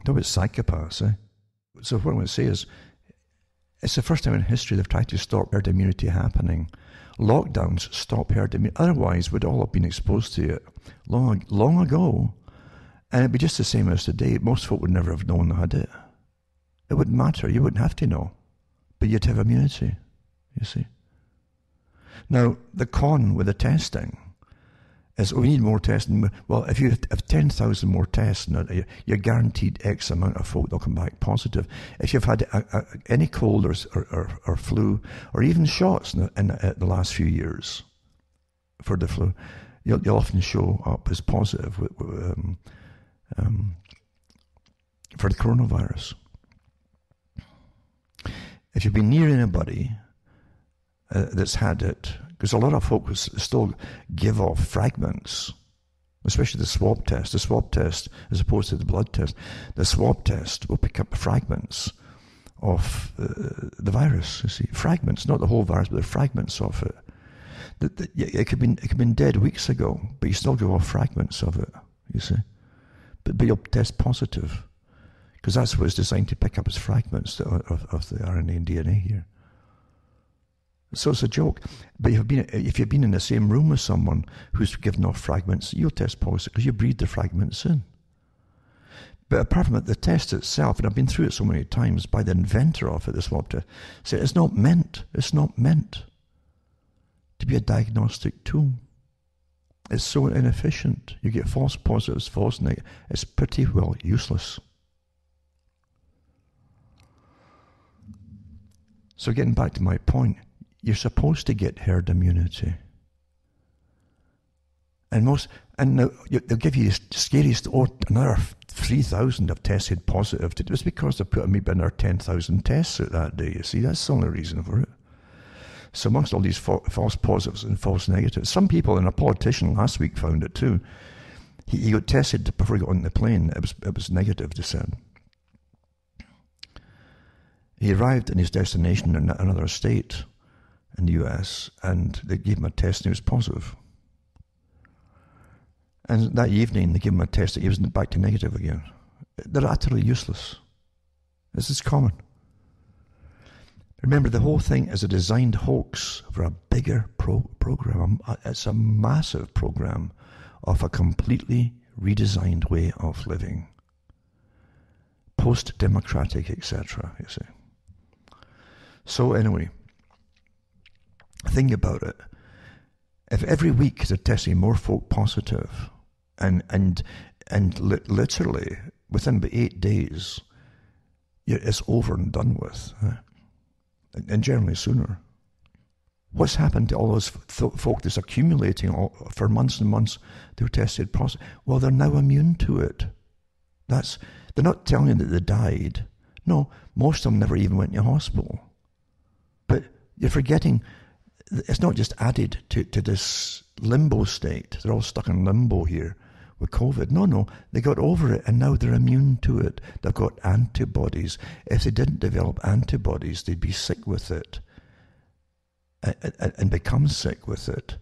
They're with psychopaths, eh? So what I want to say is, it's the first time in history they've tried to stop herd immunity happening. Lockdowns stop herd immunity. Otherwise, we'd all have been exposed to it long ago. And it'd be just the same as today. Most folk would never have known they had it. It wouldn't matter. You wouldn't have to know. But you'd have immunity, you see. Now, the con with the testing is we need more testing. Well, if you have 10,000 more tests, you're guaranteed X amount of folk that'll come back positive. If you've had any cold or flu, or even shots in the last few years for the flu, you'll often show up as positive for the coronavirus. If you've been near anybody that's had it, because a lot of folk still give off fragments, especially the swab test. The swab test, as opposed to the blood test, the swab test will pick up fragments of the virus. You see, fragments, not the whole virus, but the fragments of it. It could have been dead weeks ago, but you still give off fragments of it. You see, but you'll test positive because that's what it's designed to pick up as fragments of the RNA and DNA here. So it's a joke. But if you've been in the same room with someone who's given off fragments, you'll test positive because you breathe the fragments in. But apart from it, the test itself, and I've been through it so many times by the inventor of it, the swab test, said it's not meant to be a diagnostic tool. It's so inefficient. You get false positives, false negatives. It's pretty well useless. So getting back to my point, you're supposed to get herd immunity. And now they'll give you the scariest, another 3,000 have tested positive. It's because they put maybe another 10,000 tests out that day, you see. That's the only reason for it. So amongst all these false positives and false negatives, some people, and a politician last week found it too, he got tested before he got on the plane. It was negative, they said. He arrived in his destination in another state in the US, and they gave him a test and he was positive. And that evening they gave him a test that he was back to negative again. They're utterly useless. This is common. Remember, the whole thing is a designed hoax for a bigger program. It's a massive program of a completely redesigned way of living. Post-democratic, etc., you see. So anyway, think about it. If every week they're testing more folk positive, and literally within about 8 days, it's over and done with, and generally sooner. What's happened to all those folk that's accumulating for months and months? They were tested positive. Well, they're now immune to it. They're not telling you that they died. No, most of them never even went to hospital. But you're forgetting, it's not just added to this limbo state. They're all stuck in limbo here with COVID. No, they got over it and now they're immune to it. They've got antibodies. If they didn't develop antibodies, they'd be sick with it and become sick with it.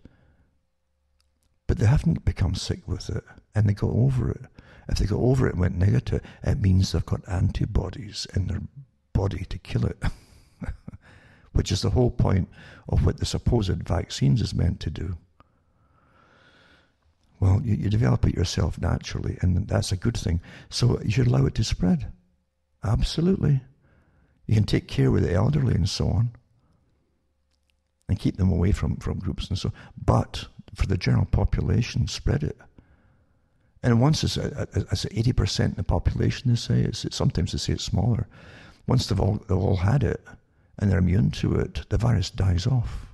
but they haven't become sick with it, and they got over it. If they got over it and went negative, it means they've got antibodies in their body to kill it, which is the whole point of what the supposed vaccines is meant to do. Well, you develop it yourself naturally, and that's a good thing. So you should allow it to spread. Absolutely. You can take care with the elderly and so on, and keep them away from groups and so on. But for the general population, spread it. And once it's 80% of the population, they say, sometimes they say it's smaller. Once they've all had it and they're immune to it, the virus dies off.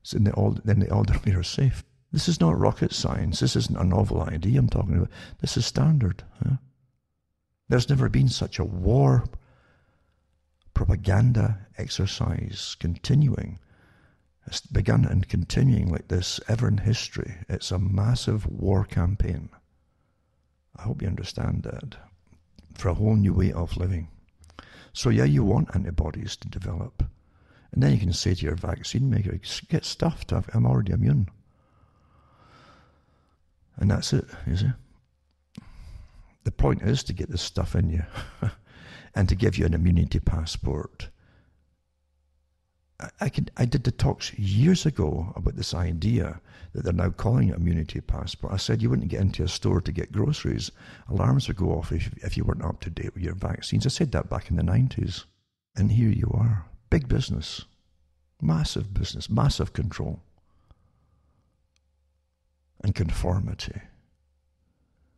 So then the elderly are safe. This is not rocket science. This isn't a novel idea I'm talking about. This is standard. Huh? There's never been such a war propaganda exercise continuing. It's begun and continuing like this ever in history. It's a massive war campaign. I hope you understand that. For a whole new way of living. So yeah, you want antibodies to develop. And then you can say to your vaccine maker, get stuffed, I'm already immune. And that's it, you see. The point is to get this stuff in you and to give you an immunity passport. I did the talks years ago about this idea that they're now calling it immunity passport. I said you wouldn't get into a store to get groceries. Alarms would go off if you weren't up to date with your vaccines. I said that back in the 90s. And here you are. Big business. Business. Massive control. And conformity.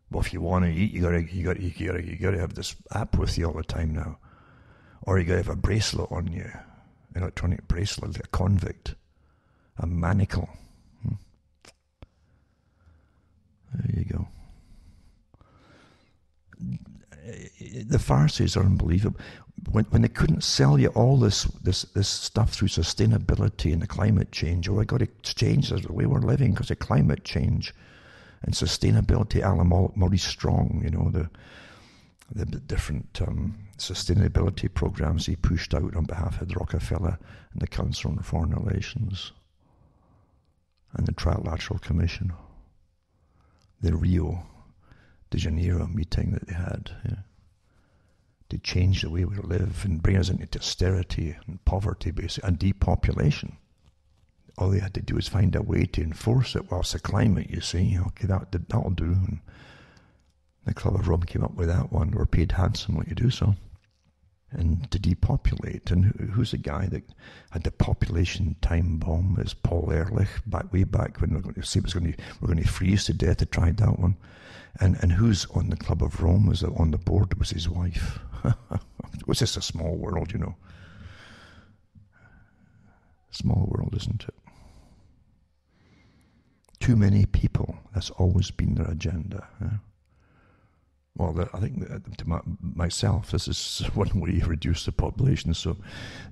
Well, if you want to eat, you gotta have this app with you all the time now. Or you gotta have a bracelet on you. Electronic bracelet, like a convict, a manacle. There you go. The farces are unbelievable. When they couldn't sell you all this stuff through sustainability and the climate change, I got to change the way we're living because of climate change and sustainability. Alan Maurice Strong, the different sustainability programs he pushed out on behalf of the Rockefeller and the Council on Foreign Relations and the Trilateral Commission, the Rio de Janeiro meeting that they had, to change the way we live and bring us into austerity and poverty, basically, and depopulation. All they had to do is find a way to enforce it whilst the climate, you see, okay, that'll do. And the Club of Rome came up with that one. They were paid handsomely to do so. And to depopulate. And who's the guy that had the population time bomb? Is Paul Ehrlich, way back when we're going to freeze to death. They tried that one. And who's on the Club of Rome? Was on the board was his wife. It was just a small world, Small world, isn't it? Too many people. That's always been their agenda. Well, I think to myself, this is one way you reduce the population, so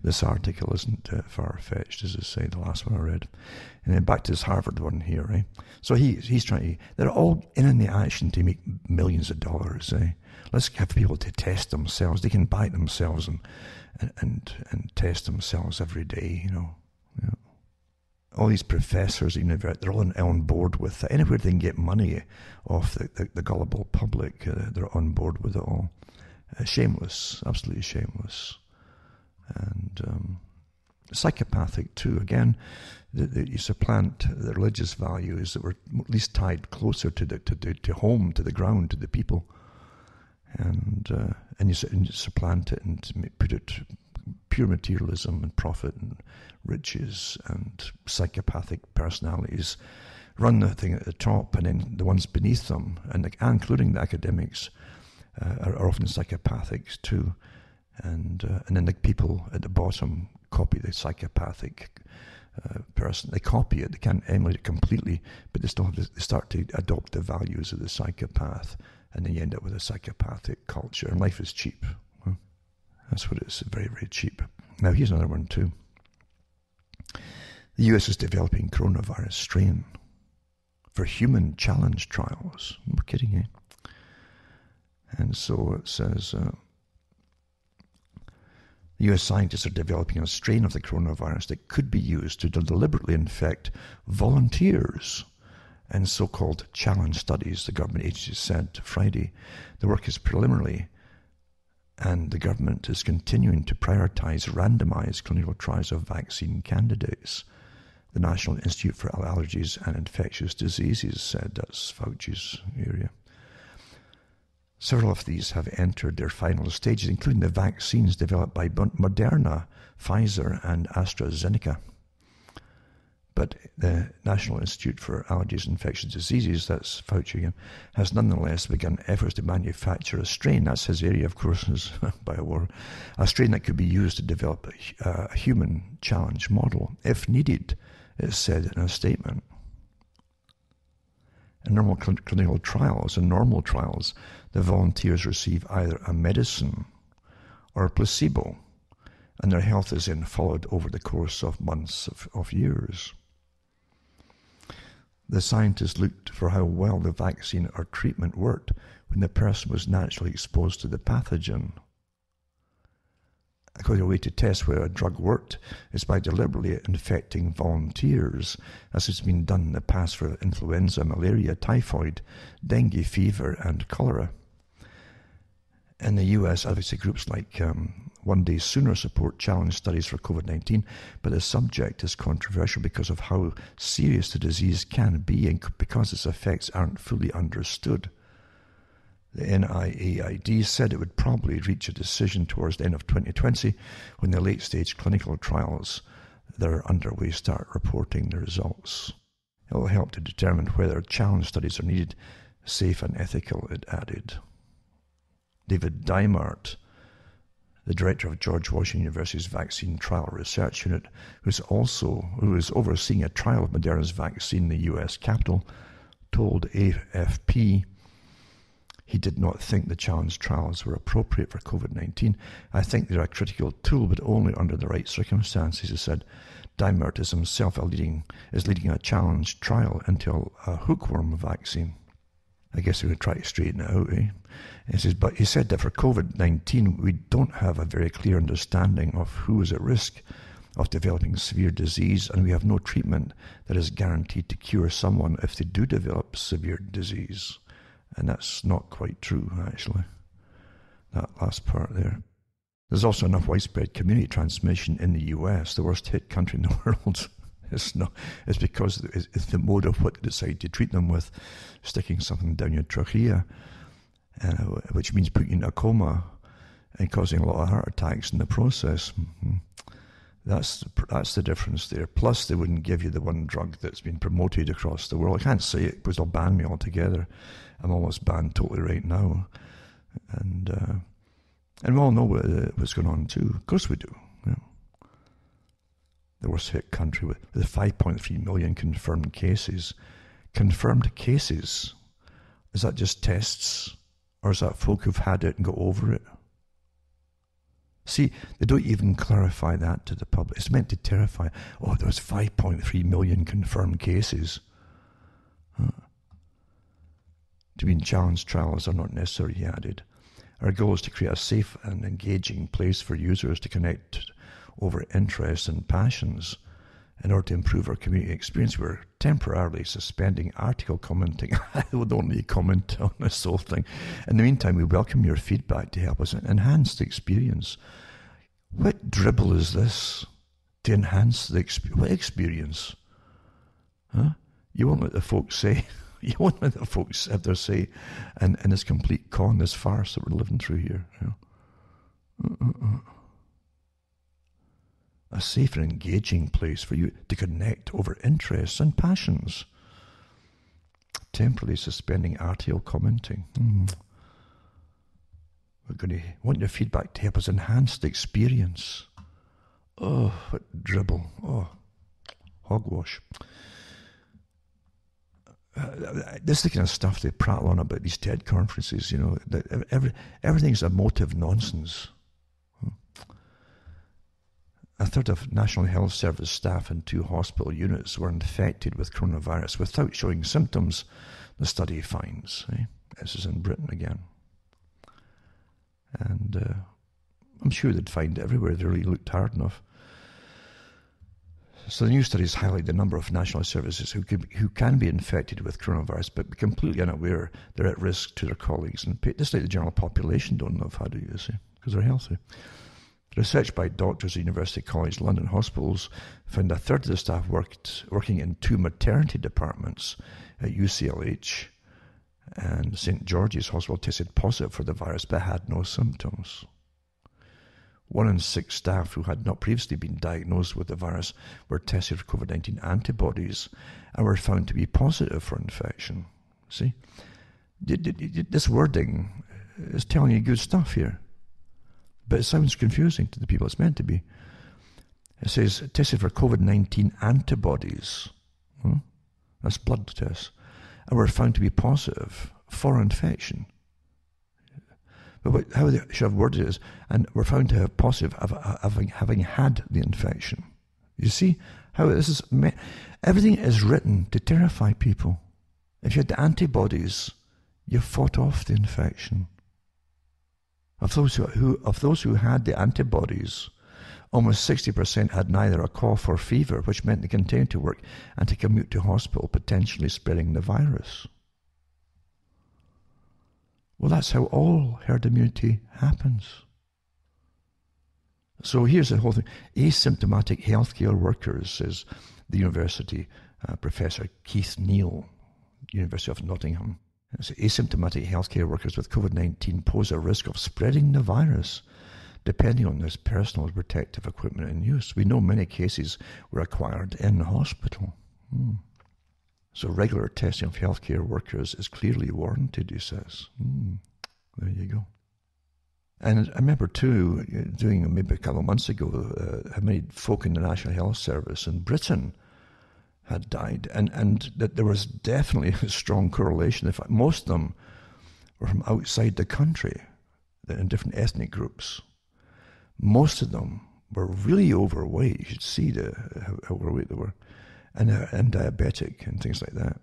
this article isn't far-fetched, as I say, the last one I read. And then back to this Harvard one here, right? So he's trying to, they're all in the action to make millions of dollars, eh? Let's have people to test themselves. They can buy it themselves and test themselves every day, All these professors, they're all on board with it. Anywhere they can get money off the gullible public, they're on board with it all. Shameless, absolutely shameless. And psychopathic too. Again, you supplant the religious values that were at least tied closer to home, to the ground, to the people. And you supplant it and put it pure materialism and profit and riches, and psychopathic personalities run the thing at the top, and then the ones beneath them, and including the academics, are often psychopathic too. And then the people at the bottom copy the psychopathic person. They copy it. They can't emulate it completely, but they start to adopt the values of the psychopath, and then you end up with a psychopathic culture. And life is cheap. That's what it is. Very, very cheap. Now here's another one too. The US is developing coronavirus strain for human challenge trials. We're kidding, eh? And so it says, the US scientists are developing a strain of the coronavirus that could be used to deliberately infect volunteers and so-called challenge studies, the government agency said Friday. The work is preliminary, and the government is continuing to prioritize randomized clinical trials of vaccine candidates. The National Institute for Allergies and Infectious Diseases said, that's Fauci's area. Several of these have entered their final stages, including the vaccines developed by Moderna, Pfizer, and AstraZeneca. But the National Institute for Allergies and Infectious Diseases, that's Fauci again, has nonetheless begun efforts to manufacture a strain, that's his area of course, is biowar, a strain that could be used to develop a human challenge model, if needed, it said in a statement. In normal clinical trials, the volunteers receive either a medicine or a placebo, and their health is then followed over the course of months of years. The scientists looked for how well the vaccine or treatment worked when the person was naturally exposed to the pathogen. A way to test whether a drug worked is by deliberately infecting volunteers, as has been done in the past for influenza, malaria, typhoid, dengue fever, and cholera. In the US, advocacy groups like One Day Sooner support challenge studies for COVID-19, but the subject is controversial because of how serious the disease can be and because its effects aren't fully understood. The NIAID said it would probably reach a decision towards the end of 2020 when the late-stage clinical trials that are underway start reporting the results. It will help to determine whether challenge studies are needed, safe and ethical, it added. David Dimart, the director of George Washington University's Vaccine Trial Research Unit, who is overseeing a trial of Moderna's vaccine in the US Capitol, told AFP he did not think the challenge trials were appropriate for COVID-19. I think they're a critical tool, but only under the right circumstances, he said. Dimart is himself leading a challenge trial into a hookworm vaccine. I guess we're going to try to straighten it out, eh? He says, but he said that for COVID-19, we don't have a very clear understanding of who is at risk of developing severe disease, and we have no treatment that is guaranteed to cure someone if they do develop severe disease. And that's not quite true, actually, that last part there. There's also enough widespread community transmission in the US, the worst hit country in the world. It's because it's the mode of what they decide to treat them with, sticking something down your trachea, which means putting you in a coma and causing a lot of heart attacks in the process. Mm-hmm. That's the difference there. Plus, they wouldn't give you the one drug that's been promoted across the world. I can't say it because they'll ban me altogether. I'm almost banned totally right now. And we all know what's going on too. Of course we do. Yeah. The worst hit country with 5.3 million confirmed cases. Confirmed cases? Is that just tests? Or is that folk who've had it and got over it? See, they don't even clarify that to the public. It's meant to terrify. Oh, there was 5.3 million confirmed cases. To mean challenge trials are not necessary, he added. Our goal is to create a safe and engaging place for users to connect over interests and passions. In order to improve our community experience, we're temporarily suspending article commenting. I would only comment on this whole thing. In the meantime, we welcome your feedback to help us enhance the experience. What dribble is this to enhance the experience? What experience? Huh? You won't let the folks say, you won't let the folks have their say in this complete con, this farce that we're living through here. You know? A safe and engaging place for you to connect over interests and passions. Temporarily suspending RTO commenting. We're going to want your feedback to help us enhance the experience. Oh, what dribble. Oh, hogwash. This is the kind of stuff they prattle on about these TED conferences, you know. Everything's emotive nonsense. A third of National Health Service staff in 2 hospital units were infected with coronavirus without showing symptoms, the study finds. This is in Britain again. And I'm sure they'd find it everywhere if they really looked hard enough. So the new studies highlight the number of national services who can be infected with coronavirus but be completely unaware they're at risk to their colleagues. And just like the general population don't know how to use it because they're healthy. The research by doctors at University College London hospitals found a third of the staff working in 2 maternity departments at UCLH and St. George's Hospital tested positive for the virus but had no symptoms. 1 in 6 staff who had not previously been diagnosed with the virus were tested for COVID-19 antibodies and were found to be positive for infection. See? This wording is telling you good stuff here. But it sounds confusing to the people it's meant to be. It says tested for COVID-19 antibodies. That's blood tests. And were found to be positive for infection. But how they should have worded it is, and were found to have positive having had the infection. You see how this is, everything is written to terrify people. If you had the antibodies, you fought off the infection. Of those who had the antibodies, almost 60% had neither a cough or fever, which meant they continued to work and to commute to hospital, potentially spreading the virus. Well, that's how all herd immunity happens. So here's the whole thing. Asymptomatic healthcare workers, says the university Professor Keith Neal, University of Nottingham. Asymptomatic healthcare workers with COVID-19 pose a risk of spreading the virus, depending on this personal protective equipment in use. We know many cases were acquired in hospital. So regular testing of healthcare workers is clearly warranted, he says. There you go. And I remember too, doing maybe a couple of months ago, how many folk in the National Health Service in Britain had died, and that there was definitely a strong correlation. In fact, most of them were from outside the country, in different ethnic groups. Most of them were really overweight. You should see how overweight they were, and diabetic and things like that.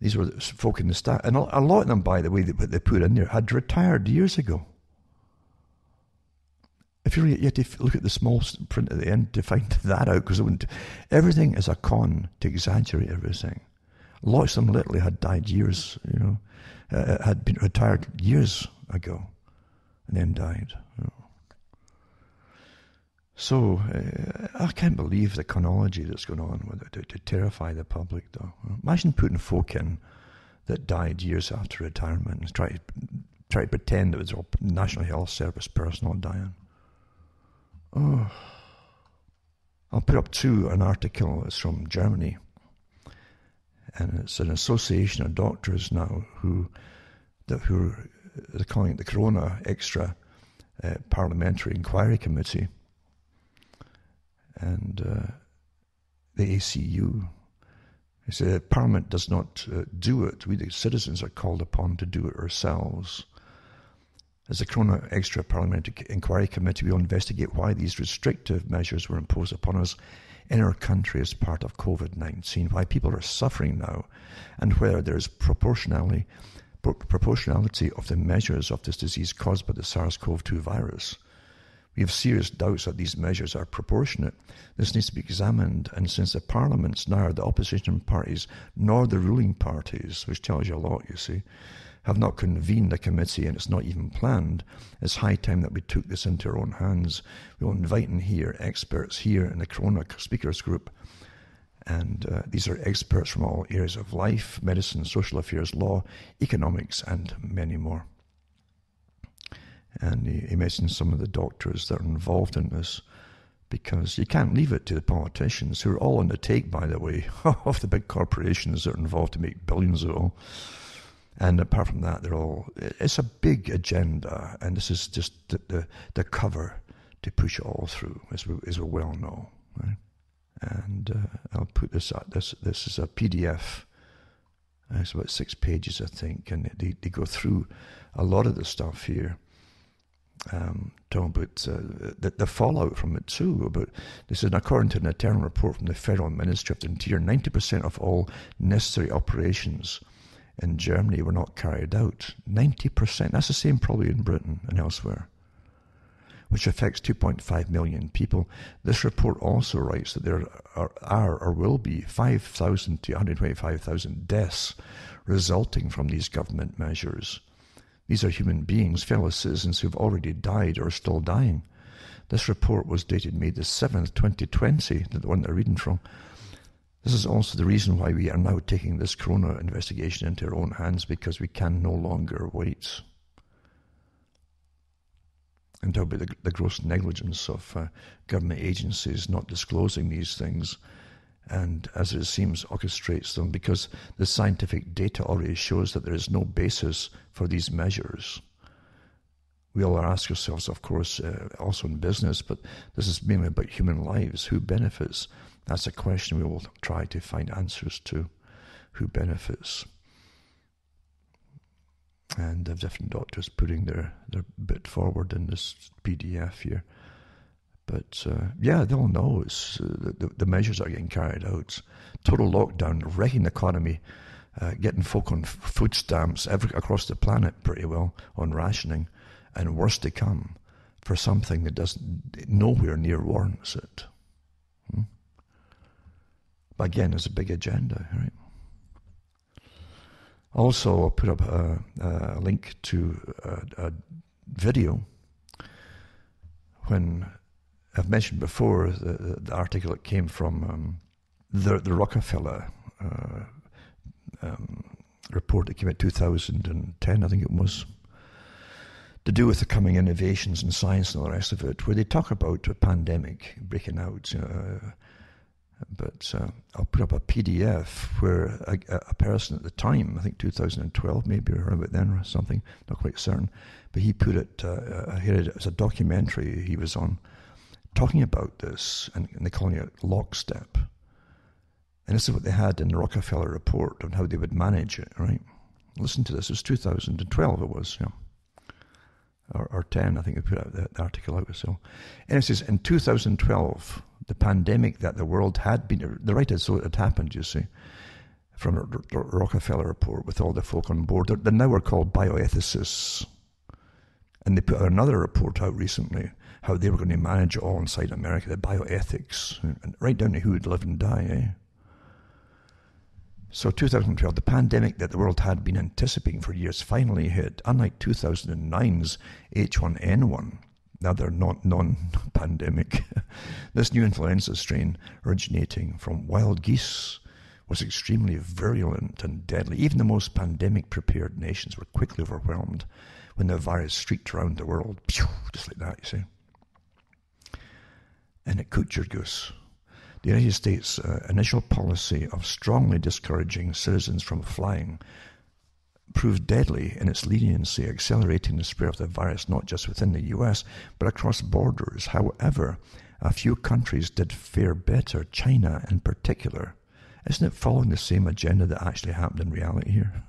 These were the folk in the staff, and a lot of them, by the way, that they put in there had retired years ago. If you had to look at the small print at the end to find that out, because everything is a con to exaggerate everything. Lots of them literally had died years, had been retired years ago, and then died. So I can't believe the chronology that's going on with it to terrify the public, though. Imagine putting folk in that died years after retirement and try to pretend it was all National Health Service personnel dying. Oh, I'll put up an article. It's from Germany, and it's an association of doctors now who they're calling it the Corona Extra Parliamentary Inquiry Committee, and the ACU. They say Parliament does not do it. We, the citizens, are called upon to do it ourselves. As the Corona Extra Parliamentary Inquiry Committee, we will investigate why these restrictive measures were imposed upon us in our country as part of COVID-19, why people are suffering now, and whether there is proportionality of the measures of this disease caused by the SARS-CoV-2 virus. We have serious doubts that these measures are proportionate. This needs to be examined, and since the parliaments, neither the opposition parties nor the ruling parties, which tells you a lot, you see, have not convened a committee, and it's not even planned, it's high time that we took this into our own hands. We will invite in here experts here in the Corona Speakers Group, and these are experts from all areas of life, medicine, social affairs, law, economics, and many more. And he mentions some of the doctors that are involved in this, because you can't leave it to the politicians, who are all on the take, by the way, of the big corporations that are involved to make billions of it all. And apart from that, it's a big agenda, and this is just the cover to push it all through, as we well know. Right? And I'll put this up. This is a PDF. It's about 6 pages, I think, and they go through a lot of the stuff here. Talking about the fallout from it too. This is according to an internal report from the Federal Ministry of the Interior, 90% of all necessary operations in Germany were not carried out. 90%. That's the same probably in Britain and elsewhere. which affects 2.5 million people. This report also writes that there are or will be 5,000 to 125,000 deaths resulting from these government measures. These are human beings, fellow citizens who've already died or are still dying. This report was dated May the 7th, 2020, the one they're reading from. This is also the reason why we are now taking this corona investigation into our own hands, because we can no longer wait. And there'll be the gross negligence of government agencies not disclosing these things, and as it seems orchestrates them, because the scientific data already shows that there is no basis for these measures. We all ask ourselves, of course, also in business, but this is mainly about human lives. Who benefits? That's a question we will try to find answers to. Who benefits? And the different doctors putting their bit forward in this PDF here. But yeah, they'll know it's the measures are getting carried out. Total lockdown, wrecking the economy, getting folk on food stamps across the planet pretty well, on rationing, and worse to come for something that doesn't nowhere near warrants it. But again, there's a big agenda, right? Also, I'll put up a link to a video. When I've mentioned before the article that came from the Rockefeller report that came out 2010, I think it was, to do with the coming innovations in science and all the rest of it, where they talk about a pandemic breaking out. But I'll put up a PDF where a person at the time, I think 2012 maybe, or about then or something, not quite certain, but he put it, here as a documentary he was on, talking about this, and they're calling it lockstep. And this is what they had in the Rockefeller report on how they would manage it, right? Listen to this. It was 2012 it was, yeah. Or 10, I think they put out the article out. So, and it says, in 2012, the pandemic that the world had been, the right is so it had happened, you see, from the Rockefeller report with all the folk on board. They now are called bioethicists. And they put out another report out recently, how they were going to manage it all inside America, the bioethics, and right down to who would live and die, eh? So 2012, the pandemic that the world had been anticipating for years finally hit. Unlike 2009's H1N1, another non-pandemic, this new influenza strain originating from wild geese was extremely virulent and deadly. Even the most pandemic-prepared nations were quickly overwhelmed when the virus streaked around the world. Pew, just like that, you see. And it cooked your goose. The United States' initial policy of strongly discouraging citizens from flying proved deadly in its leniency, accelerating the spread of the virus not just within the US, but across borders. However, a few countries did fare better, China in particular. Isn't it following the same agenda that actually happened in reality here?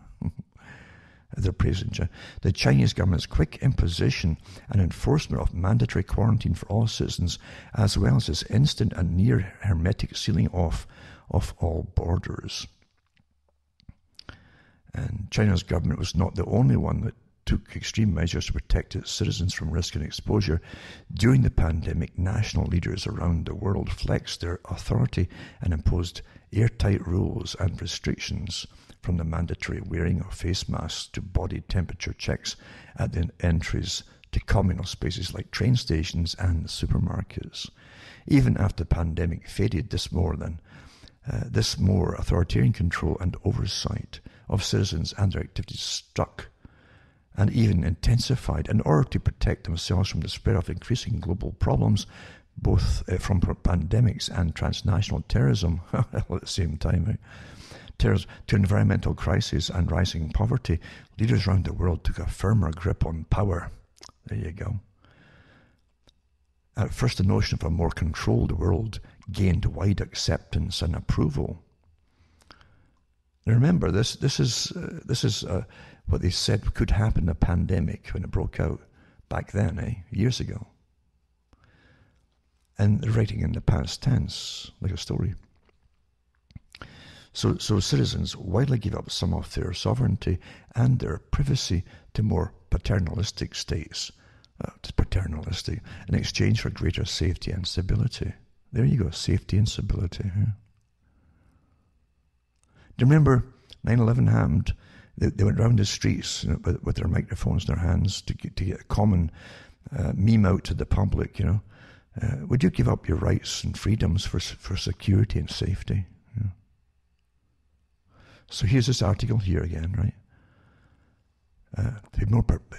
They're praising China. The Chinese government's quick imposition and enforcement of mandatory quarantine for all citizens, as well as its instant and near hermetic sealing off of all borders. And China's government was not the only one that took extreme measures to protect its citizens from risk and exposure. During the pandemic, national leaders around the world flexed their authority and imposed airtight rules and restrictions, from the mandatory wearing of face masks to body temperature checks at the entries to communal spaces like train stations and supermarkets. Even after the pandemic faded, this more authoritarian control and oversight of citizens and their activities stuck and even intensified in order to protect themselves from the spread of increasing global problems, both from pandemics and transnational terrorism at the same time. To environmental crises and rising poverty, leaders around the world took a firmer grip on power. There you go. At first, the notion of a more controlled world gained wide acceptance and approval. Now remember, this is what they said could happen in a pandemic when it broke out back then, years ago. And they're writing in the past tense, like a story. So citizens widely gave up some of their sovereignty and their privacy to more paternalistic states. paternalistic, in exchange for greater safety and stability. There you go, safety and stability. Yeah. Do you remember 9/11 happened? They went around the streets, you know, with their microphones in their hands to get a common meme out to the public, you know. Would you give up your rights and freedoms for security and safety? Yeah. So here's this article here again, right?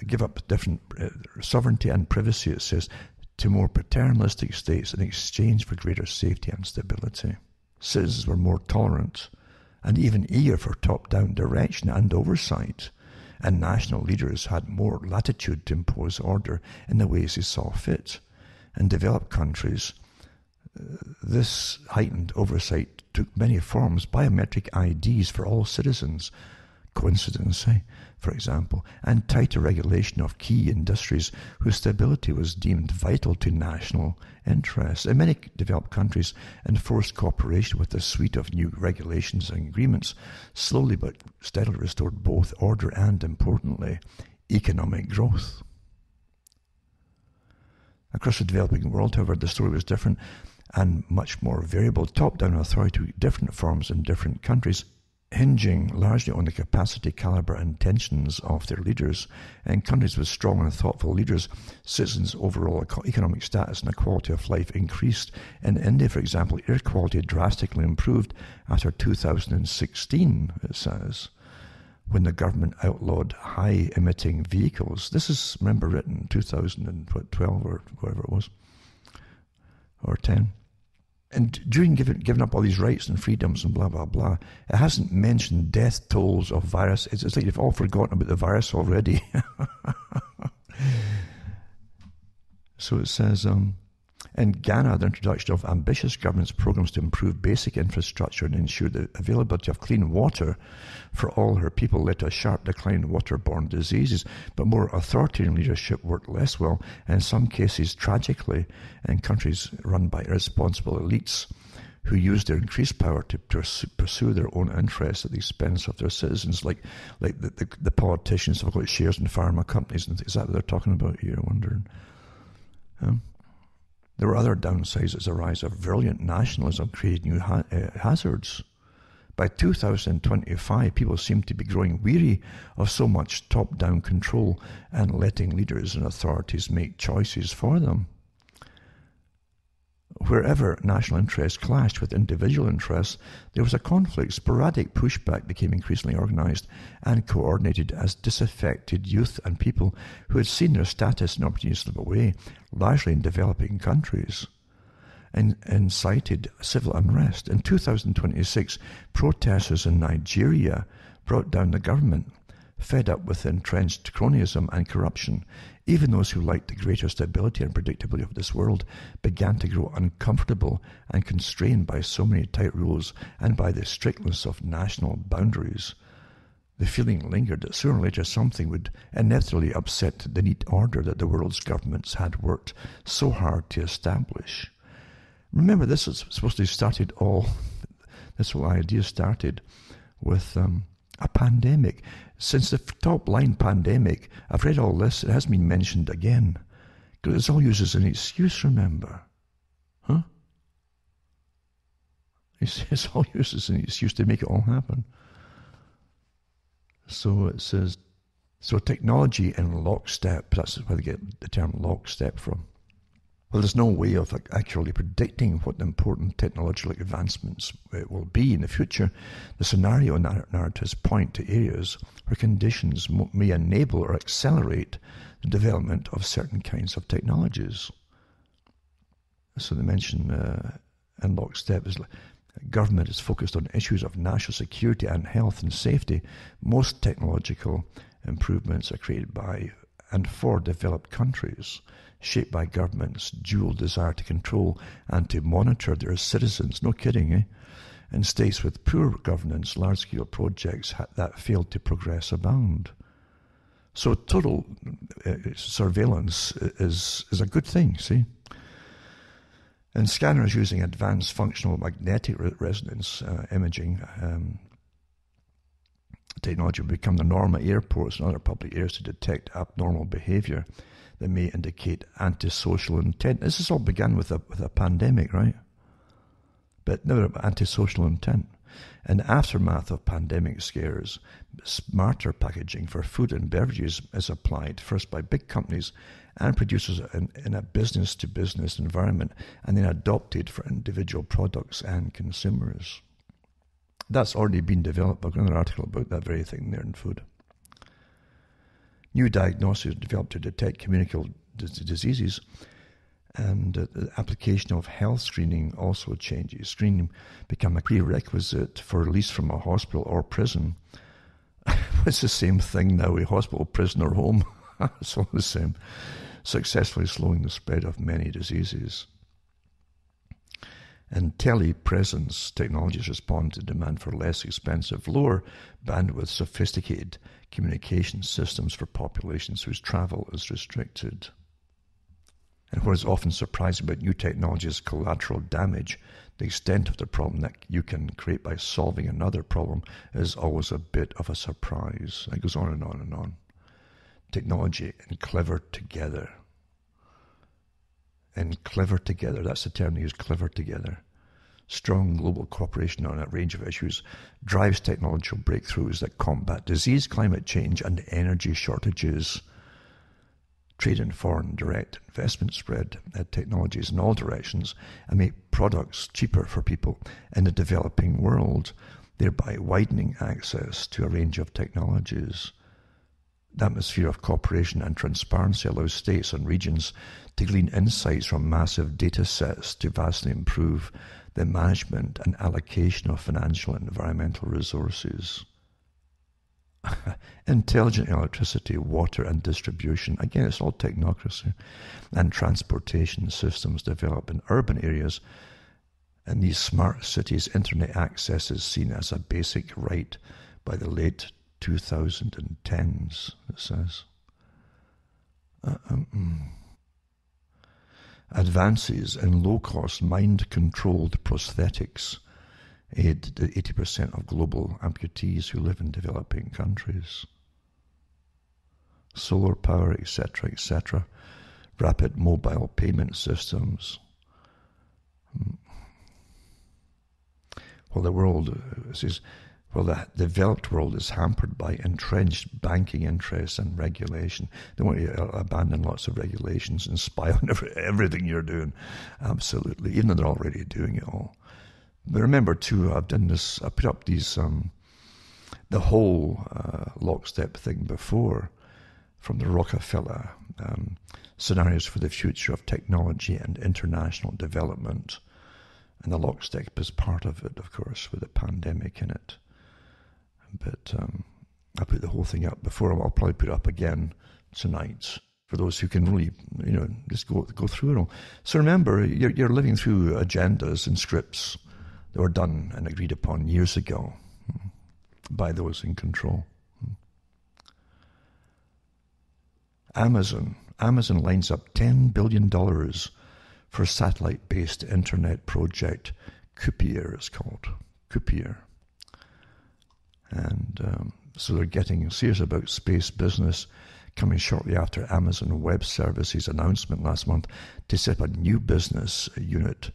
Give up different sovereignty and privacy, it says, to more paternalistic states in exchange for greater safety and stability. Citizens were more tolerant and even eager for top-down direction and oversight, and national leaders had more latitude to impose order in the ways they saw fit. In developed countries, this heightened oversight took many forms: biometric IDs for all citizens, coincidence, for example, and tighter regulation of key industries whose stability was deemed vital to national interests. In many developed countries, enforced cooperation with a suite of new regulations and agreements slowly but steadily restored both order and, importantly, economic growth. Across the developing world, however, the story was different and much more variable. Top-down authority took different forms in different countries, hinging largely on the capacity, caliber, and intentions of their leaders. In countries with strong and thoughtful leaders, citizens' overall economic status and quality of life increased. In India, for example, air quality drastically improved after 2016, it says, when the government outlawed high-emitting vehicles. This is, remember, written in 2012 or whatever it was, or 10. And during giving up all these rights and freedoms and blah, blah, blah, it hasn't mentioned death tolls of virus. It's like they've all forgotten about the virus already. So it says, in Ghana, the introduction of ambitious government's programs to improve basic infrastructure and ensure the availability of clean water for all her people led to a sharp decline in waterborne diseases. But more authoritarian leadership worked less well, and in some cases tragically, in countries run by irresponsible elites who use their increased power to pursue their own interests at the expense of their citizens, like the politicians who've got shares in pharma companies. And is that what they're talking about here? I'm wondering. There were other downsides as a rise of virulent nationalism created new hazards. By 2025, people seem to be growing weary of so much top-down control and letting leaders and authorities make choices for them. Wherever national interests clashed with individual interests, there was a conflict. Sporadic pushback became increasingly organized and coordinated as disaffected youth and people who had seen their status and opportunities slip away, largely in developing countries, and incited civil unrest. In 2026, protesters in Nigeria brought down the government, fed up with entrenched cronyism and corruption. Even those who liked the greater stability and predictability of this world began to grow uncomfortable and constrained by so many tight rules and by the strictness of national boundaries. The feeling lingered that sooner or later something would inevitably upset the neat order that the world's governments had worked so hard to establish. Remember, this was supposed to have started this whole idea started with a pandemic. Since the top-line pandemic, I've read all this, it hasn't been mentioned again. Because it's all used as an excuse, remember? Huh? It's all used as an excuse to make it all happen. So it says, so technology in lockstep, that's where they get the term lockstep from. Well, there's no way of actually predicting what the important technological advancements will be in the future. The scenario narratives point to areas where conditions may enable or accelerate the development of certain kinds of technologies. So they mention in lockstep is government is focused on issues of national security and health and safety. Most technological improvements are created by and for developed countries, shaped by governments' dual desire to control and to monitor their citizens. No kidding, eh? In states with poor governance, large-scale projects that failed to progress abound. So total surveillance is a good thing, see? And scanners using advanced functional magnetic resonance imaging technology will become the norm at airports and other public areas to detect abnormal behavior. that may indicate antisocial intent. This has all begun with a pandemic, right? But now antisocial intent. In the aftermath of pandemic scares, smarter packaging for food and beverages is applied, first by big companies and producers in a business-to-business environment, and then adopted for individual products and consumers. That's already been developed. I've got another article about that very thing there in food. New diagnoses developed to detect communicable diseases, and the application of health screening also changes. Screening become a prerequisite for release from a hospital or prison. It's the same thing now, a hospital, prison or home. It's all the same. Successfully slowing the spread of many diseases. And telepresence technologies respond to demand for less expensive, lower bandwidth, sophisticated communication systems for populations whose travel is restricted. And what is often surprising about new technology is collateral damage. The extent of the problem that you can create by solving another problem is always a bit of a surprise. It goes on and on and on. Technology and clever together. And clever together, that's the term they use, clever together. Strong global cooperation on a range of issues drives technological breakthroughs that combat disease, climate change, and energy shortages. Trade and foreign direct investment spread technologies in all directions and make products cheaper for people in the developing world, thereby widening access to a range of technologies. The atmosphere of cooperation and transparency allows states and regions to glean insights from massive data sets to vastly improve the management and allocation of financial and environmental resources. Intelligent electricity, water and distribution, again it's all technocracy, and transportation systems developed in urban areas. In these smart cities, internet access is seen as a basic right by the late 2010s, it says. Advances in low-cost, mind-controlled prosthetics aid the 80% of global amputees who live in developing countries. Solar power, etc., etc. Rapid mobile payment systems. Well, the developed world is hampered by entrenched banking interests and regulation. They want you to abandon lots of regulations and spy on everything you're doing. Absolutely, even though they're already doing it all. But remember too, I've done this, I put up these, the whole lockstep thing before, from the Rockefeller scenarios for the future of technology and international development. And the lockstep is part of it, of course, with the pandemic in it. But I put the whole thing up before. I'll probably put it up again tonight for those who can really, just go through it all. So remember, you're living through agendas and scripts that were done and agreed upon years ago by those in control. Amazon lines up $10 billion for satellite-based internet project. Kuiper is called. Kuiper. And so they're getting serious about space business, coming shortly after Amazon Web Services' announcement last month to set up a new business unit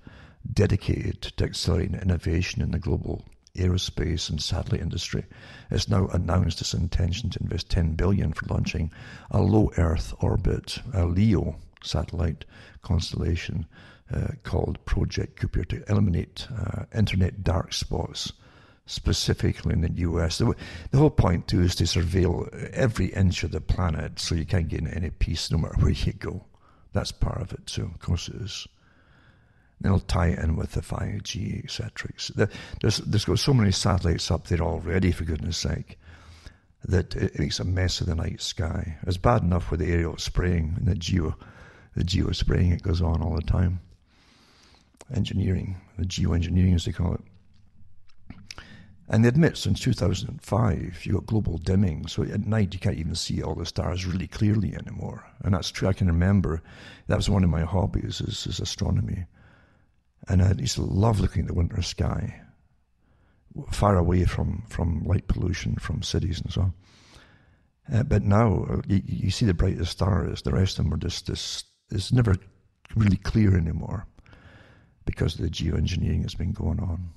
dedicated to accelerating innovation in the global aerospace and satellite industry. It's now announced its intention to invest $10 billion for launching a low Earth orbit, a LEO satellite constellation called Project Kuiper, to eliminate internet dark spots, specifically in the US. The whole point too is to surveil every inch of the planet so you can't get any peace no matter where you go. That's part of it too, of course it is. They'll tie it in with the 5G, etc. There's got so many satellites up there already, for goodness sake, that it makes a mess of the night sky. It's bad enough with the aerial spraying and the geo spraying. It goes on all the time. Engineering, the geoengineering as they call it. And they admit since 2005 you got global dimming, so at night you can't even see all the stars really clearly anymore. And that's true. I can remember that was one of my hobbies is astronomy. And I used to love looking at the winter sky, far away from light pollution from cities and so on. But now, you see the brightest stars, the rest of them are just this, it's never really clear anymore because the geoengineering has been going on.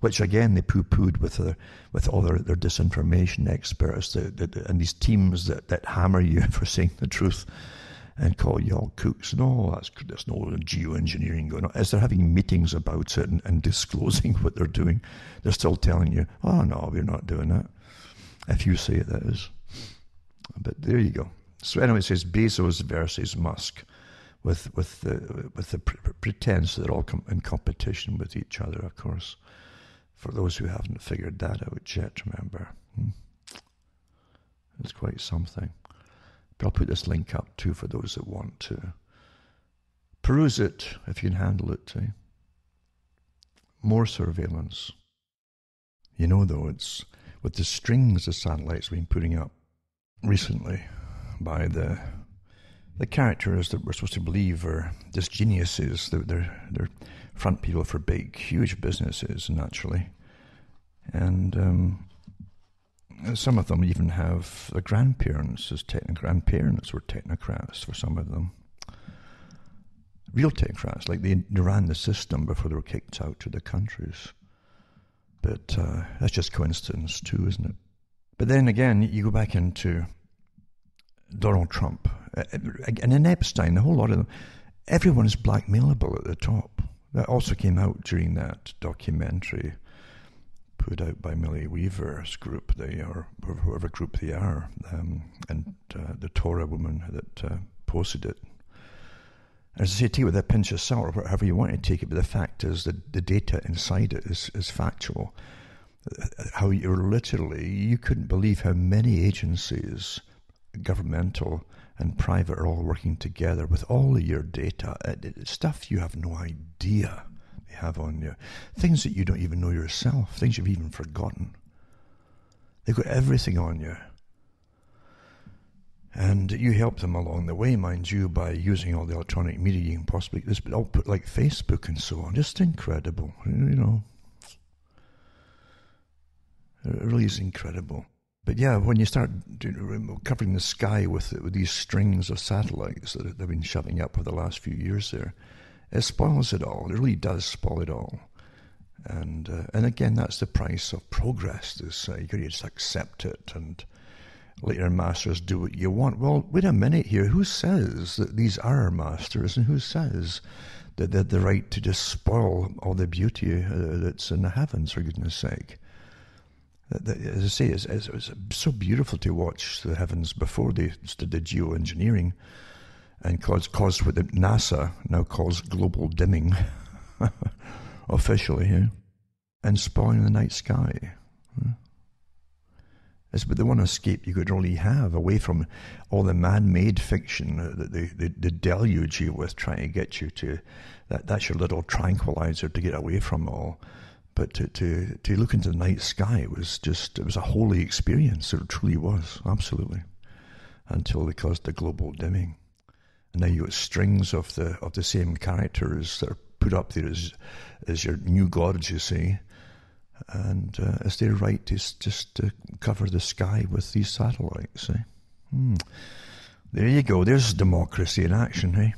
Which again, they poo-pooed with all their disinformation experts and these teams that hammer you for saying the truth and call you all kooks. No, there's no geoengineering going on. As they're having meetings about it and disclosing what they're doing, they're still telling you, oh no, we're not doing that. If you say it, that is. But there you go. So anyway, it says Bezos versus Musk, with the pretense that they're all in competition with each other, of course. For those who haven't figured that out yet, remember. It's quite something. But I'll put this link up too for those that want to peruse it, if you can handle it. More surveillance. You know, though, it's with the strings of satellites we've been putting up recently by the characters that we're supposed to believe are just geniuses. They're front people for big, huge businesses, naturally. And some of them even have their grandparents as grandparents were technocrats for some of them. Real technocrats, like they ran the system before they were kicked out to the countries. But that's just coincidence too, isn't it? But then again, you go back into Donald Trump and then Epstein, a whole lot of them. Everyone is blackmailable at the top. That also came out during that documentary put out by Millie Weaver's group, or whoever group they are, and the Torah woman that posted it. As I say, take it with a pinch of salt, or however you want to take it, but the fact is that the data inside it is factual. How you couldn't believe how many agencies, governmental and private, are all working together with all of your data. Stuff you have no idea they have on you. Things that you don't even know yourself, things you've even forgotten. They've got everything on you. And you help them along the way, mind you, by using all the electronic media you can possibly this, but I'll put like Facebook and so on. Just incredible, you know. It really is incredible. But yeah, when you start covering the sky with these strings of satellites that they've been shoving up for the last few years there, it spoils it all. It really does spoil it all. And again, that's the price of progress. You got to just accept it and let your masters do what you want. Well, wait a minute here. Who says that these are our masters, and who says that they have the right to just spoil all the beauty that's in the heavens, for goodness sake? As I say, it was so beautiful to watch the heavens before they did the geoengineering and caused what the NASA now calls global dimming, officially, and spoiling the night sky. It's but the one escape you could really have away from all the man-made fiction that they deluge you with, trying to get you to that's your little tranquilizer to get away from all. But to look into the night sky it was a holy experience. It truly was, absolutely, until they caused the global dimming, and now you got strings of the same characters that are put up there as your new gods, you see. And it's their right to cover the sky with these satellites. There you go. There's democracy in action,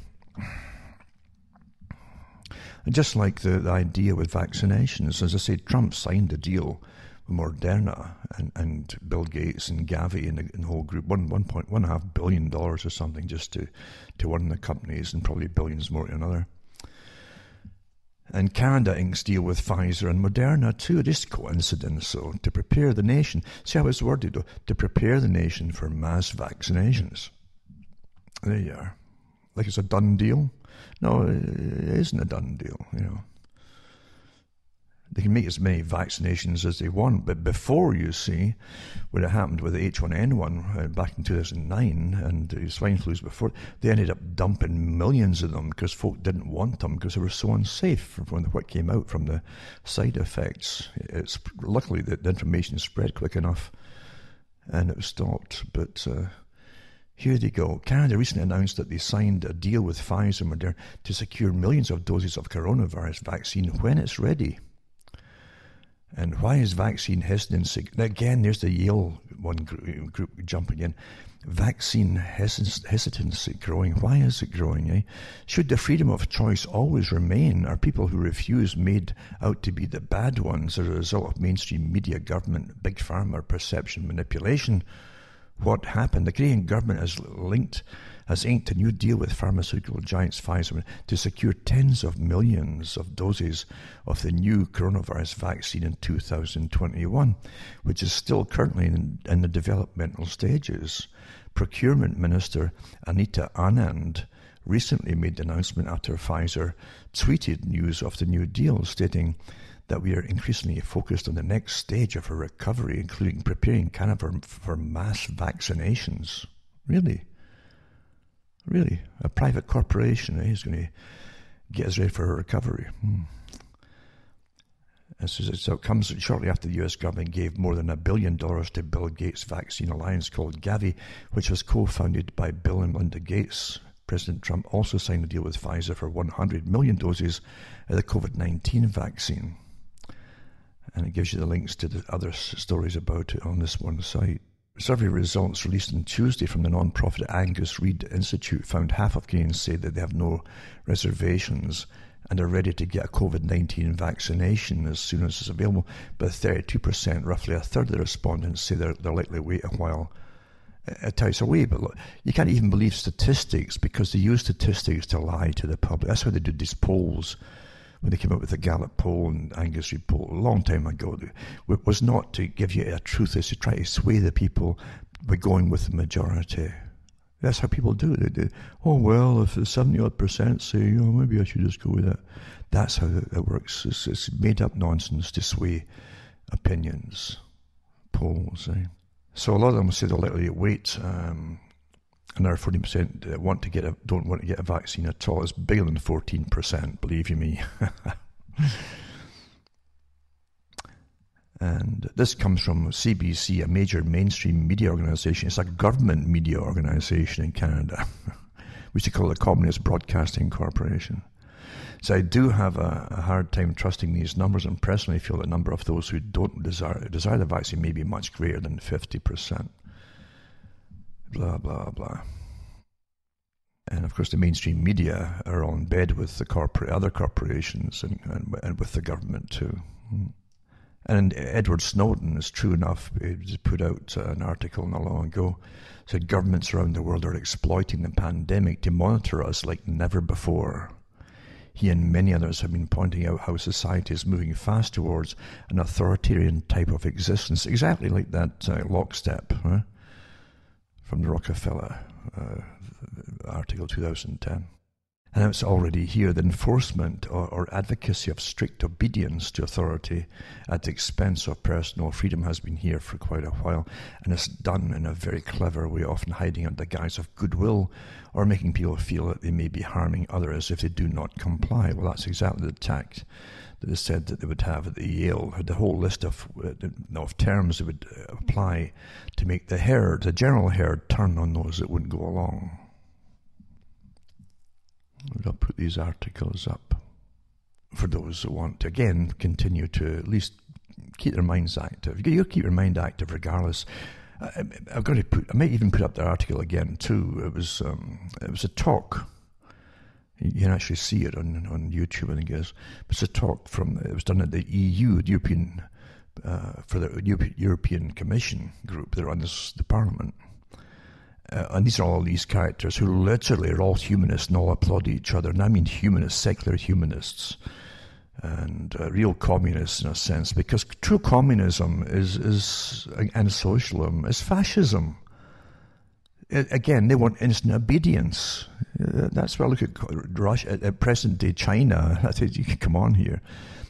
And just like the idea with vaccinations, as I say, Trump signed a deal with Moderna and Bill Gates and Gavi and the whole group, $1.5 billion or something, just to one of the companies, and probably billions more to another. And Canada inks deal with Pfizer and Moderna too. Just coincidence, so to prepare the nation. See how it's worded, though? To prepare the nation for mass vaccinations. There you are. Like it's a done deal? No, it isn't a done deal, They can make as many vaccinations as they want, but before, you see, when it happened with the H1N1 back in 2009 and the swine flus before, they ended up dumping millions of them because folk didn't want them because they were so unsafe from what came out from the side effects. It's luckily that the information spread quick enough and it was stopped, but here they go. Canada recently announced that they signed a deal with Pfizer and Moderna to secure millions of doses of coronavirus vaccine when it's ready. And why is vaccine hesitancy? Again, there's the Yale one group jumping in. Vaccine hesitancy growing. Why is it growing? Should the freedom of choice always remain? Are people who refuse made out to be the bad ones as a result of mainstream media, government, big pharma, perception manipulation? What happened? The Canadian government has inked a new deal with pharmaceutical giants Pfizer to secure tens of millions of doses of the new coronavirus vaccine in 2021, which is still currently in the developmental stages. Procurement Minister Anita Anand recently made the announcement after Pfizer tweeted news of the new deal, stating that we are increasingly focused on the next stage of a recovery, including preparing Canada for mass vaccinations. Really? A private corporation is going to get us ready for a recovery. So it comes shortly after the US government gave more than $1 billion to Bill Gates' vaccine alliance called Gavi, which was co-founded by Bill and Melinda Gates. President Trump also signed a deal with Pfizer for 100 million doses of the COVID-19 vaccine. And it gives you the links to the other stories about it on this one site. Survey results released on Tuesday from the non-profit Angus Reid Institute found half of Canadians say that they have no reservations and are ready to get a COVID-19 vaccination as soon as it's available, but 32%, roughly a third of the respondents, say they're likely to wait a while. It takes away, but look, you can't even believe statistics because they use statistics to lie to the public. That's how they did these polls. When they came out with the Gallup poll and Angus Reid poll a long time ago, it was not to give you a truth, it's to try to sway the people by going with the majority. That's how people do it. They do, oh, well, if the 70-odd% say, maybe I should just go with that. That's how it works. It's made-up nonsense to sway opinions, polls. So a lot of them say they're likely to wait. Another 40% don't want to get a vaccine at all. It's bigger than 14%, believe you me. And this comes from CBC, a major mainstream media organisation. It's a government media organisation in Canada. We should call it the Communist Broadcasting Corporation. So I do have a hard time trusting these numbers, and personally feel the number of those who don't desire the vaccine may be much greater than 50%. Blah, blah, blah. And of course the mainstream media are all in bed with the other corporations and with the government too. And Edward Snowden is true enough. He just put out an article not long ago. Said governments around the world are exploiting the pandemic to monitor us like never before. He and many others have been pointing out how society is moving fast towards an authoritarian type of existence, exactly like that lockstep from the Rockefeller article 2010. And it's already here. The enforcement or advocacy of strict obedience to authority at the expense of personal freedom has been here for quite a while, and it's done in a very clever way, often hiding under the guise of goodwill or making people feel that they may be harming others if they do not comply. Well, that's exactly the tact that they said that they would have at the Yale, the whole list of terms that would apply to make the general herd, turn on those that wouldn't go along. I'll put these articles up for those that want to, again, continue to at least keep their minds active. You keep your mind active regardless. I might even put up the article again too. It was a talk. You can actually see it on YouTube, I think it is. It's a talk it was done at the EU, for the European Commission group that runs the Parliament. And these are all these characters who literally are all humanists and all applaud each other. And I mean humanists, secular humanists, and real communists in a sense, because true communism and socialism is fascism. Again, they want instant obedience. That's why I look at Russia, at present-day China. I say, you can come on here.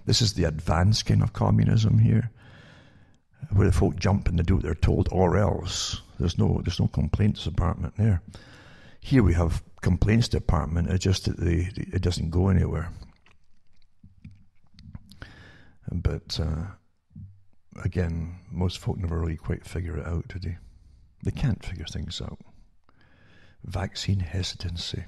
This is the advanced kind of communism here, where the folk jump and they do what they're told, or else. There's no complaints department there. Here we have complaints department. It's just that it doesn't go anywhere. But again, most folk never really quite figure it out, do they? They can't figure things out. Vaccine hesitancy.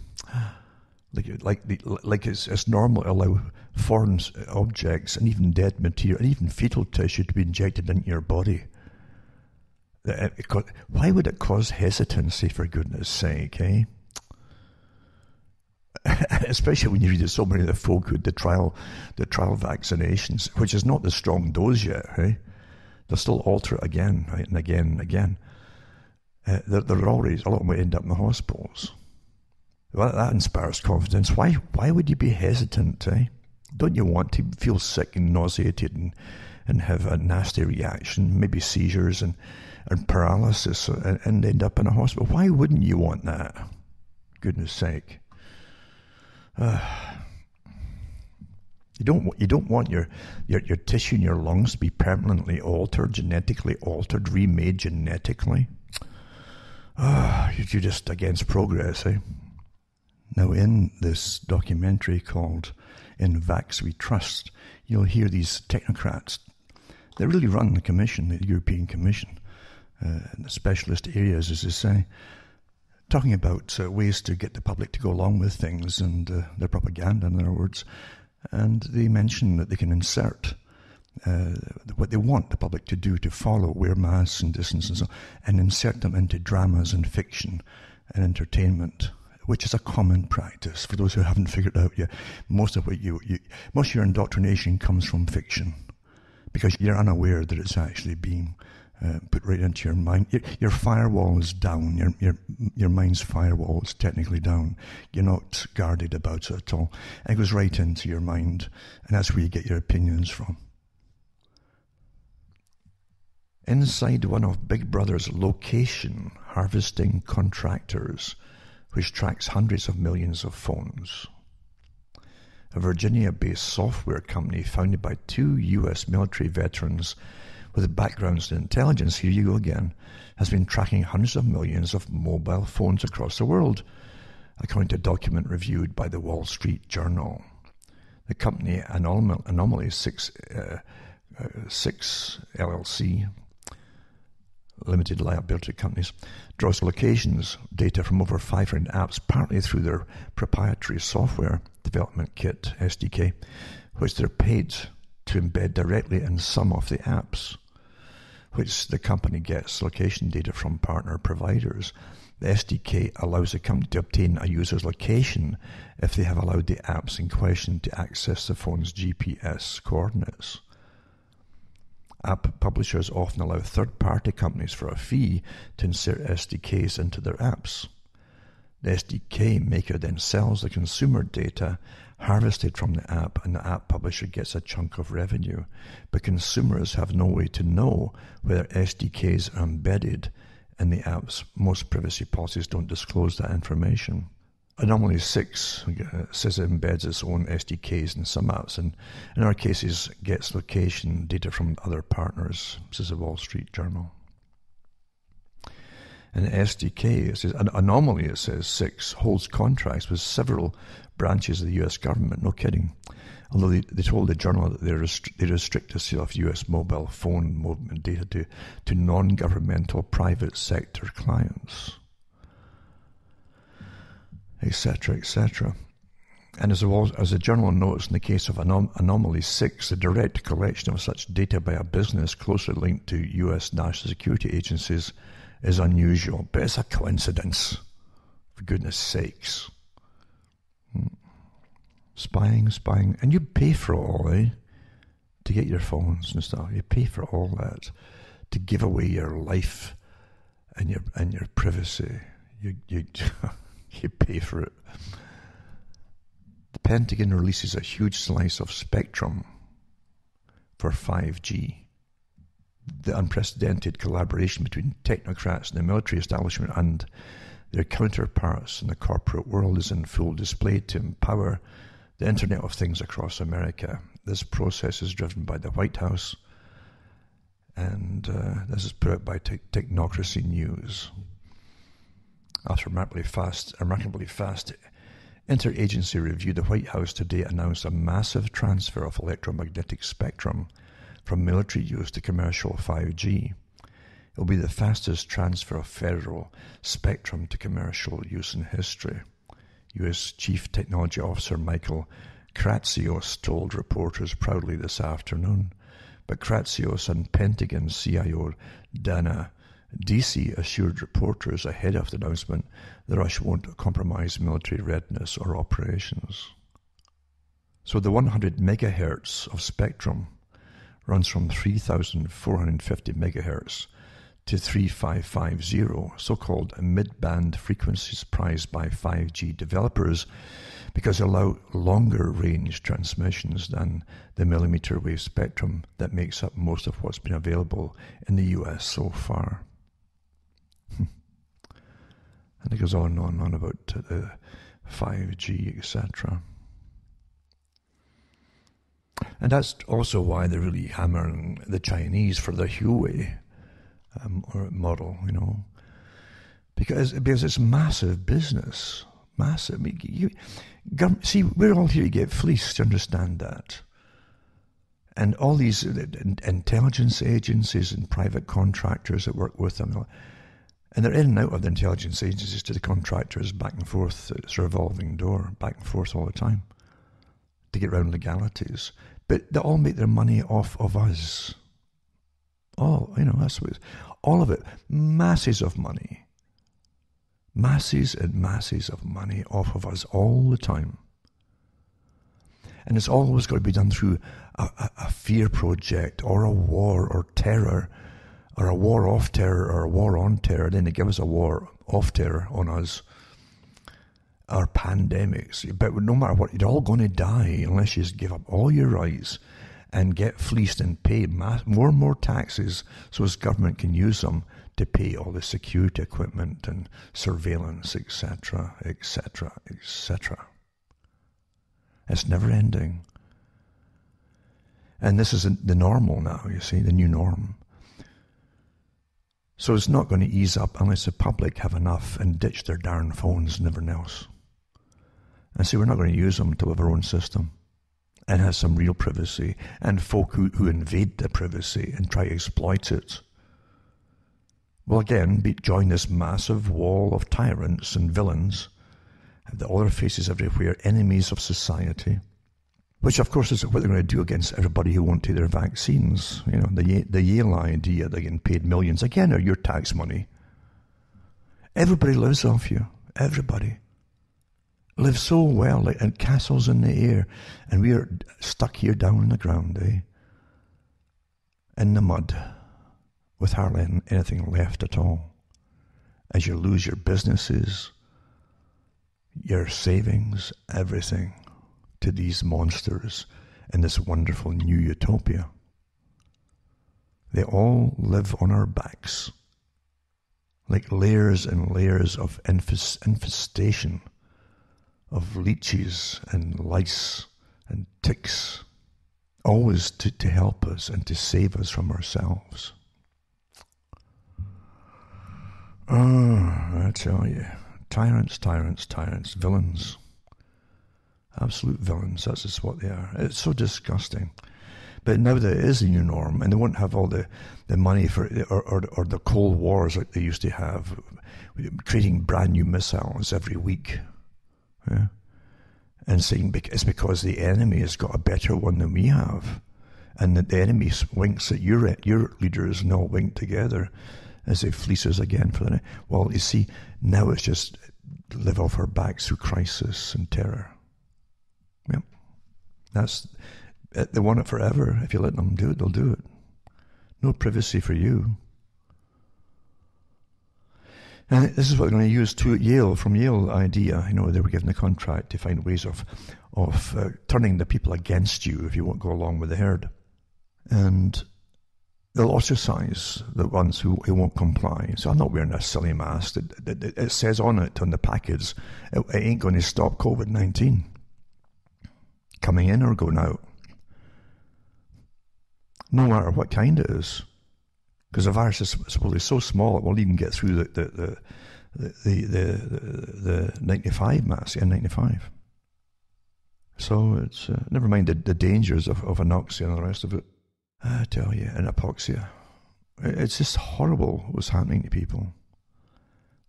Like it's normal to allow foreign objects and even dead material and even fetal tissue to be injected into your body. Why would it cause hesitancy, for goodness sake, eh? Especially when you read so many of the folk who the trial vaccinations, which is not the strong dose yet, eh? They'll still alter it again, right, and again and again. They're already, a lot of them will end up in the hospitals. Well, that inspires confidence. Why would you be hesitant, eh? Don't you want to feel sick and nauseated and have a nasty reaction, maybe seizures and paralysis, and end up in a hospital? Why wouldn't you want that? Goodness sake. You don't want your tissue in your lungs to be permanently altered, genetically altered, remade genetically. You're just against progress, eh? Now, in this documentary called In Vax We Trust, you'll hear these technocrats. They really run the Commission, the European Commission, the specialist areas, as they say, talking about ways to get the public to go along with things and their propaganda, in other words. And they mention that they can insert what they want the public to do, to follow, wear masks and distance and so on, and insert them into dramas and fiction and entertainment, which is a common practice. For those who haven't figured it out yet, most of your indoctrination comes from fiction, because you're unaware that it's actually being put right into your mind. Your firewall is down. Your mind's firewall is technically down. You're not guarded about it at all. It goes right into your mind, and that's where you get your opinions from. Inside one of Big Brother's location harvesting contractors, which tracks hundreds of millions of phones, a Virginia-based software company founded by two U.S. military veterans with backgrounds in intelligence, here you go again, has been tracking hundreds of millions of mobile phones across the world, according to a document reviewed by the Wall Street Journal. The company Anomaly 6 LLC, limited liability companies, draws locations data from over 500 apps, partly through their proprietary software development kit, SDK, which they're paid to embed directly in some of the apps, which the company gets location data from partner providers. The SDK allows the company to obtain a user's location if they have allowed the apps in question to access the phone's GPS coordinates. App publishers often allow third-party companies for a fee to insert SDKs into their apps. The SDK maker then sells the consumer data harvested from the app, and the app publisher gets a chunk of revenue. But consumers have no way to know whether SDKs are embedded in the apps. Most privacy policies don't disclose that information. Anomaly 6 says it embeds its own SDKs in some apps, and in other cases gets location data from other partners, says the Wall Street Journal. And SDK, it says, Anomaly, it says, 6 holds contracts with several branches of the U.S. government. No kidding. Although they told the Journal that they restrict the sale of U.S. mobile phone movement data to non-governmental private sector clients, etc., etc. And as the Journal notes, in the case of Anomaly 6, the direct collection of such data by a business closely linked to U.S. national security agencies is unusual, but it's a coincidence, for goodness sakes. Spying, and you pay for it all, eh? To get your phones and stuff, you pay for all that, to give away your life and your privacy. You you pay for it. The Pentagon releases a huge slice of spectrum for 5G. The unprecedented collaboration between technocrats in the military establishment and their counterparts in the corporate world is in full display to empower the Internet of Things across America. This process is driven by the White House, and this is put out by Technocracy News. After a remarkably fast interagency review, the White House today announced a massive transfer of electromagnetic spectrum from military use to commercial 5G. It will be the fastest transfer of federal spectrum to commercial use in history. U.S. Chief Technology Officer Michael Kratsios told reporters proudly this afternoon. But Kratsios and Pentagon CIO Dana Deci assured reporters ahead of the announcement the Russia won't compromise military readiness or operations. So the 100 megahertz of spectrum runs from 3,450 megahertz to 3550, so-called mid-band frequencies prized by 5G developers because they allow longer range transmissions than the millimeter wave spectrum that makes up most of what's been available in the US so far. And it goes on and on about the 5G, etc. And that's also why they're really hammering the Chinese for the Huawei model, because it's massive business, massive. See, we're all here to get fleeced, you understand that. And all these intelligence agencies and private contractors that work with them, and they're in and out of the intelligence agencies to the contractors, back and forth. It's a revolving door, back and forth all the time to get around legalities. But they all make their money off of us. All, that's what all of it. Masses of money. Masses and masses of money off of us all the time. And it's always got to be done through a fear project or a war or terror, or a war off terror or a war on terror. Then they give us a war off terror on us. Or pandemics. But no matter what, you're all going to die unless you just give up all your rights and get fleeced and pay more and more taxes so this government can use them to pay all the security equipment and surveillance, etc., etc., etc. It's never ending. And this is the normal now, you see, the new norm. So it's not going to ease up unless the public have enough and ditch their darn phones and everything else. And see, we're not going to use them until we have our own system and has some real privacy, and folk who invade the privacy and try to exploit it will again join this massive wall of tyrants and villains, have all their faces everywhere, enemies of society, which of course is what they're going to do against everybody who won't take their vaccines. The Yale idea, they're getting paid millions, again, are your tax money. Everybody lives off you, everybody. Live so well, like in castles in the air, and we are stuck here down in the ground, in the mud, with hardly anything left at all. As you lose your businesses, your savings, everything, to these monsters in this wonderful new utopia. They all live on our backs, like layers and layers of infestation of leeches and lice and ticks, always to help us and to save us from ourselves. I tell you, tyrants, villains, absolute villains, that's just what they are. It's so disgusting. But now that it is a new norm, and they won't have all the money for or the Cold Wars like they used to have, creating brand new missiles every week. Yeah. And saying it's because the enemy has got a better one than we have, and that the enemy winks at your leaders and all wink together as they fleece us again for the night. Well, you see, now it's just live off our backs through crisis and terror. Yep. They want it forever. If you let them do it, they'll do it. No privacy for you. And this is what they're going to use to Yale, from Yale idea. They were given a contract to find ways of turning the people against you if you won't go along with the herd. And they'll ostracize the ones who won't comply. So I'm not wearing a silly mask. It says on the package, it ain't going to stop COVID-19 coming in or going out. No matter what kind it is. Because the virus is supposedly so small it won't even get through the 95 mask, N95. So it's never mind the dangers of anoxia and the rest of it. I tell you, and hypoxia. It's just horrible what's happening to people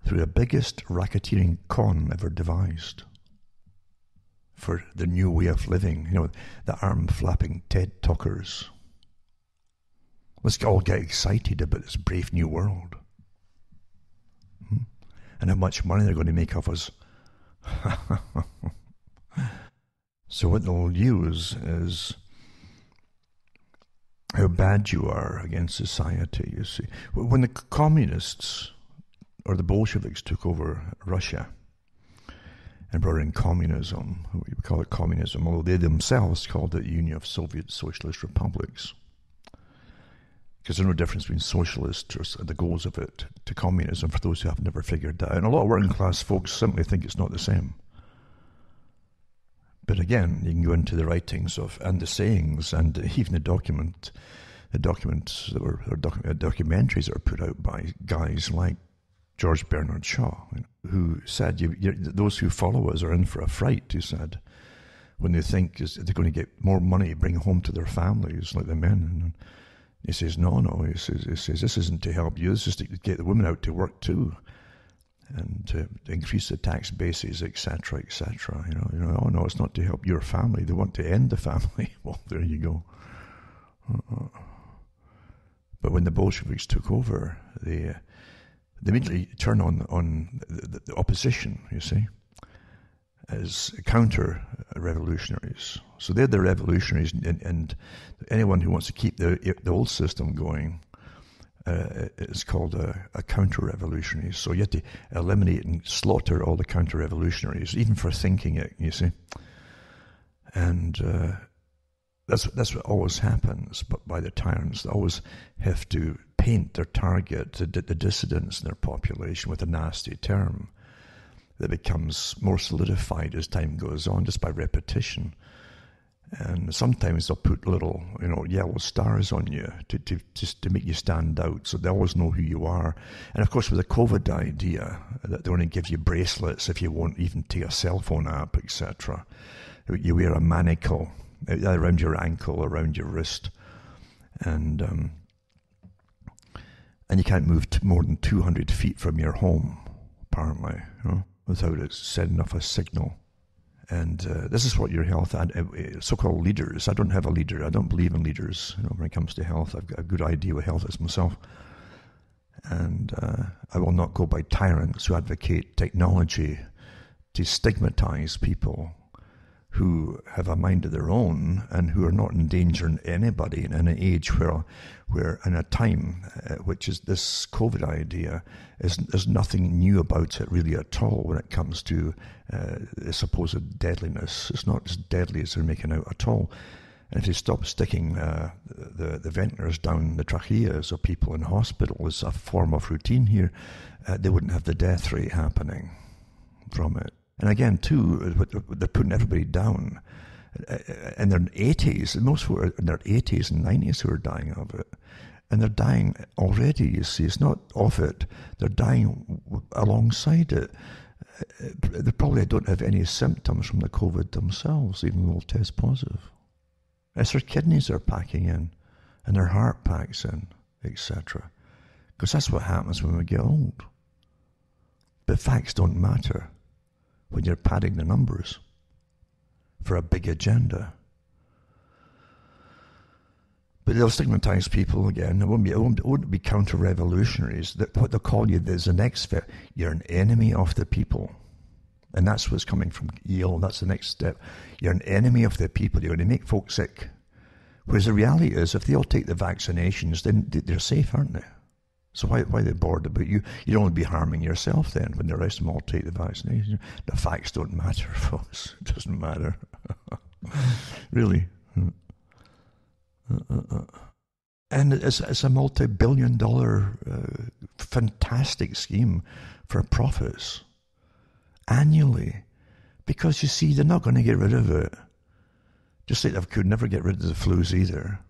through the biggest racketeering con ever devised. for the new way of living, the arm-flapping TED talkers. Let's all get excited about this brave new world. And how much money they're going to make off us. So what they'll use is how bad you are against society, you see. When the communists or the Bolsheviks took over Russia and brought in communism, we call it communism, although they themselves called it Union of Soviet Socialist Republics. Because there's no difference between socialist or the goals of it to communism for those who have never figured that out. And a lot of working class folks simply think it's not the same. But again, you can go into the writings of and the sayings and even the documents that were documentaries that were put out by guys like George Bernard Shaw, who said those who follow us are in for a fright. He said, when they think they're going to get more money to bring home to their families, like the men. And he says, no. He says this isn't to help you. This is to get the women out to work too, and to increase the tax bases, etc., etc. Oh no, it's not to help your family. They want to end the family. Well, there you go. But when the Bolsheviks took over, they immediately turned on the opposition. You see, as counter-revolutionaries. So they're the revolutionaries, and anyone who wants to keep the old system going is called a counter-revolutionary. So you have to eliminate and slaughter all the counter-revolutionaries, even for thinking it, you see. And that's what always happens, but by the tyrants. They always have to paint their target, the dissidents in their population, with a nasty term that becomes more solidified as time goes on, just by repetition. And sometimes they'll put little, yellow stars on you to make you stand out, so they always know who you are. And of course, with the COVID idea that they want to give you bracelets if you won't even take a cell phone app, etc. You wear a manacle around your ankle, around your wrist, and you can't move more than 200 feet from your home, apparently, without it sending off a signal. And this is what your health, so-called leaders. I don't have a leader. I don't believe in leaders. When it comes to health, I've got a good idea what health is myself. And I will not go by tyrants who advocate technology to stigmatize people who have a mind of their own and who are not endangering anybody in an age where in a time which is this COVID idea, there's nothing new about it really at all when it comes to supposed deadliness. It's not as deadly as they're making out at all. And if they stop sticking the ventilators down the tracheas of people in hospital as a form of routine here, they wouldn't have the death rate happening from it. And again, too, they're putting everybody down in their 80s. Most were in their 80s and 90s who are dying of it. And they're dying already, you see. It's not of it. They're dying alongside it. They probably don't have any symptoms from the COVID themselves, even though they'll test positive. It's their kidneys they're packing in, and their heart packs in, etc. Because that's what happens when we get old. But facts don't matter when you're padding the numbers for a big agenda. But they'll stigmatize people again. It won't be counter-revolutionaries. What they'll call you is the next step. You're an enemy of the people. And that's what's coming from Yale. That's the next step. You're an enemy of the people. You're going to make folks sick. Whereas the reality is, if they all take the vaccinations, then they're safe, aren't they? So why are they bored about you? You'd only be harming yourself then when the rest of them all take the vaccination. The facts don't matter, folks. It doesn't matter. Really. And it's a multi-billion-dollar fantastic scheme for profits annually. Because, you see, they're not going to get rid of it. Just like they could never get rid of the flus either.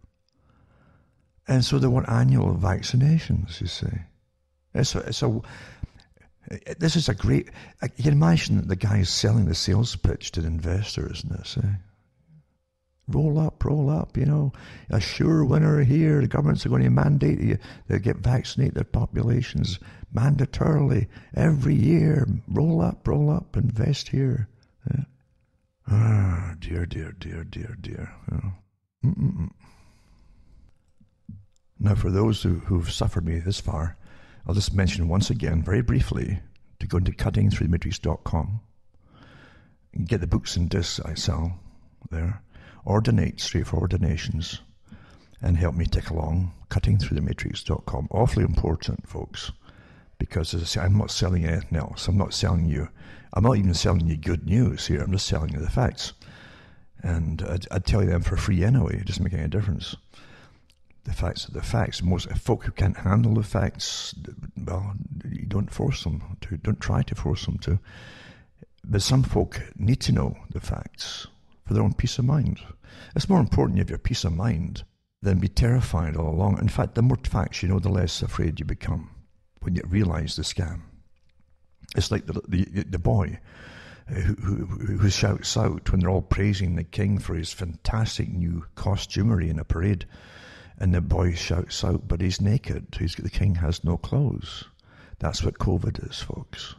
And so they want annual vaccinations, you see. This is a great... You can imagine the guys selling the sales pitch to the investors in this, Roll up, a sure winner here. The governments are going to mandate you to vaccinate their populations mandatorily every year. Roll up, invest here. Ah, dear, dear, dear, dear, dear. Now, for those who've suffered me this far, I'll just mention once again, very briefly, to go into cuttingthroughthematrix.com and get the books and discs I sell there, or donate, straightforward donations, and help me tick along. Cuttingthroughthematrix.com. Awfully important, folks, because as I say, I'm not selling anything else. I'm not even selling you good news here. I'm just selling you the facts. And I'd tell you them for free anyway. It doesn't make any difference. The facts are the facts. Most folk who can't handle the facts, well, you don't force them to. Don't try to force them to. But some folk need to know the facts for their own peace of mind. It's more important you have your peace of mind than be terrified all along. In fact, the more facts you know, the less afraid you become when you realise the scam. It's like the boy who shouts out when they're all praising the king for his fantastic new costumery in a parade. And the boy shouts out, but he's naked. The king has no clothes. That's what COVID is, folks.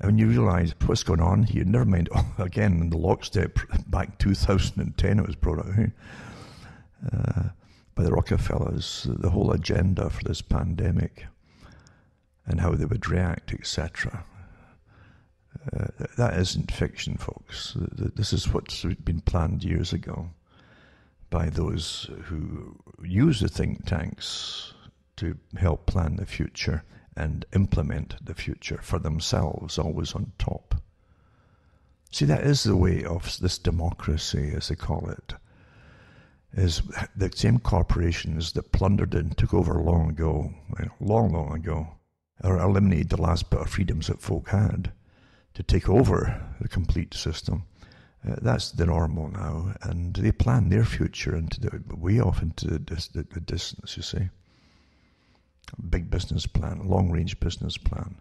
And when you realise what's going on here, never mind, again, in the lockstep, back 2010 it was brought out by the Rockefellers, the whole agenda for this pandemic and how they would react, etc. That isn't fiction, folks. This is what's been planned years ago by those who use the think tanks to help plan the future and implement the future for themselves, always on top. See, that is the way of this democracy, as they call it, is the same corporations that plundered and took over long ago, long ago, or eliminated the last bit of freedoms that folk had to take over the complete system. That's the normal now, and they plan their future way off into the distance, you see. Big business plan, long-range business plan.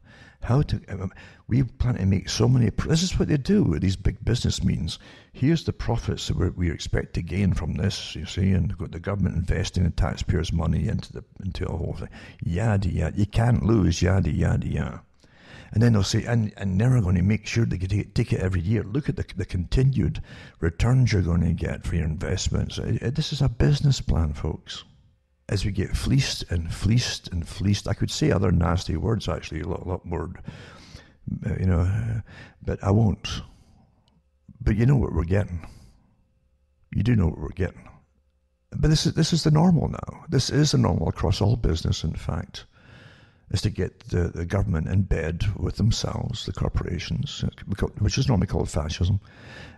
We plan to make so many, this is what they do with these big business meetings. Here's the profits that we expect to gain from this, you see, and got the government investing the taxpayers' money into a whole thing. Yada, yada, you can't lose, yada, yada, yada. And then they'll say, and now we're going to make sure they take it every year. Look at the continued returns you're going to get for your investments. This is a business plan, folks. As we get fleeced and fleeced and fleeced, I could say other nasty words, actually, a lot more, but I won't. But you know what we're getting. You do know what we're getting. But this is the normal now. This is the normal across all business, in fact, is to get the government in bed with themselves, the corporations, which is normally called fascism,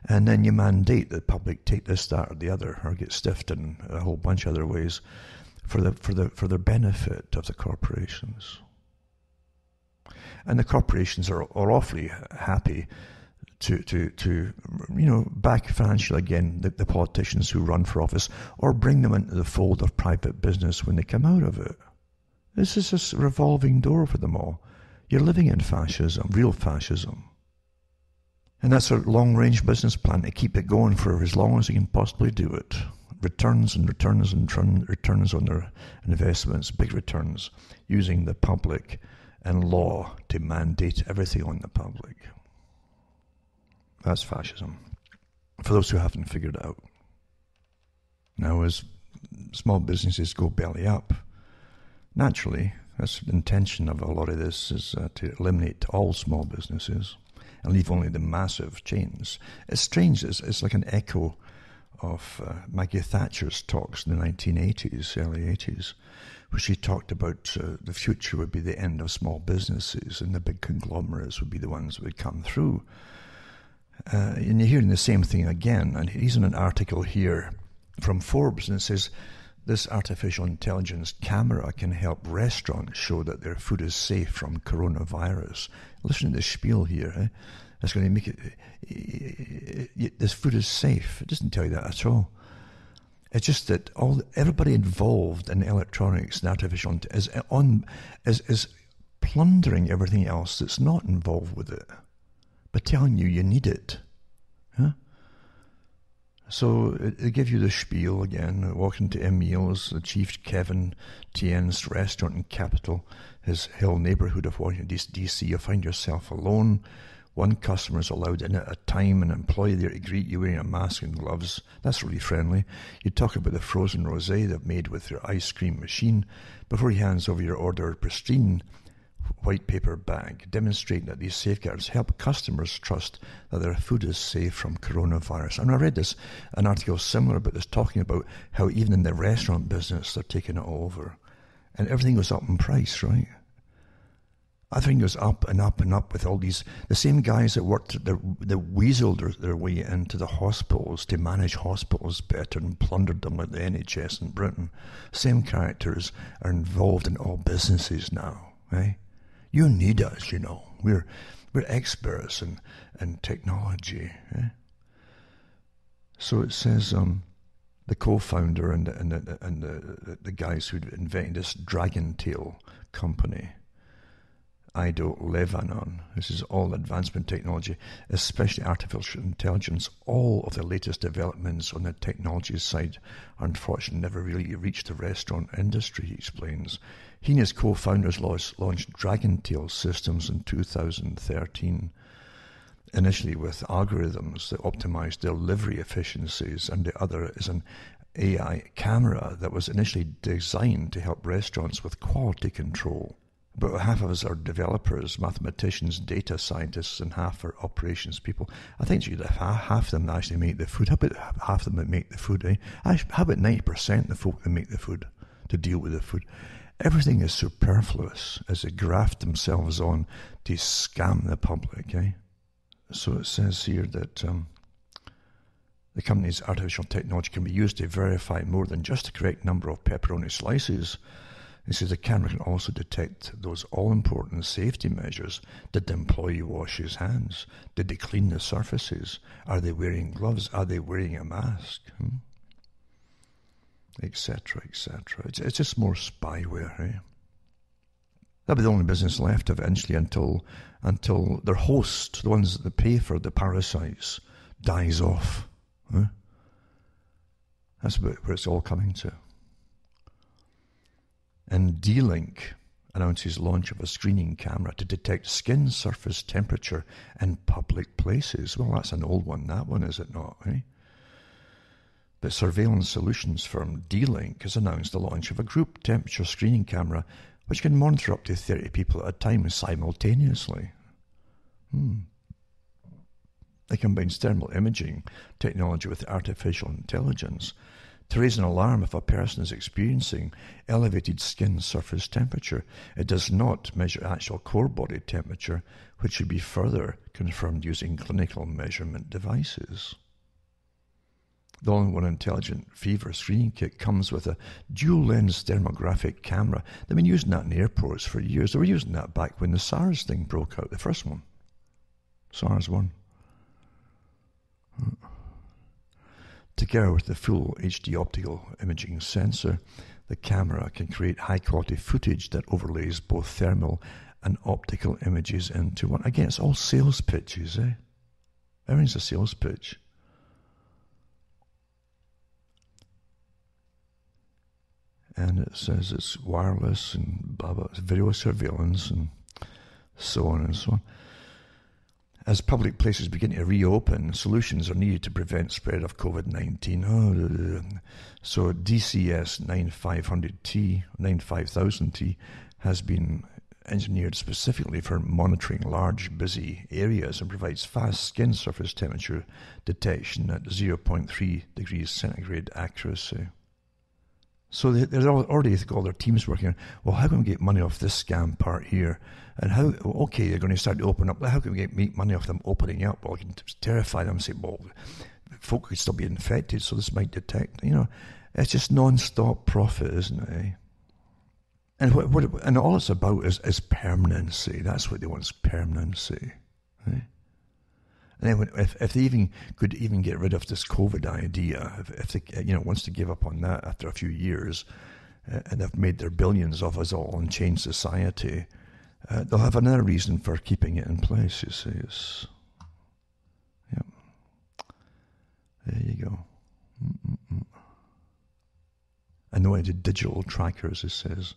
and then you mandate the public take this, that, or the other, or get stiffed in a whole bunch of other ways for the benefit of the corporations. And the corporations are awfully happy to back financially again the politicians who run for office, or bring them into the fold of private business when they come out of it. This is a revolving door for them all. You're living in fascism, real fascism. And that's a long-range business plan to keep it going for as long as you can possibly do it. Returns and returns and returns on their investments, big returns, using the public and law to mandate everything on the public. That's fascism, for those who haven't figured it out. Now, as small businesses go belly up, naturally, that's the intention of a lot of this, is to eliminate all small businesses and leave only the massive chains. It's strange, it's like an echo of Maggie Thatcher's talks in the 1980s, early 80s, where she talked about the future would be the end of small businesses and the big conglomerates would be the ones that would come through. And you're hearing the same thing again, and he's in an article here from Forbes, and it says, this artificial intelligence camera can help restaurants show that their food is safe from coronavirus. Listen to the spiel here. Eh? It's going to make it, this food is safe. It doesn't tell you that at all. It's just that everybody involved in electronics and artificial is plundering everything else that's not involved with it, but telling you need it. Huh? So they give you the spiel again. Walking to Emil's, the chief Kevin Tien's restaurant in Capital, his Hill neighborhood of Washington, D.C. You'll find yourself alone One customer is allowed in at a time, an employee there to greet you wearing a mask and gloves. That's really friendly. You talk about the frozen rosé they've made with your ice cream machine before he hands over your order pristine white paper bag, demonstrating that these safeguards help customers trust that their food is safe from coronavirus. And I read an article similar about this, talking about how even in the restaurant business, they're taking it over. And everything goes up in price, right? Everything goes up and up and up with all these, the same guys that worked, they weaseled their way into the hospitals to manage hospitals better and plundered them like the NHS in Britain. Same characters are involved in all businesses now, right? You need us, you know. We're experts in technology. Eh? So it says the co-founder and the guys who invented this Dragon Tail company, Ido Levanon. This is all advancement technology, especially artificial intelligence. All of the latest developments on the technology side, unfortunately, never really reached the restaurant industry, he explains. He and his co-founders launched Dragon Tail Systems in 2013, initially with algorithms that optimized delivery efficiencies, and the other is an AI camera that was initially designed to help restaurants with quality control. About half of us are developers, mathematicians, data scientists, and half are operations people. I think half of them actually make the food. How about half of them that make the food? Eh? How about 90% of the folk that make the food, to deal with the food? Everything is superfluous as they graft themselves on to scam the public. Eh? So it says here that the company's artificial technology can be used to verify more than just the correct number of pepperoni slices. It says the camera can also detect those all-important safety measures. Did the employee wash his hands? Did they clean the surfaces? Are they wearing gloves? Are they wearing a mask? Etc., etc. It's just more spyware, eh? That'll be the only business left eventually until their host, the ones that pay for the parasites, dies off. Eh? That's where it's all coming to. And D-Link announces launch of a screening camera to detect skin surface temperature in public places. Well, that's an old one, that one, is it not? Eh? But surveillance solutions firm D-Link has announced the launch of a group temperature screening camera which can monitor up to 30 people at a time simultaneously. It combines thermal imaging technology with artificial intelligence to raise an alarm if a person is experiencing elevated skin surface temperature. It does not measure actual core body temperature, which should be further confirmed using clinical measurement devices. The all-in-one intelligent fever screening kit comes with a dual-lens thermographic camera. They've been using that in airports for years. They were using that back when the SARS thing broke out, the first one. SARS 1. Together with the full HD optical imaging sensor, the camera can create high-quality footage that overlays both thermal and optical images into one. Again, it's all sales pitches, eh? Everything's a sales pitch. And it says it's wireless and blah, blah, video surveillance and so on and so on. As public places begin to reopen, solutions are needed to prevent spread of COVID-19. So DCS 9500T has been engineered specifically for monitoring large, busy areas and provides fast skin surface temperature detection at 0.3 degrees centigrade accuracy. So they're already got all their teams working on, well, how can we get money off this scam part here? And how, okay, they're going to start to open up, but how can we make money off them opening up? Well, we can terrify them and say, well, folk could still be infected, so this might detect. You know, it's just non-stop profit, isn't it? Eh? And all it's about is permanency. That's what they want, is permanency. Eh? And then if they could get rid of this COVID idea, if they wants to give up on that after a few years, and they've made their billions of us all and changed society, they'll have another reason for keeping it in place. You see, yep. There you go. And the digital trackers, it says,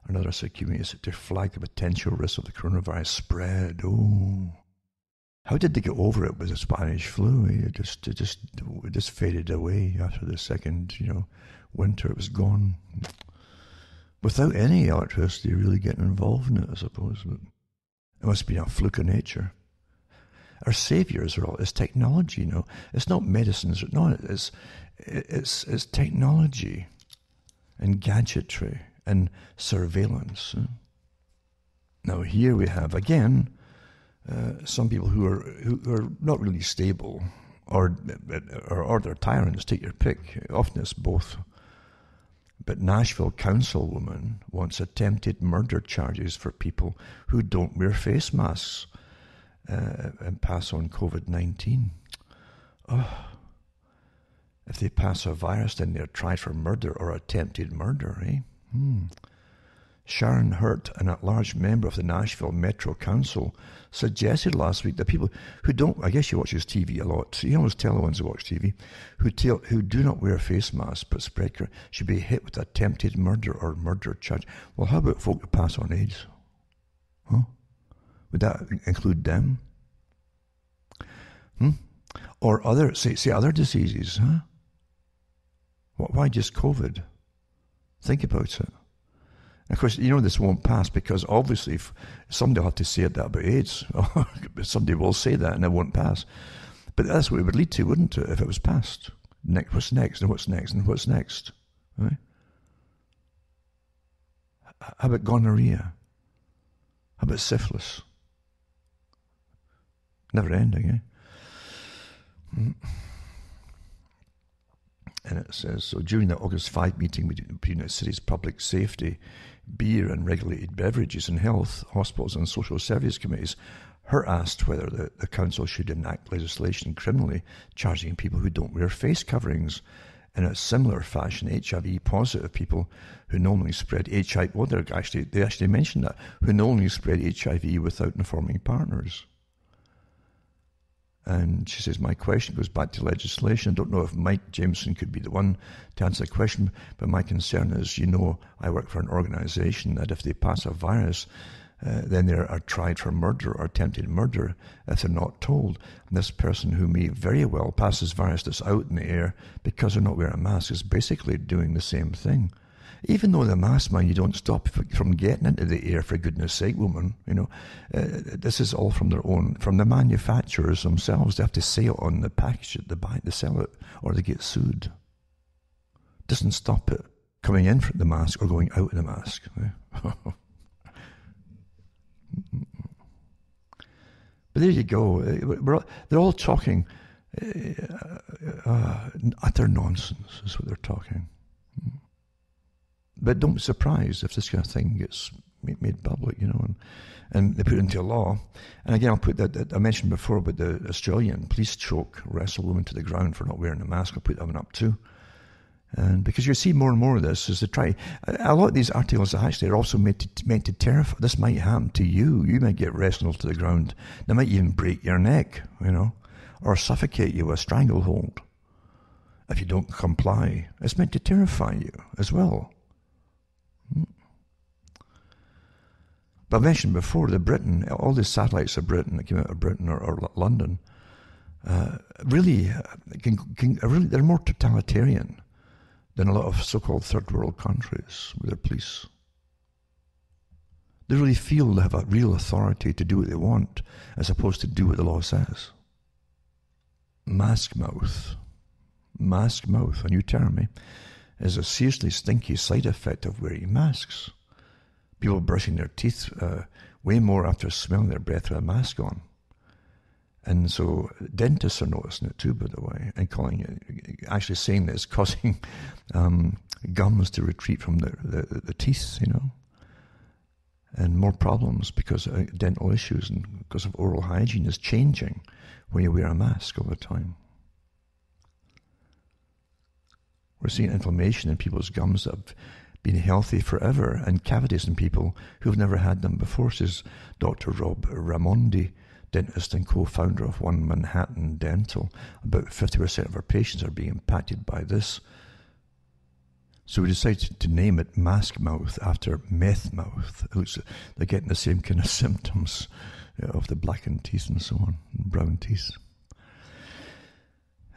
another security is to flag the potential risk of the coronavirus spread. Oh. How did they get over it with the Spanish flu? It just faded away after the second, winter. It was gone. Without any electricity really getting involved in it, I suppose. But it must be a fluke of nature. Our saviors are all, it's technology, It's not medicines, no, it's technology and gadgetry and surveillance. Now here we have, again, some people who are not really stable, or they're tyrants, take your pick. Often it's both. But Nashville councilwoman wants attempted murder charges for people who don't wear face masks and pass on COVID-19. Oh, if they pass a virus, then they're tried for murder or attempted murder, eh? Sharon Hurt, an at-large member of the Nashville Metro Council, suggested last week that people who don't, I guess she watches TV a lot, so you always tell the ones who watch TV, who do not wear face masks but spread, should be hit with attempted murder or murder charge. Well, how about folk who pass on AIDS? Huh? Would that include them? Or other, say other diseases, huh? Why just COVID? Think about it. Of course, this won't pass because obviously if somebody will have to say that about AIDS. Somebody will say that and it won't pass. But that's what it would lead to, wouldn't it, if it was passed? What's next and what's next and what's next? Right? How about gonorrhea? How about syphilis? Never ending, eh? And it says, so during the August 5 meeting between the city's public safety, beer and regulated beverages and health, hospitals and social service committees, Hurt asked whether the council should enact legislation criminally charging people who don't wear face coverings. In a similar fashion, HIV positive people who normally spread HIV, they actually mentioned that, who normally spread HIV without informing partners. And she says, my question goes back to legislation. I don't know if Mike Jameson could be the one to answer the question, but my concern is, I work for an organization that if they pass a virus, then they are tried for murder or attempted murder if they're not told. And this person who may very well pass this virus that's out in the air because they're not wearing a mask is basically doing the same thing. Even though the mask, man, you don't stop from getting into the air, for goodness sake, woman. This is all from from the manufacturers themselves. They have to say it on the package at the back, they sell it, or they get sued. Doesn't stop it coming in from the mask or going out of the mask. But there you go. They're all talking utter nonsense is what they're talking. But don't be surprised if this kind of thing gets made public, and they put it into law. And again, I'll put that I mentioned before about the Australian police choke, wrestle woman to the ground for not wearing a mask. I'll put that one up too. And because you see more and more of this as they try, a lot of these articles actually are also meant to terrify. This might happen to you. You might get wrestled to the ground. They might even break your neck, or suffocate you with a stranglehold if you don't comply. It's meant to terrify you as well. But I mentioned before that Britain, all the satellites of Britain that came out of Britain or London, really, they're more totalitarian than a lot of so-called third world countries with their police. They really feel they have a real authority to do what they want as opposed to do what the law says. Mask mouth, a new term, is a seriously stinky side effect of wearing masks. People brushing their teeth way more after smelling their breath with a mask on. And so dentists are noticing it too, by the way, and calling it, actually saying that it's causing gums to retreat from the teeth, and more problems because of dental issues and because of oral hygiene is changing when you wear a mask all the time. We're seeing inflammation in people's gums that have been healthy forever and cavities in people who've never had them before, says Dr. Rob Ramondi, dentist and co-founder of One Manhattan Dental. About 50% of our patients are being impacted by this. So we decided to name it mask mouth after meth mouth. It looks like they're getting the same kind of symptoms. of the blackened teeth and so on, and brown teeth.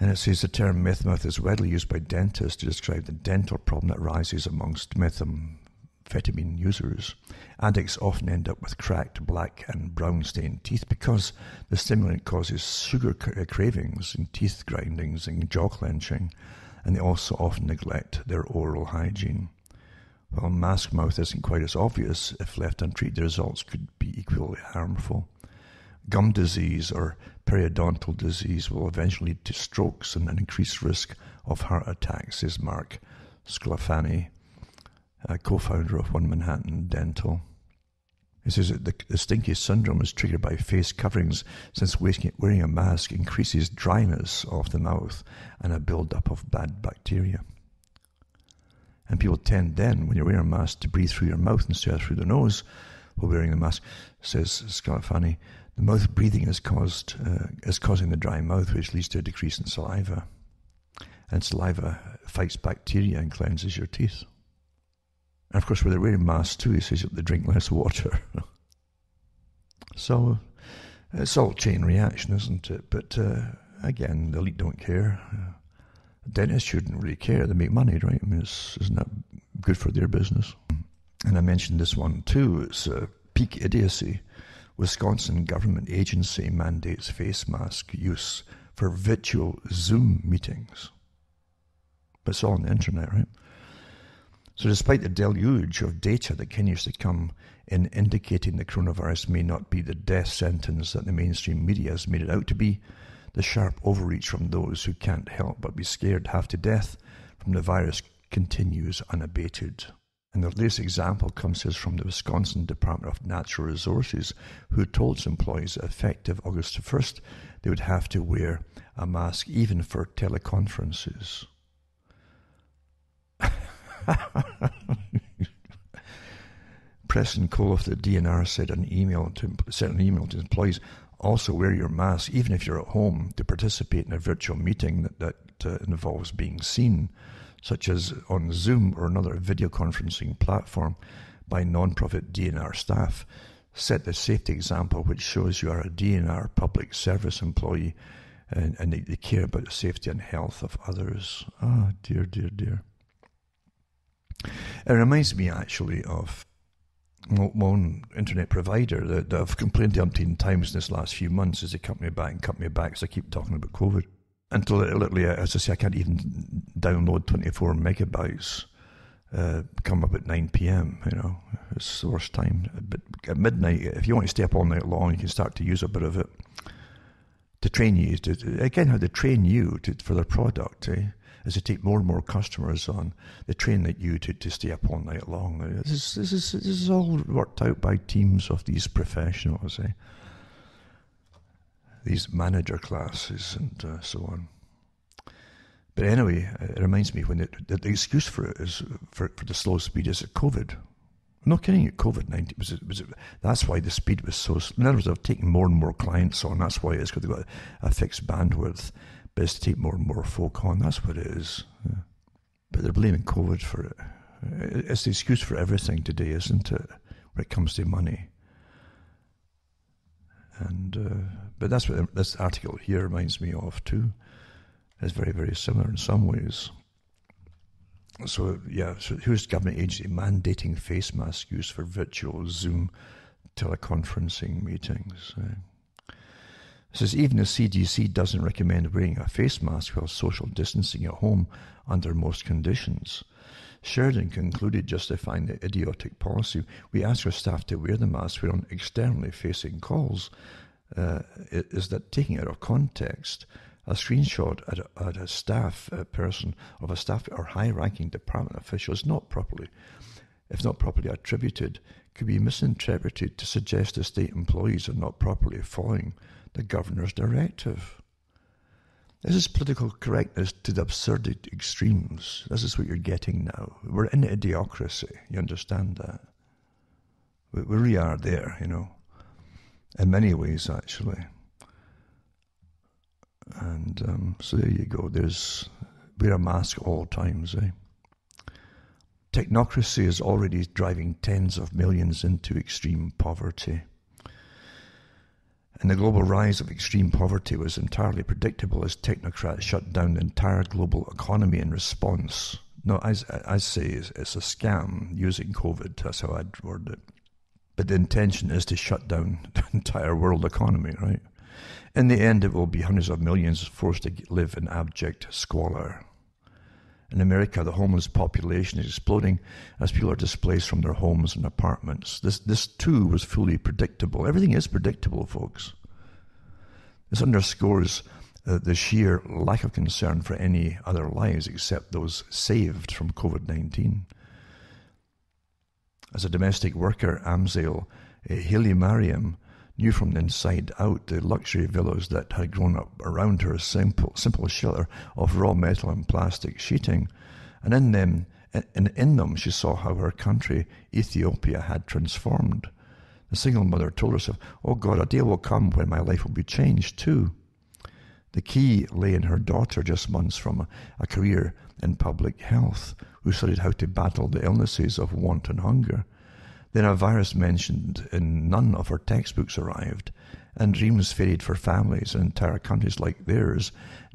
And it says the term meth mouth is widely used by dentists to describe the dental problem that arises amongst methamphetamine users. Addicts often end up with cracked, black and brown stained teeth because the stimulant causes sugar cravings and teeth grindings and jaw clenching, and they also often neglect their oral hygiene. While mask mouth isn't quite as obvious, if left untreated, the results could be equally harmful. Gum disease or periodontal disease will eventually lead to strokes and an increased risk of heart attacks, says Mark Sclafani, a co-founder of One Manhattan Dental. He says that the stinky syndrome is triggered by face coverings, since wearing a mask increases dryness of the mouth and a build-up of bad bacteria. And people tend then, when you're wearing a mask, to breathe through your mouth instead of through the nose while wearing the mask, says Sclafani. The mouth breathing is causing the dry mouth, which leads to a decrease in saliva. And saliva fights bacteria and cleanses your teeth. And of course, when they're wearing masks too, he says that they drink less water. So, it's all chain reaction, isn't it? But again, the elite don't care. Dentists shouldn't really care. They make money, right? I mean, isn't that good for their business? And I mentioned this one too. It's peak idiocy. Wisconsin government agency mandates face mask use for virtual Zoom meetings. But it's all on the internet, right? So despite the deluge of data that continues to come in indicating the coronavirus may not be the death sentence that the mainstream media has made it out to be, the sharp overreach from those who can't help but be scared half to death from the virus continues unabated. And the latest example comes to us from the Wisconsin Department of Natural Resources, who told its employees that effective August 1st, they would have to wear a mask even for teleconferences. Preston Cole of the DNR sent an email to employees, also wear your mask even if you're at home to participate in a virtual meeting that involves being seen, such as on Zoom or another video conferencing platform by non-profit DNR staff. Set the safety example which shows you are a DNR public service employee and they care about the safety and health of others. Ah, dear, dear, dear. It reminds me actually of my own internet provider that I've complained to umpteen times in this last few months as they cut me back as I keep talking about COVID. Until literally, as I say, I can't even download 24 megabytes come up at 9 p.m, you know. It's the worst time. But at midnight, if you want to stay up all night long, you can start to use a bit of it to train you. Again, how they train you for their product, as they take more and more customers on, they train you to stay up all night long. This is all worked out by teams of these professionals, these manager classes and so on. But anyway, it reminds me when the excuse for it is for the slow speed is COVID. I'm not kidding you, COVID-19 that's why the speed was so. In other words, they've taken more and more clients on. That's why it's because they've got a fixed bandwidth, but it's to take more and more folk on. That's what it is. Yeah. But they're blaming COVID for it. It's the excuse for everything today, isn't it? When it comes to money. And but that's what this article here reminds me of too. It's very, very similar in some ways. So here's government agency mandating face mask use for virtual Zoom teleconferencing meetings. It says even the CDC doesn't recommend wearing a face mask while social distancing at home under most conditions. Sheridan concluded, justifying the idiotic policy, we ask our staff to wear the mask when on externally facing calls. Is that taking it out of context? A screenshot at a staff person of a staff or high-ranking department official is not properly attributed, could be misinterpreted to suggest the state employees are not properly following the governor's directive. This is political correctness to the absurd extremes. This is what you're getting now. We're in idiocracy. You understand that? We really are there, you know, in many ways, actually. And so there you go. Wear a mask all times. Technocracy is already driving tens of millions into extreme poverty. And the global rise of extreme poverty was entirely predictable as technocrats shut down the entire global economy in response. No, I say it's a scam using COVID, that's how I'd word it. But the intention is to shut down the entire world economy, right? In the end, it will be hundreds of millions forced to live in abject squalor. In America, the homeless population is exploding as people are displaced from their homes and apartments. This too was fully predictable. Everything is predictable, folks. This underscores the sheer lack of concern for any other lives except those saved from COVID-19. As a domestic worker, Amzale Haley Mariam knew from the inside out the luxury villas that had grown up around her simple shelter of raw metal and plastic sheeting, and in them she saw how her country, Ethiopia, had transformed. The single mother told herself, "Oh God, a day will come when my life will be changed too." The key lay in her daughter, just months from a career in public health, who studied how to battle the illnesses of want and hunger. Then a virus mentioned in none of her textbooks arrived, and dreams faded for families in entire countries like theirs.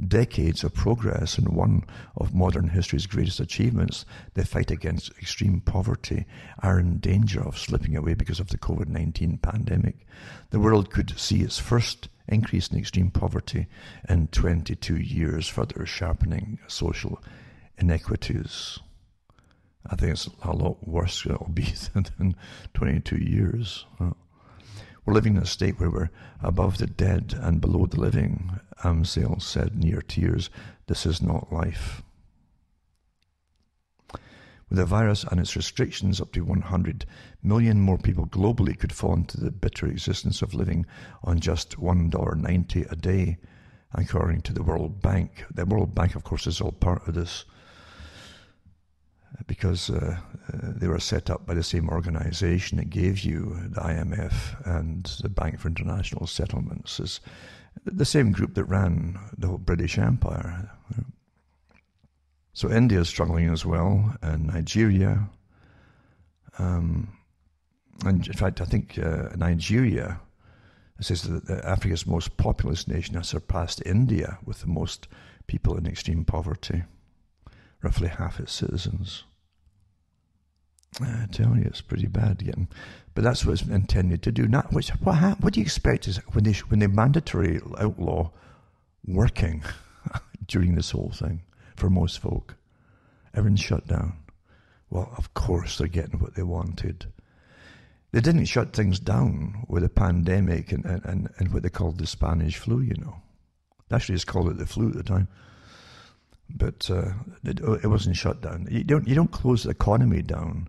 Decades of progress and one of modern history's greatest achievements, the fight against extreme poverty, are in danger of slipping away because of the COVID-19 pandemic. The world could see its first increase in extreme poverty in 22 years, further sharpening social inequities. I think it's a lot worse it'll be than 22 years. We're living in a state where we're above the dead and below the living, Amzale said near tears. This is not life. With the virus and its restrictions, up to 100 million more people globally could fall into the bitter existence of living on just $1.90 a day, according to the World Bank. The World Bank, of course, is all part of this, because they were set up by the same organization that gave you the IMF and the Bank for International Settlements. Is the same group that ran the whole British Empire. So India is struggling as well, and Nigeria. And in fact, I think Nigeria, it says that Africa's most populous nation, has surpassed India with the most people in extreme poverty. Roughly half its citizens. I tell you, it's pretty bad getting, but that's what it's intended to do. Not what do you expect is when they mandatory outlaw working during this whole thing for most folk, everyone's shut down. Well, of course they're getting what they wanted. They didn't shut things down with a pandemic and what they called the Spanish flu. You know, they actually just called it the flu at the time. But it wasn't shut down. You don't close the economy down,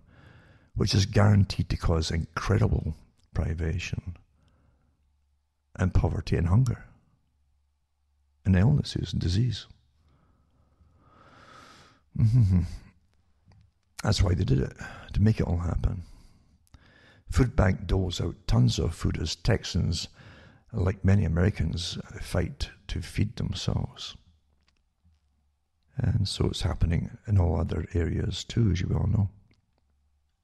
which is guaranteed to cause incredible privation and poverty and hunger and illnesses and disease. Mm-hmm. That's why they did it, to make it all happen. Food Bank doles out tons of food as Texans, like many Americans, fight to feed themselves. And so it's happening in all other areas too, as you all know.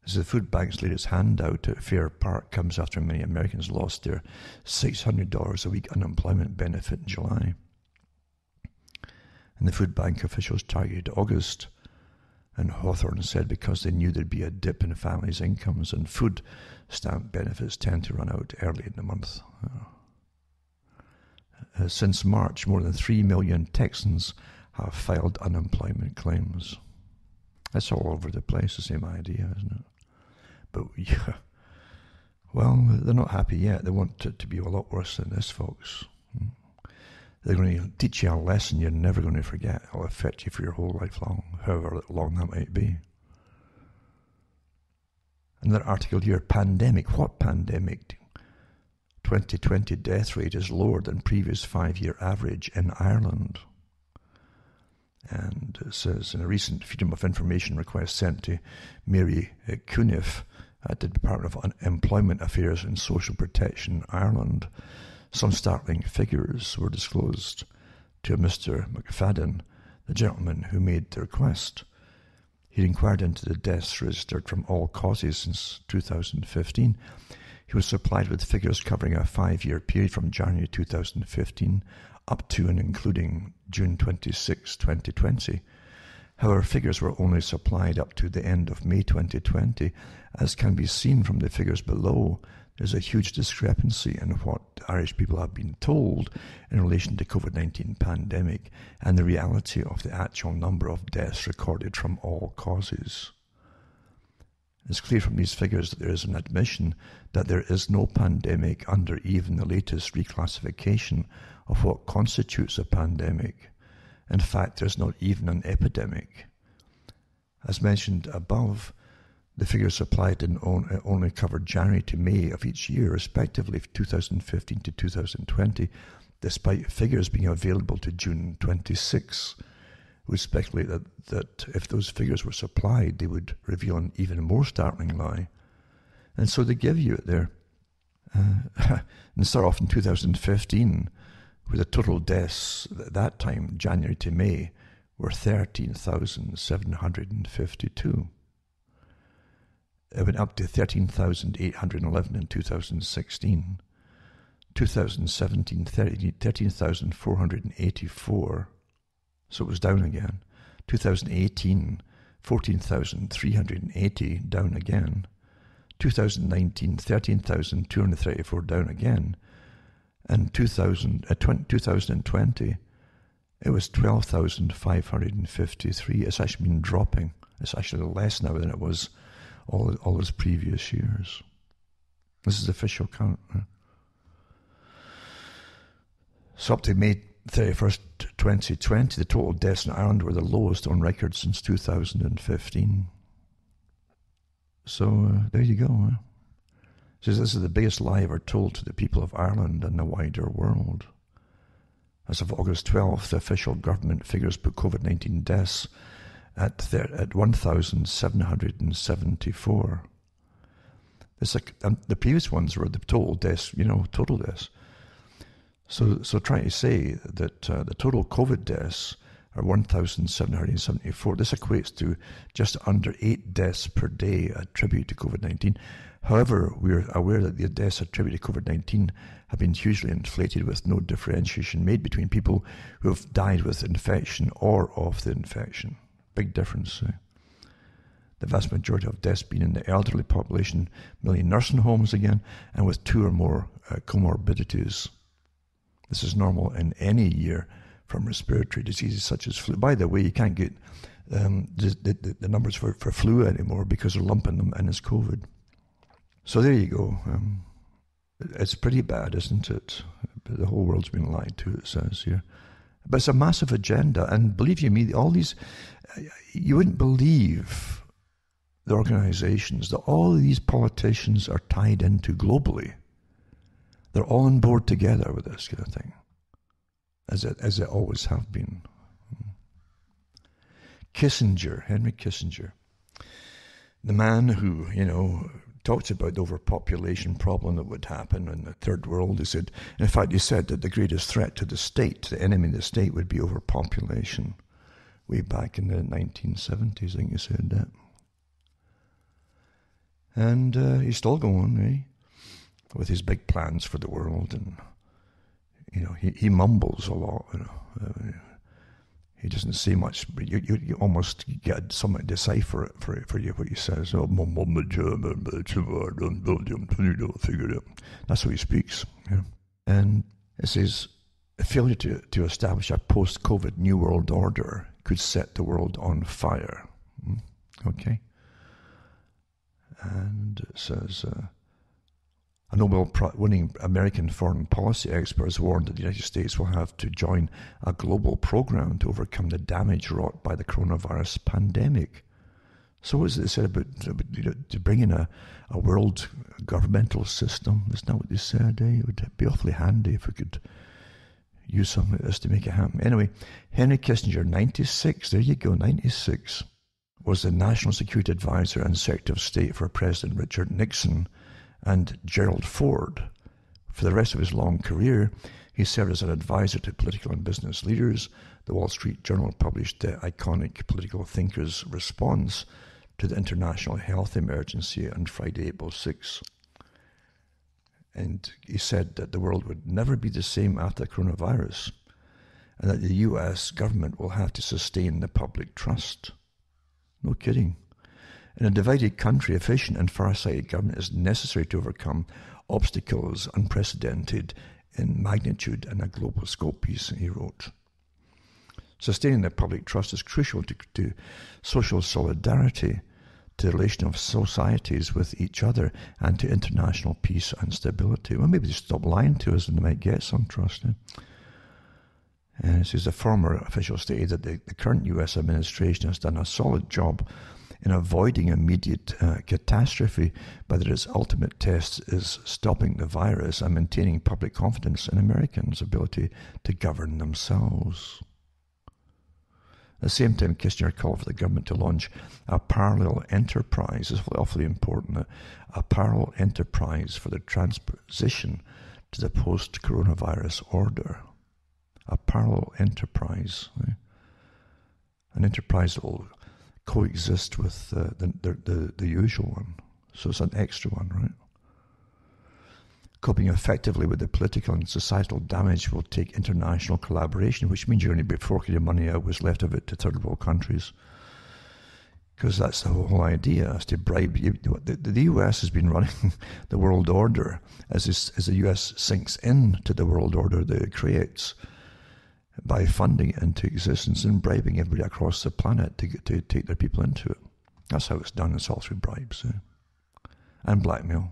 As the food bank's latest handout at Fair Park comes after many Americans lost their $600 a week unemployment benefit in July. And the food bank officials targeted August, and Hawthorne said because they knew there'd be a dip in families' incomes, and food stamp benefits tend to run out early in the month. Since March, more than 3 million Texans have filed unemployment claims. That's all over the place, the same idea, isn't it? But yeah, well, they're not happy yet. They want it to be a lot worse than this, folks. They're going to teach you a lesson you're never going to forget. It'll affect you for your whole life long, however long that might be. Another article here, pandemic. What pandemic? 2020 death rate is lower than previous 5-year average in Ireland. And it says, in a recent Freedom of Information request sent to Mary Cuniff at the Department of Employment Affairs and Social Protection, Ireland, some startling figures were disclosed to Mr. McFadden, the gentleman who made the request. He'd inquired into the deaths registered from all causes since 2015. He was supplied with figures covering a 5-year period from January 2015 up to and including June 26, 2020. However, figures were only supplied up to the end of May 2020. As can be seen from the figures below, there's a huge discrepancy in what Irish people have been told in relation to COVID-19 pandemic and the reality of the actual number of deaths recorded from all causes. It's clear from these figures that there is an admission that there is no pandemic under even the latest reclassification of what constitutes a pandemic. In fact, there's not even an epidemic. As mentioned above, the figures supplied didn't only cover January to May of each year, respectively 2015 to 2020, despite figures being available to June 26. We speculate that if those figures were supplied, they would reveal an even more startling lie. And so they give you it there. And start off in 2015, where the total deaths at that time, January to May, were 13,752. It went up to 13,811 in 2016. 2017, 13,484. So it was down again. 2018, 14,380, down again. 2019, 13,234, down again. And 2020, it was 12,553. It's actually been dropping. It's actually less now than it was all those previous years. This is the official count. Right? So up to May 31st, 2020, the total deaths in Ireland were the lowest on record since 2015. So there you go. Huh? Says this is the biggest lie ever told to the people of Ireland and the wider world. As of August 12th, the official government figures put COVID-19 deaths at 1,774. The previous ones were the total deaths, total deaths. So trying to say that the total COVID deaths are 1,774. This equates to just under 8 deaths per day attributed to COVID-19. However, we are aware that the deaths attributed to COVID-19 have been hugely inflated with no differentiation made between people who have died with infection or of the infection. Big difference. The vast majority of deaths being in the elderly population, mainly nursing homes again, and with 2 or more comorbidities. This is normal in any year from respiratory diseases such as flu. By the way, you can't get the numbers for flu anymore because they're lumping them in as COVID. So there you go. It's pretty bad, isn't it? The whole world's been lied to, it says here. But it's a massive agenda, and believe you me, all these, you wouldn't believe the organizations that all of these politicians are tied into globally. They're all on board together with this kind of thing, as it always have been. Kissinger, Henry Kissinger, the man who, talks about the overpopulation problem that would happen in the third world. He said that the greatest threat to the state, the enemy of the state, would be overpopulation. Way back in the 1970s, I think he said that. And he's still going, with his big plans for the world, and he mumbles a lot. He doesn't say much, but you almost get someone to decipher it for you what he says. Figure it out. That's how he speaks. And it says a failure to establish a post-COVID New World Order could set the world on fire. Okay. And it says a Nobel-winning American foreign policy expert has warned that the United States will have to join a global program to overcome the damage wrought by the coronavirus pandemic. So what is it said about to bring in a world governmental system? Isn't that what they said? It would be awfully handy if we could use something like this to make it happen. Anyway, Henry Kissinger, 96, there you go, 96, was the National Security Advisor and Secretary of State for President Richard Nixon and Gerald Ford. For the rest of his long career, he served as an advisor to political and business leaders. The Wall Street Journal published the iconic Political Thinkers' response to the international health emergency on Friday, April 6. And he said that the world would never be the same after coronavirus, and that the US government will have to sustain the public trust. No kidding. In a divided country, efficient and far-sighted government is necessary to overcome obstacles unprecedented in magnitude and a global scope, he wrote. Sustaining the public trust is crucial to social solidarity, to the relation of societies with each other, and to international peace and stability. Well, maybe they stop lying to us and they might get some trust. And this is a former official stated that the current US administration has done a solid job in avoiding immediate catastrophe, but that its ultimate test is stopping the virus and maintaining public confidence in Americans' ability to govern themselves. At the same time, Kissinger called for the government to launch a parallel enterprise. This is awfully important. A parallel enterprise for the transition to the post-coronavirus order. A parallel enterprise. An enterprise that will coexist with the usual one. So it's an extra one, right? Coping effectively with the political and societal damage will take international collaboration, which means you're going to be forking your money out what's left of it to third world countries. Because that's the whole idea, is to bribe you. The US has been running the world order as the US sinks into the world order that it creates by funding it into existence and bribing everybody across the planet to take their people into it. That's how it's done. It's all through bribes and blackmail.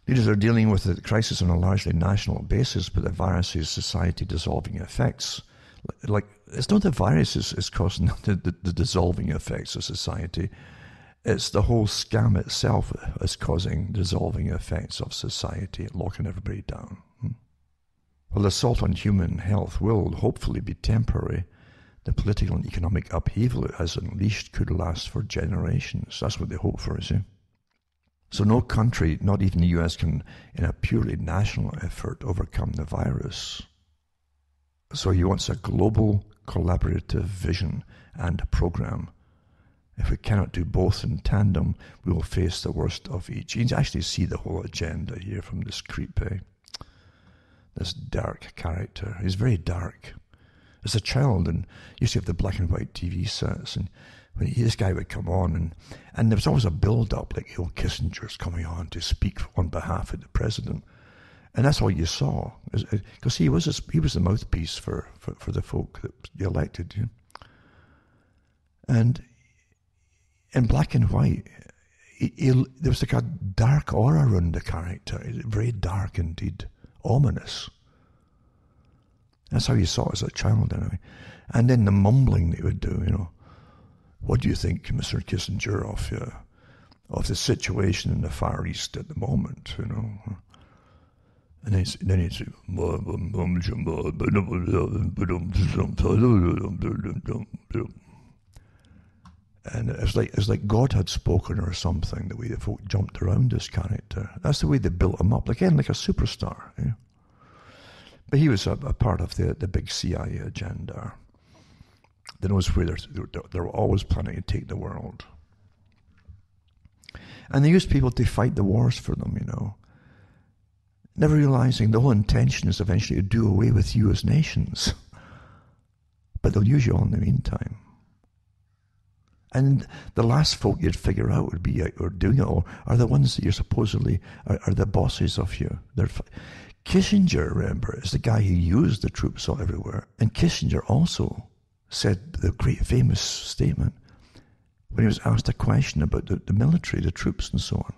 Leaders are dealing with the crisis on a largely national basis, but the virus's society-dissolving effects, like, it's not the virus is causing the dissolving effects of society, it's the whole scam itself is causing dissolving effects of society, locking everybody down. Well, the assault on human health will hopefully be temporary. The political and economic upheaval it has unleashed could last for generations. That's what they hope for, you see. So no country, not even the US, can, in a purely national effort, overcome the virus. So he wants a global collaborative vision and program. If we cannot do both in tandem, we will face the worst of each. You can actually see the whole agenda here from this creep, this dark character. He's very dark. As a child, and you used to have the black and white TV sets, and when this guy would come on, and there was always a build-up, like Kissinger's coming on to speak on behalf of the president, and that's all you saw, because he was the mouthpiece for the folk that they elected. You know? And in black and white, there was like a dark aura around the character, very dark indeed, ominous. That's how you saw it as a child, anyway. And then the mumbling they would do, you know. What do you think, Mr. Kissinger, of the situation in the Far East at the moment, you know? And then he'd say, and it's like God had spoken or something, the way the folk jumped around this character. That's the way they built him up, again, like a superstar. You know? But he was a part of the big CIA agenda. They knows where they're always planning to take the world. And they use people to fight the wars for them, you know. Never realizing the whole intention is eventually to do away with you as nations. But they'll use you all in the meantime. And the last folk you'd figure out would be or doing it all are the ones that you're supposedly are the bosses of you. Kissinger, remember, is the guy who used the troops all everywhere. And Kissinger also said the great famous statement when he was asked a question about the military, the troops and so on.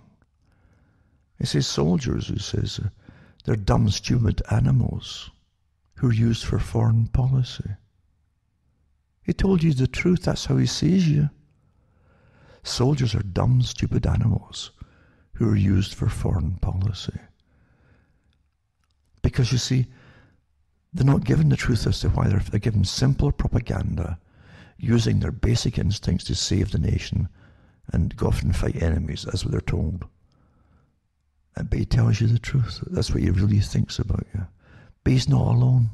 He says soldiers, he says, they're dumb, stupid animals who are used for foreign policy. He told you the truth, that's how he sees you. Soldiers are dumb, stupid animals who are used for foreign policy. Because you see, they're not given the truth as to why they're given simple propaganda, using their basic instincts to save the nation and go off and fight enemies. That's what they're told. But he tells you the truth. That's what he really thinks about you. But he's not alone.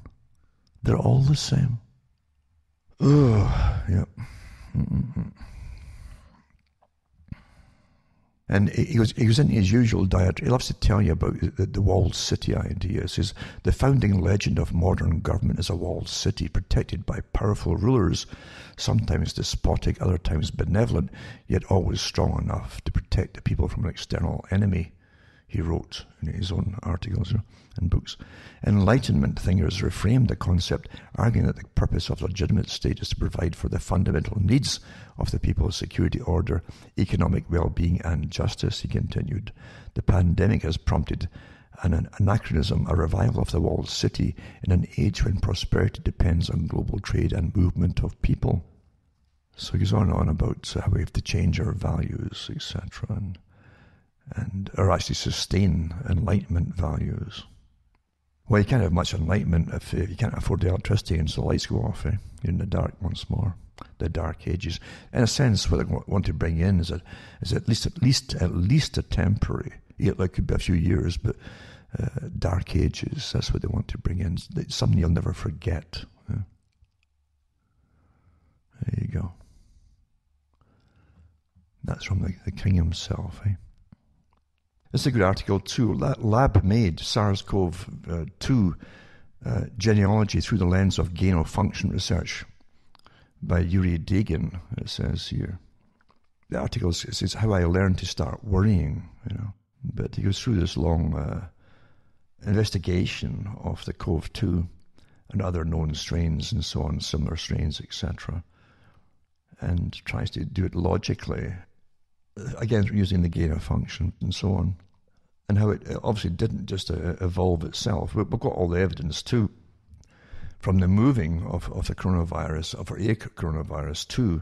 They're all the same. Oh, yeah. And he was in his usual diet. He loves to tell you about the walled city idea. He says, the founding legend of modern government is a walled city protected by powerful rulers, sometimes despotic, other times benevolent, yet always strong enough to protect the people from an external enemy, he wrote in his own articles and books. Enlightenment thinkers reframed the concept, arguing that the purpose of the legitimate state is to provide for the fundamental needs of the people's security, order, economic well-being, and justice, he continued. The pandemic has prompted an anachronism, a revival of the walled city in an age when prosperity depends on global trade and movement of people. So he goes on and on about how we have to change our values, etc., or actually sustain Enlightenment values. Well, you can't have much enlightenment if you can't afford the electricity and so the lights go off. You're in the dark once more. The Dark Ages. In a sense, what I want to bring in is at least a temporary. It could be a few years, but Dark Ages. That's what they want to bring in. It's something you'll never forget. There you go. That's from the king himself. This is a good article too. Lab-made SARS-CoV-2 genealogy through the lens of gain-of-function research by Yuri Dagin, it says here. The article says how I learned to start worrying, But he goes through this long investigation of the CoV-2 and other known strains and so on, similar strains, etc., and tries to do it logically, again using the gain-of-function and so on, and how it obviously didn't just evolve itself. We've got all the evidence too, from the moving of the coronavirus, of a coronavirus to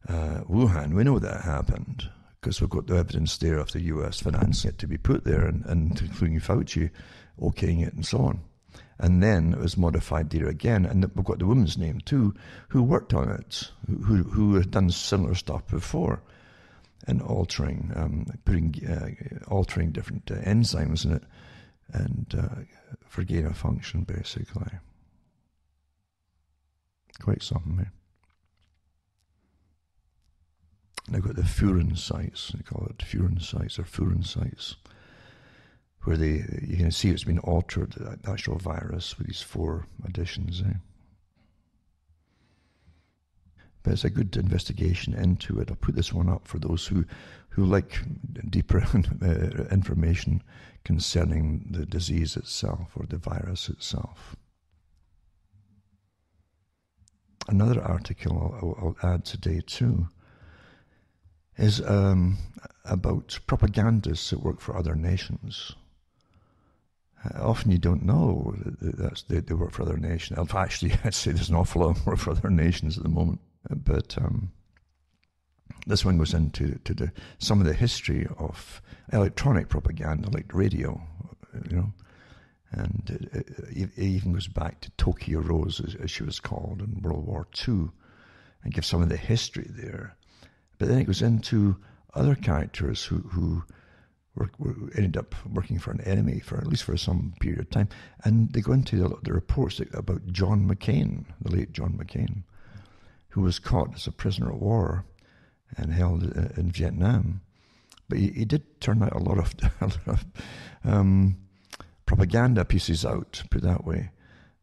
Wuhan. We know that happened because we've got the evidence there of the US financing it to be put there, and including Fauci okaying it and so on. And then it was modified there again, and we've got the woman's name too, who worked on it, who had done similar stuff before, and altering different enzymes in it, and for gain of function, basically. Quite something, eh? They've got the furin sites, they call it furin sites or furin sites, where you can see it's been altered, the actual virus, with these 4 additions, eh? But it's a good investigation into it. I'll put this one up for those who like deeper information concerning the disease itself or the virus itself. Another article I'll add today too is about propagandists that work for other nations. Often you don't know that they work for other nations. Actually, I'd say there's an awful lot of work for other nations at the moment. But this one goes into some of the history of electronic propaganda, like radio, and it even goes back to Tokyo Rose, as she was called, in World War II, and gives some of the history there. But then it goes into other characters who ended up working for an enemy at least for some period of time, and they go into the reports about John McCain, the late John McCain, who was caught as a prisoner of war and held in Vietnam. But he did turn out a lot of propaganda pieces out, put it that way,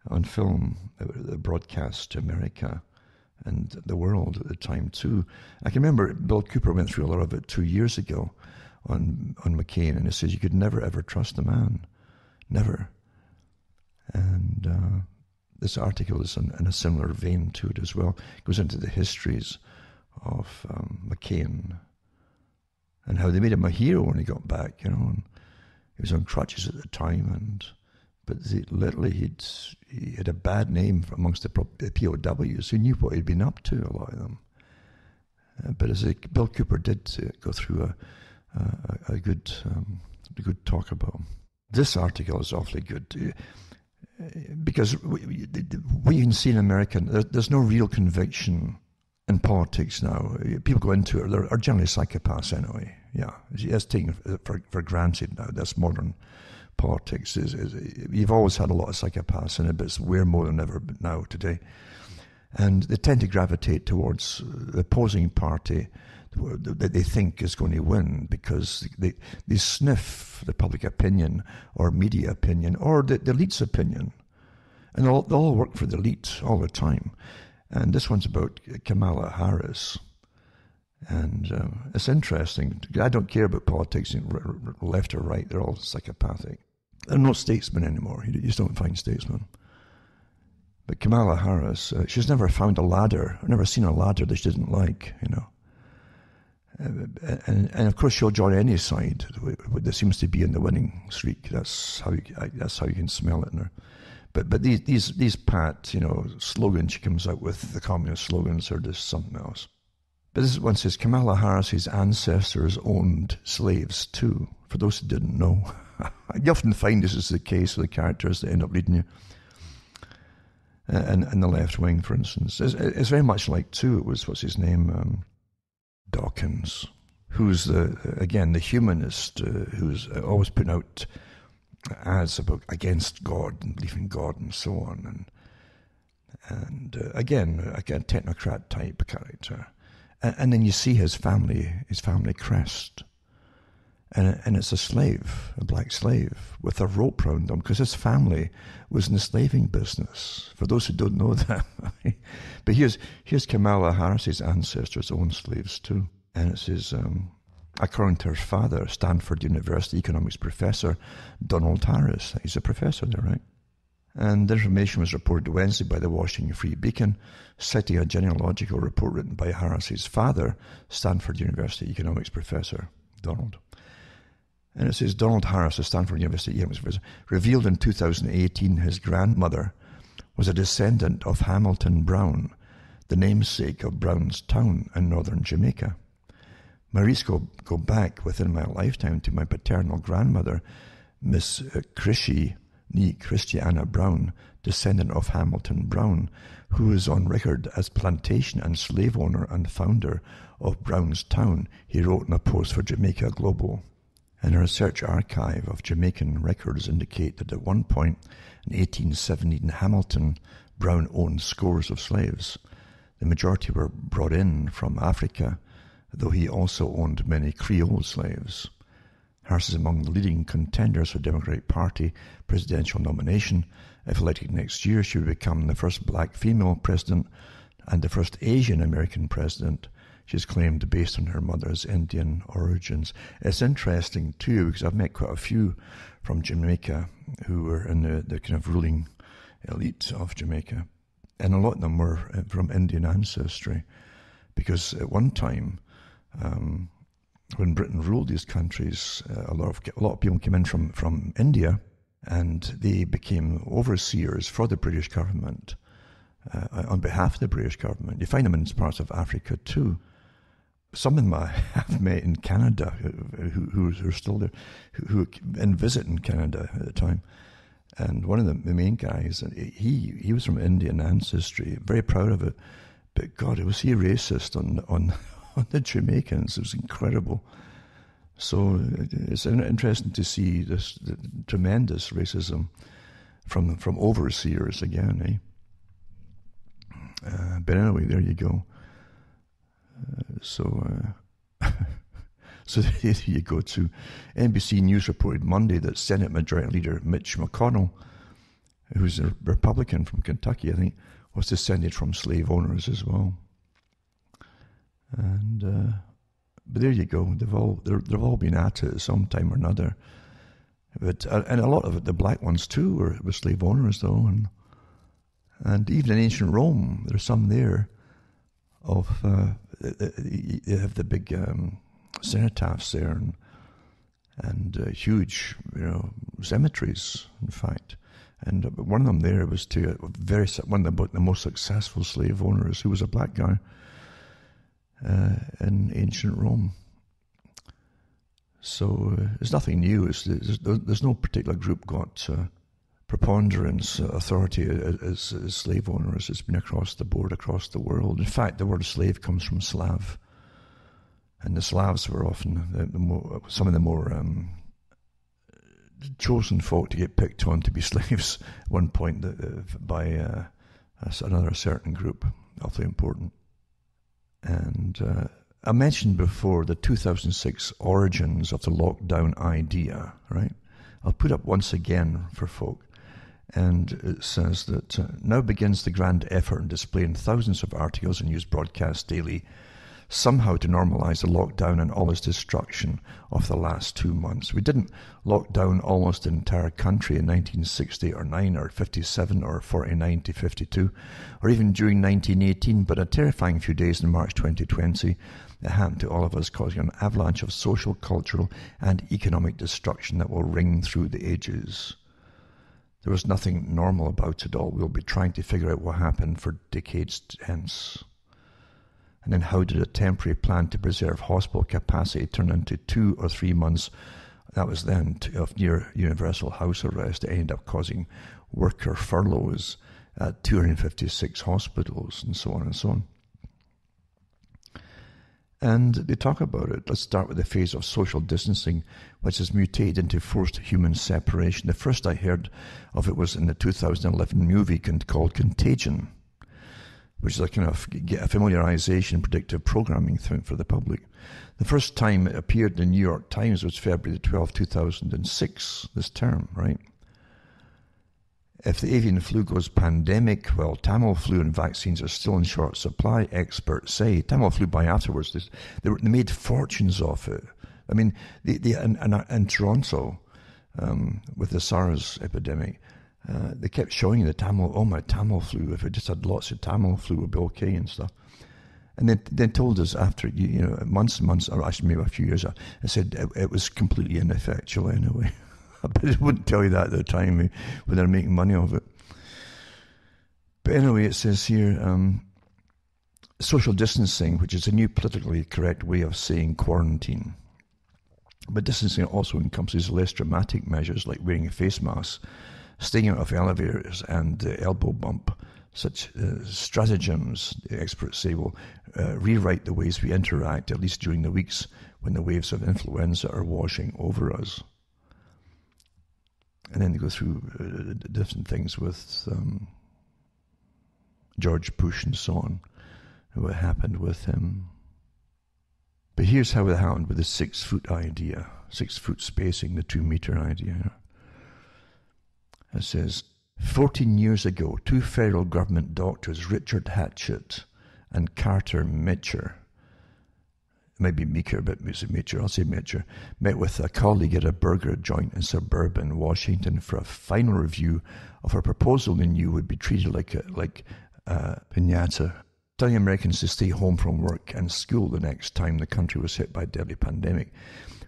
on film, broadcast to America and the world at the time too. I can remember Bill Cooper went through a lot of it 2 years ago on McCain, and he says you could never ever trust a man, never. And this article is in a similar vein to it as well. It goes into the histories of McCain and how they made him a hero when he got back, and he was on crutches at the time, but literally he had a bad name amongst the POWs who knew what he'd been up to, a lot of them. But as Bill Cooper did go through a good talk about him. This article is awfully good. Because what you can see in America, there's no real conviction in politics now. People go into it, are generally psychopaths anyway. Yeah, it's taken for granted now. That's modern politics. You've always had a lot of psychopaths in it, but it's way more than ever now today. And they tend to gravitate towards the opposing party that they think is going to win, because they sniff the public opinion or media opinion or the elite's opinion. And they'll all work for the elite all the time. And this one's about Kamala Harris. And it's interesting. I don't care about politics, left or right. They're all psychopathic. They're not statesmen anymore. You just don't find statesmen. But Kamala Harris, she's never found a ladder, never seen a ladder that she didn't like, you know. And of course she'll join any side that seems to be in the winning streak. That's how you can smell it in her. But these pat, you know, slogans she comes out with, the communist slogans, are just something else. But this one says, Kamala Harris's ancestors owned slaves too. For those who didn't know, you often find this is the case with the characters that end up leading you. And the left wing, for instance, it's very much like too. It was, what's his name, Dawkins, who's the humanist, who's always putting out ads about against God and belief in God and so on, and again, a technocrat type character. And then you see his family crest, and it's a slave, a black slave, with a rope round him, because his family was in the slaving business, for those who don't know that. But here's Kamala Harris's ancestors owned slaves too. And it says, according to her father, Stanford University economics professor Donald Harris. He's a professor there, right? And the information was reported Wednesday by the Washington Free Beacon, citing a genealogical report written by Harris's father, Stanford University economics professor Donald. And it says, Donald Harris, a Stanford University economics professor, revealed in 2018 his grandmother was a descendant of Hamilton Brown, the namesake of Brownstown in northern Jamaica. My roots go back within my lifetime to my paternal grandmother, Miss Christiana Brown, descendant of Hamilton Brown, who is on record as plantation and slave owner and founder of Brownstown, he wrote in a post for Jamaica Global. And a research archive of Jamaican records indicate that at one point in 1817, Hamilton Brown owned scores of slaves. The majority were brought in from Africa, though he also owned many Creole slaves. Harris is among the leading contenders for the Democratic Party presidential nomination. If elected next year, she would become the first black female president and the first Asian American president. She's claimed based on her mother's Indian origins. It's interesting too, because I've met quite a few from Jamaica who were in the kind of ruling elite of Jamaica. And a lot of them were from Indian ancestry, because at one time, when Britain ruled these countries, a lot of people came in from India, and they became overseers for the British government, on behalf of the British government. You find them in parts of Africa too. Some of them I have met in Canada who are still there, who in visit in Canada at the time. And one of the main guys, he was from Indian ancestry, very proud of it. But God, was he racist on the Jamaicans? It was incredible. So it's interesting to see this tremendous racism from overseers again, but anyway, there you go. So there you go too. NBC News reported Monday that Senate Majority Leader Mitch McConnell, who's a Republican from Kentucky, I think, was descended from slave owners as well. And but there you go. They've all been at it at some time or another. But and a lot of it, the black ones too, were slave owners though, and even in ancient Rome, there's some there. They have the big cenotaphs there and huge, cemeteries. In fact, and one of them there was to one of the most successful slave owners, who was a black guy in ancient Rome. So it's nothing new. There's no particular group got preponderance, authority as slave owners. It's been across the board, across the world. In fact, the word slave comes from Slav, and the Slavs were often some of the more chosen folk to get picked on to be slaves at one point by another certain group. awfully important. And I mentioned before the 2006 origins of the lockdown idea, right? I'll put up once again for folk. And it says that now begins the grand effort in displaying thousands of articles and news broadcasts daily, somehow to normalize the lockdown and all its destruction of the last 2 months. We didn't lock down almost the entire country in 1960 or 9 or 57 or 49 to 52, or even during 1918, but a terrifying few days in March 2020, it happened to all of us, causing an avalanche of social, cultural, and economic destruction that will ring through the ages. There was nothing normal about it all. We'll be trying to figure out what happened for decades hence. And then how did a temporary plan to preserve hospital capacity turn into 2 or 3 months, that was then, of near universal house arrest? It ended up causing worker furloughs at 256 hospitals and so on and so on. And they talk about it. Let's start with the phase of social distancing, which has mutated into forced human separation. The first I heard of it was in the 2011 movie called Contagion, which is a kind of a familiarization, predictive programming thing for the public. The first time it appeared in the New York Times was February 12, 2006, this term, right? If the avian flu goes pandemic, well, Tamiflu and vaccines are still in short supply, experts say. Tamiflu by afterwards, they made fortunes off it. I mean, in Toronto, with the SARS epidemic, they kept showing the Tamiflu. If we just had lots of Tamiflu, we'd be okay and stuff. And they told us after, months and months, or actually maybe a few years, I said it was completely ineffectual anyway. But they wouldn't tell you that at the time when they're making money off it. But anyway, it says here, social distancing, which is a new politically correct way of saying quarantine. But distancing also encompasses less dramatic measures like wearing a face mask, staying out of elevators, and the elbow bump. Such stratagems, the experts say, will rewrite the ways we interact, at least during the weeks when the waves of influenza are washing over us. And then they go through different things with George Bush and so on, what happened with him. But here's how it happened with the 6-foot idea, 6-foot spacing, the 2-meter idea. It says, 14 years ago, 2 federal government doctors, Richard Hatchett and Carter Mitcher, maybe Meeker, but it's Mitcher, I'll say Mitcher, met with a colleague at a burger joint in suburban Washington for a final review of a proposal they knew would be treated like a piñata, telling Americans to stay home from work and school the next time the country was hit by a deadly pandemic.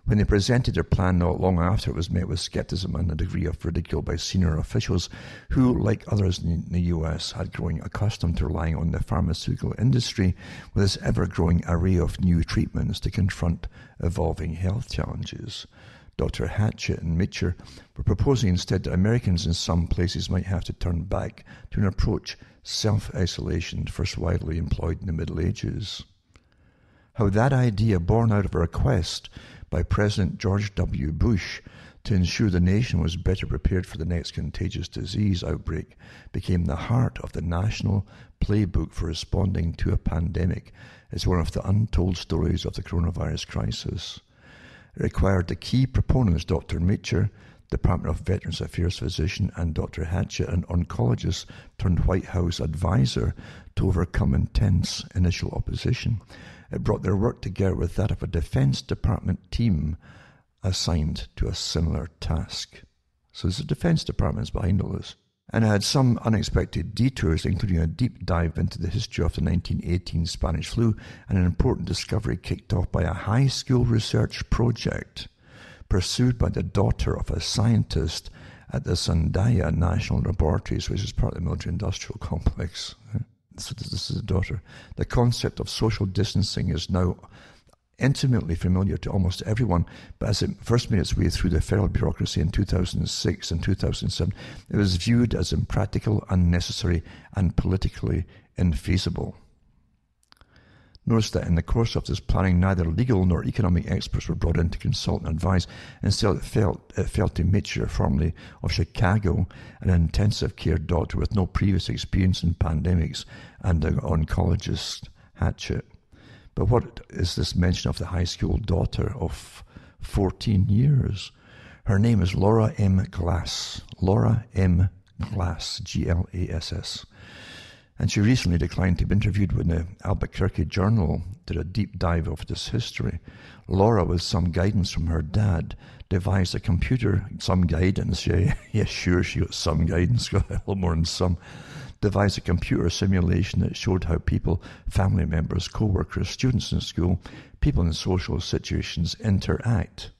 When they presented their plan not long after, it was met with skepticism and a degree of ridicule by senior officials who, like others in the US, had grown accustomed to relying on the pharmaceutical industry with its ever-growing array of new treatments to confront evolving health challenges. Dr. Hatchett and Mitcher were proposing instead that Americans in some places might have to turn back to an approach self-isolation first widely employed in the Middle Ages. How that idea, born out of a request by President George W. Bush to ensure the nation was better prepared for the next contagious disease outbreak, became the heart of the national playbook for responding to a pandemic, is one of the untold stories of the coronavirus crisis. It required the key proponents, Dr. Mitcher, Department of Veterans Affairs physician, and Dr. Hatchett, an oncologist turned White House advisor, to overcome intense initial opposition. It brought their work together with that of a Defense Department team assigned to a similar task. So the Defense Department's behind all this. And it had some unexpected detours, including a deep dive into the history of the 1918 Spanish flu and an important discovery kicked off by a high school research project pursued by the daughter of a scientist at the Sandaya National Laboratories, which is part of the military-industrial complex. So this is the daughter. The concept of social distancing is now intimately familiar to almost everyone, but as it first made its way through the federal bureaucracy in 2006 and 2007, it was viewed as impractical, unnecessary, and politically infeasible. Notice that in the course of this planning, neither legal nor economic experts were brought in to consult and advise. Instead, it fell to Mitchell, formerly of Chicago, an intensive care doctor with no previous experience in pandemics, and an oncologist, Hatchett. But what is this mention of the high school daughter of 14 years? Her name is Laura M. Glass. Laura M. Glass, Glass. And she recently declined to be interviewed when the Albuquerque Journal did a deep dive of this history. Laura, with some guidance from her dad, devised a computer, some guidance, yeah, sure, she got some guidance, got a little more than some, devised a computer simulation that showed how people, family members, co-workers, students in school, people in social situations interact.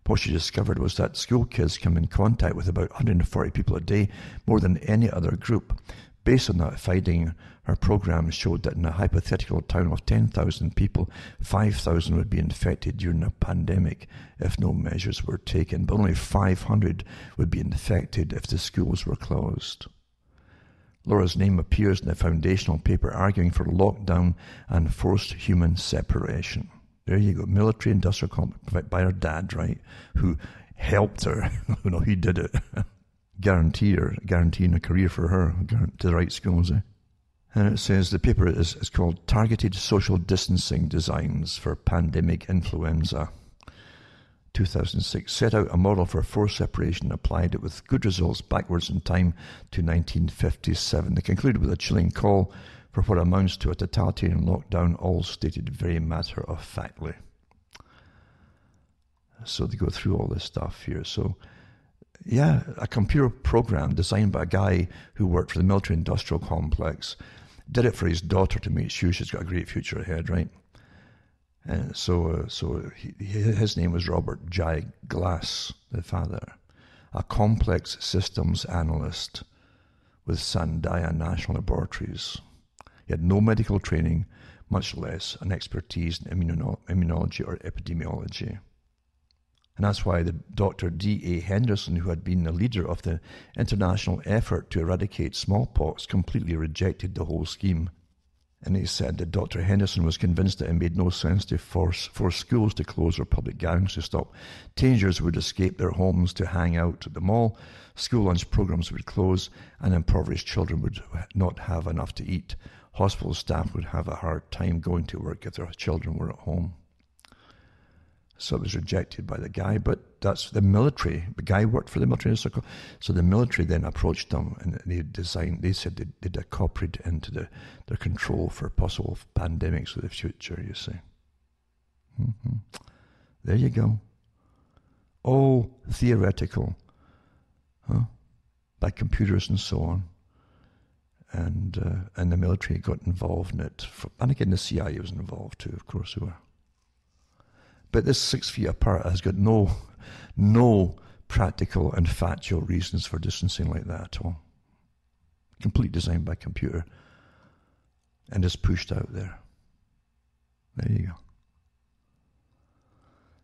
What she discovered was that school kids come in contact with about 140 people a day, more than any other group. Based on that finding, her program showed that in a hypothetical town of 10,000 people, 5,000 would be infected during a pandemic if no measures were taken, but only 500 would be infected if the schools were closed. Laura's name appears in the foundational paper arguing for lockdown and forced human separation. There you go, military-industrial complex by her dad, right, who helped her. He did it. Guaranteeing a career for her to the right schools. And it says the paper is called Targeted Social Distancing Designs for Pandemic Influenza. 2006 set out a model for forced separation and applied it with good results backwards in time to 1957. They concluded with a chilling call for what amounts to a totalitarian lockdown, all stated very matter-of-factly. So they go through all this stuff here. So yeah, a computer program designed by a guy who worked for the military-industrial complex, did it for his daughter to make sure she's got a great future ahead, right? And his name was Robert J. Glass, the father, a complex systems analyst with Sandia National Laboratories. He had no medical training, much less an expertise in immunology or epidemiology. And that's why the Dr. D.A. Henderson, who had been the leader of the international effort to eradicate smallpox, completely rejected the whole scheme. And he said that Dr. Henderson was convinced that it made no sense to force schools to close or public gatherings to stop. Teenagers would escape their homes to hang out at the mall, school lunch programs would close, and impoverished children would not have enough to eat. Hospital staff would have a hard time going to work if their children were at home. So it was rejected by the guy, but that's the military. The guy worked for the military circle. So the military then approached them and they said they'd incorporated into their control for possible pandemics of the future, you see. Mm-hmm. There you go. All theoretical, by computers and so on. And the military got involved in it. And again, the CIA was involved too, of course, who were. But this 6 feet apart has got no practical and factual reasons for distancing like that at all. Complete design by computer. And just pushed out there. There you go.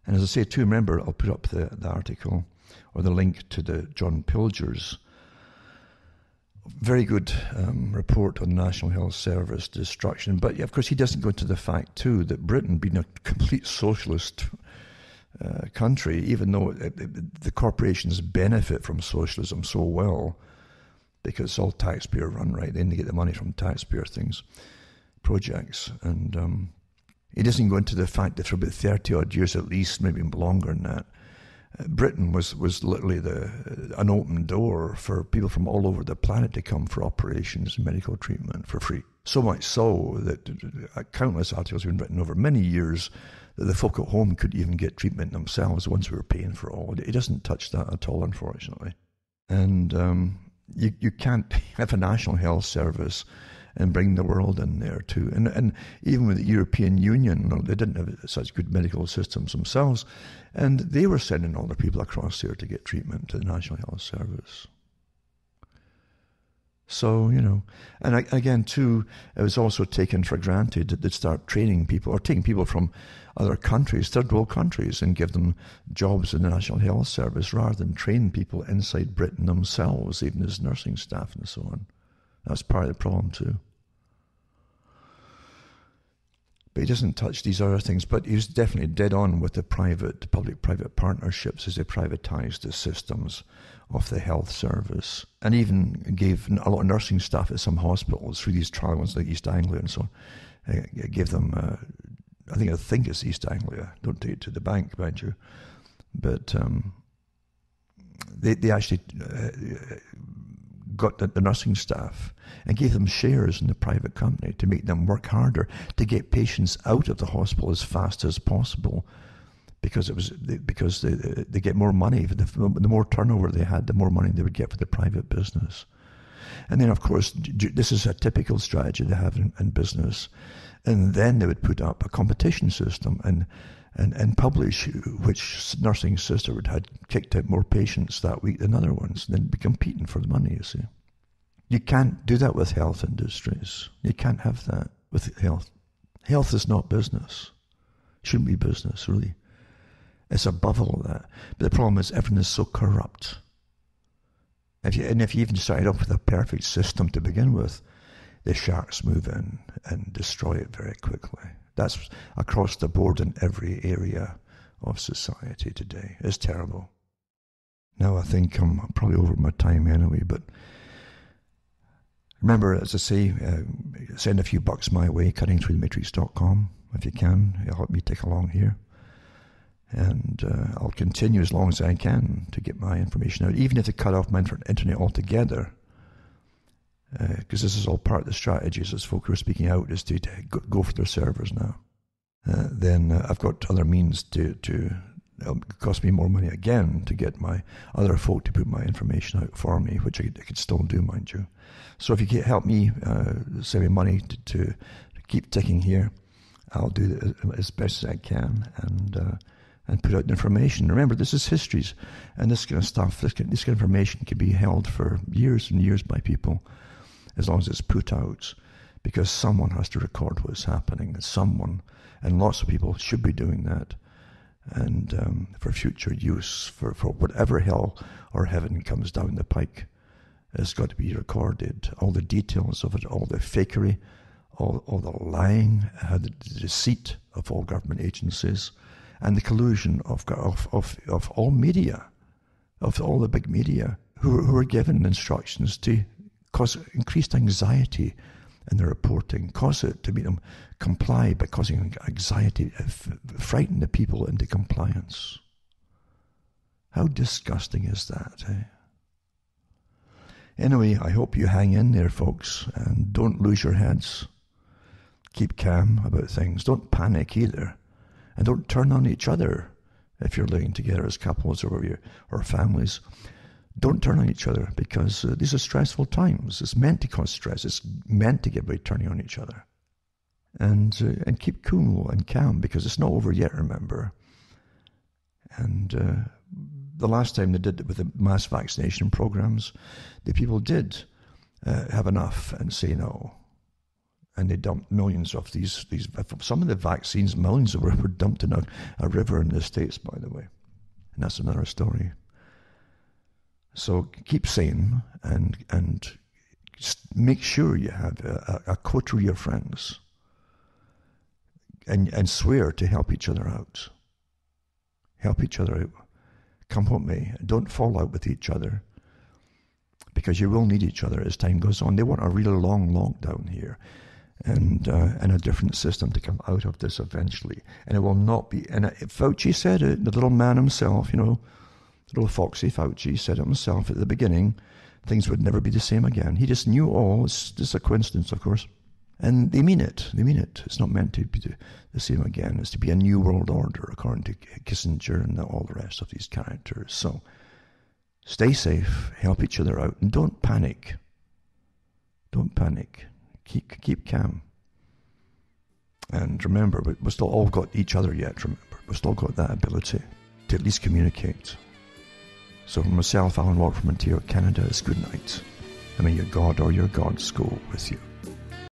And as I say too, remember, I'll put up the article or the link to the John Pilger's very good report on the National Health Service destruction. But of course, he doesn't go into the fact too that Britain, being a complete socialist country, even though the corporations benefit from socialism so well, because it's all taxpayer run, right? Then they get the money from taxpayer projects. And he doesn't go into the fact that for about 30 odd years at least, maybe longer than that, Britain was literally an open door for people from all over the planet to come for operations and medical treatment for free. So much so that countless articles have been written over many years that the folk at home could even get treatment themselves, the ones who were paying for it all. It doesn't touch that at all, unfortunately. And you can't have a national health service and bring the world in there too. And even with the European Union, they didn't have such good medical systems themselves, and they were sending all their people across there to get treatment to the National Health Service. So, and again too, it was also taken for granted that they'd start training people, or taking people from other countries, third world countries, and give them jobs in the National Health Service rather than train people inside Britain themselves, even as nursing staff and so on. That's part of the problem too. But he doesn't touch these other things. But he was definitely dead on with the public-private partnerships as they privatized the systems of the health service, and even gave a lot of nursing staff at some hospitals through these trials like East Anglia and so on. Gave them, I think it's East Anglia. Don't take it to the bank, mind you. But they actually got the nursing staff and gave them shares in the private company to make them work harder to get patients out of the hospital as fast as possible, because they get more money. The more turnover they had, the more money they would get for the private business. And then, of course, this is a typical strategy they have in business. And then they would put up a competition system and publish which nursing sister had kicked out more patients that week than other ones, and then be competing for the money, you see. You can't do that with health industries. You can't have that with health. Health is not business. It shouldn't be business, really. It's above all that. But the problem is everything is so corrupt. If you even started off with a perfect system to begin with, the sharks move in and destroy it very quickly. That's across the board in every area of society today. It's terrible. Now I think I'm probably over my time anyway, but remember, as I say, send a few bucks my way, cuttingthroughthematrix.com, if you can. It'll help me take along here. And I'll continue as long as I can to get my information out, even if they cut off my internet altogether. Because this is all part of the strategies as folk who are speaking out, is to go for their servers now. Then I've got other means to it'll cost me more money again to get my other folk to put my information out for me, which I could still do, mind you. So if you can help me send me money to keep ticking here, I'll do it as best as I can and put out the information. Remember, this is histories, and this kind of stuff, this kind of information can be held for years and years by people, as long as it's put out, because someone has to record what's happening, and lots of people should be doing that, and for future use, for whatever hell or heaven comes down the pike, it's got to be recorded, all the details of it, all the fakery, all the lying, the deceit of all government agencies, and the collusion of all media, of all the big media, who are given instructions to cause increased anxiety in their reporting, cause it to make them comply by causing anxiety, frighten the people into compliance. How disgusting is that, eh? Anyway, I hope you hang in there, folks, and don't lose your heads. Keep calm about things. Don't panic either. And don't turn on each other if you're living together as couples or families. Don't turn on each other, because these are stressful times. It's meant to cause stress. It's meant to get everybody turning on each other. And keep cool and calm, because it's not over yet, remember. And the last time they did it with the mass vaccination programs, the people did have enough and say no. And they dumped millions of these some of the vaccines, millions of them were dumped in a river in the States, by the way. And that's another story. So keep sane and make sure you have a coterie of friends and swear to help each other out. Help each other out. Come what may. Don't fall out with each other, because you will need each other as time goes on. They want a really long lockdown here, and a different system to come out of this eventually. And it will not be, and Fauci said it, the little man himself, little foxy Fauci said it himself at the beginning, things would never be the same again. He just knew all. It's just a coincidence, of course. And they mean it. They mean it. It's not meant to be the same again. It's to be a new world order, according to Kissinger and all the rest of these characters. So stay safe, help each other out, and don't panic. Don't panic. Keep calm. And remember, we've still all got each other yet, remember. We've still got that ability to at least communicate. So from myself, Alan Walker from Ontario, Canada, it's good night. And may your God or your gods go with you.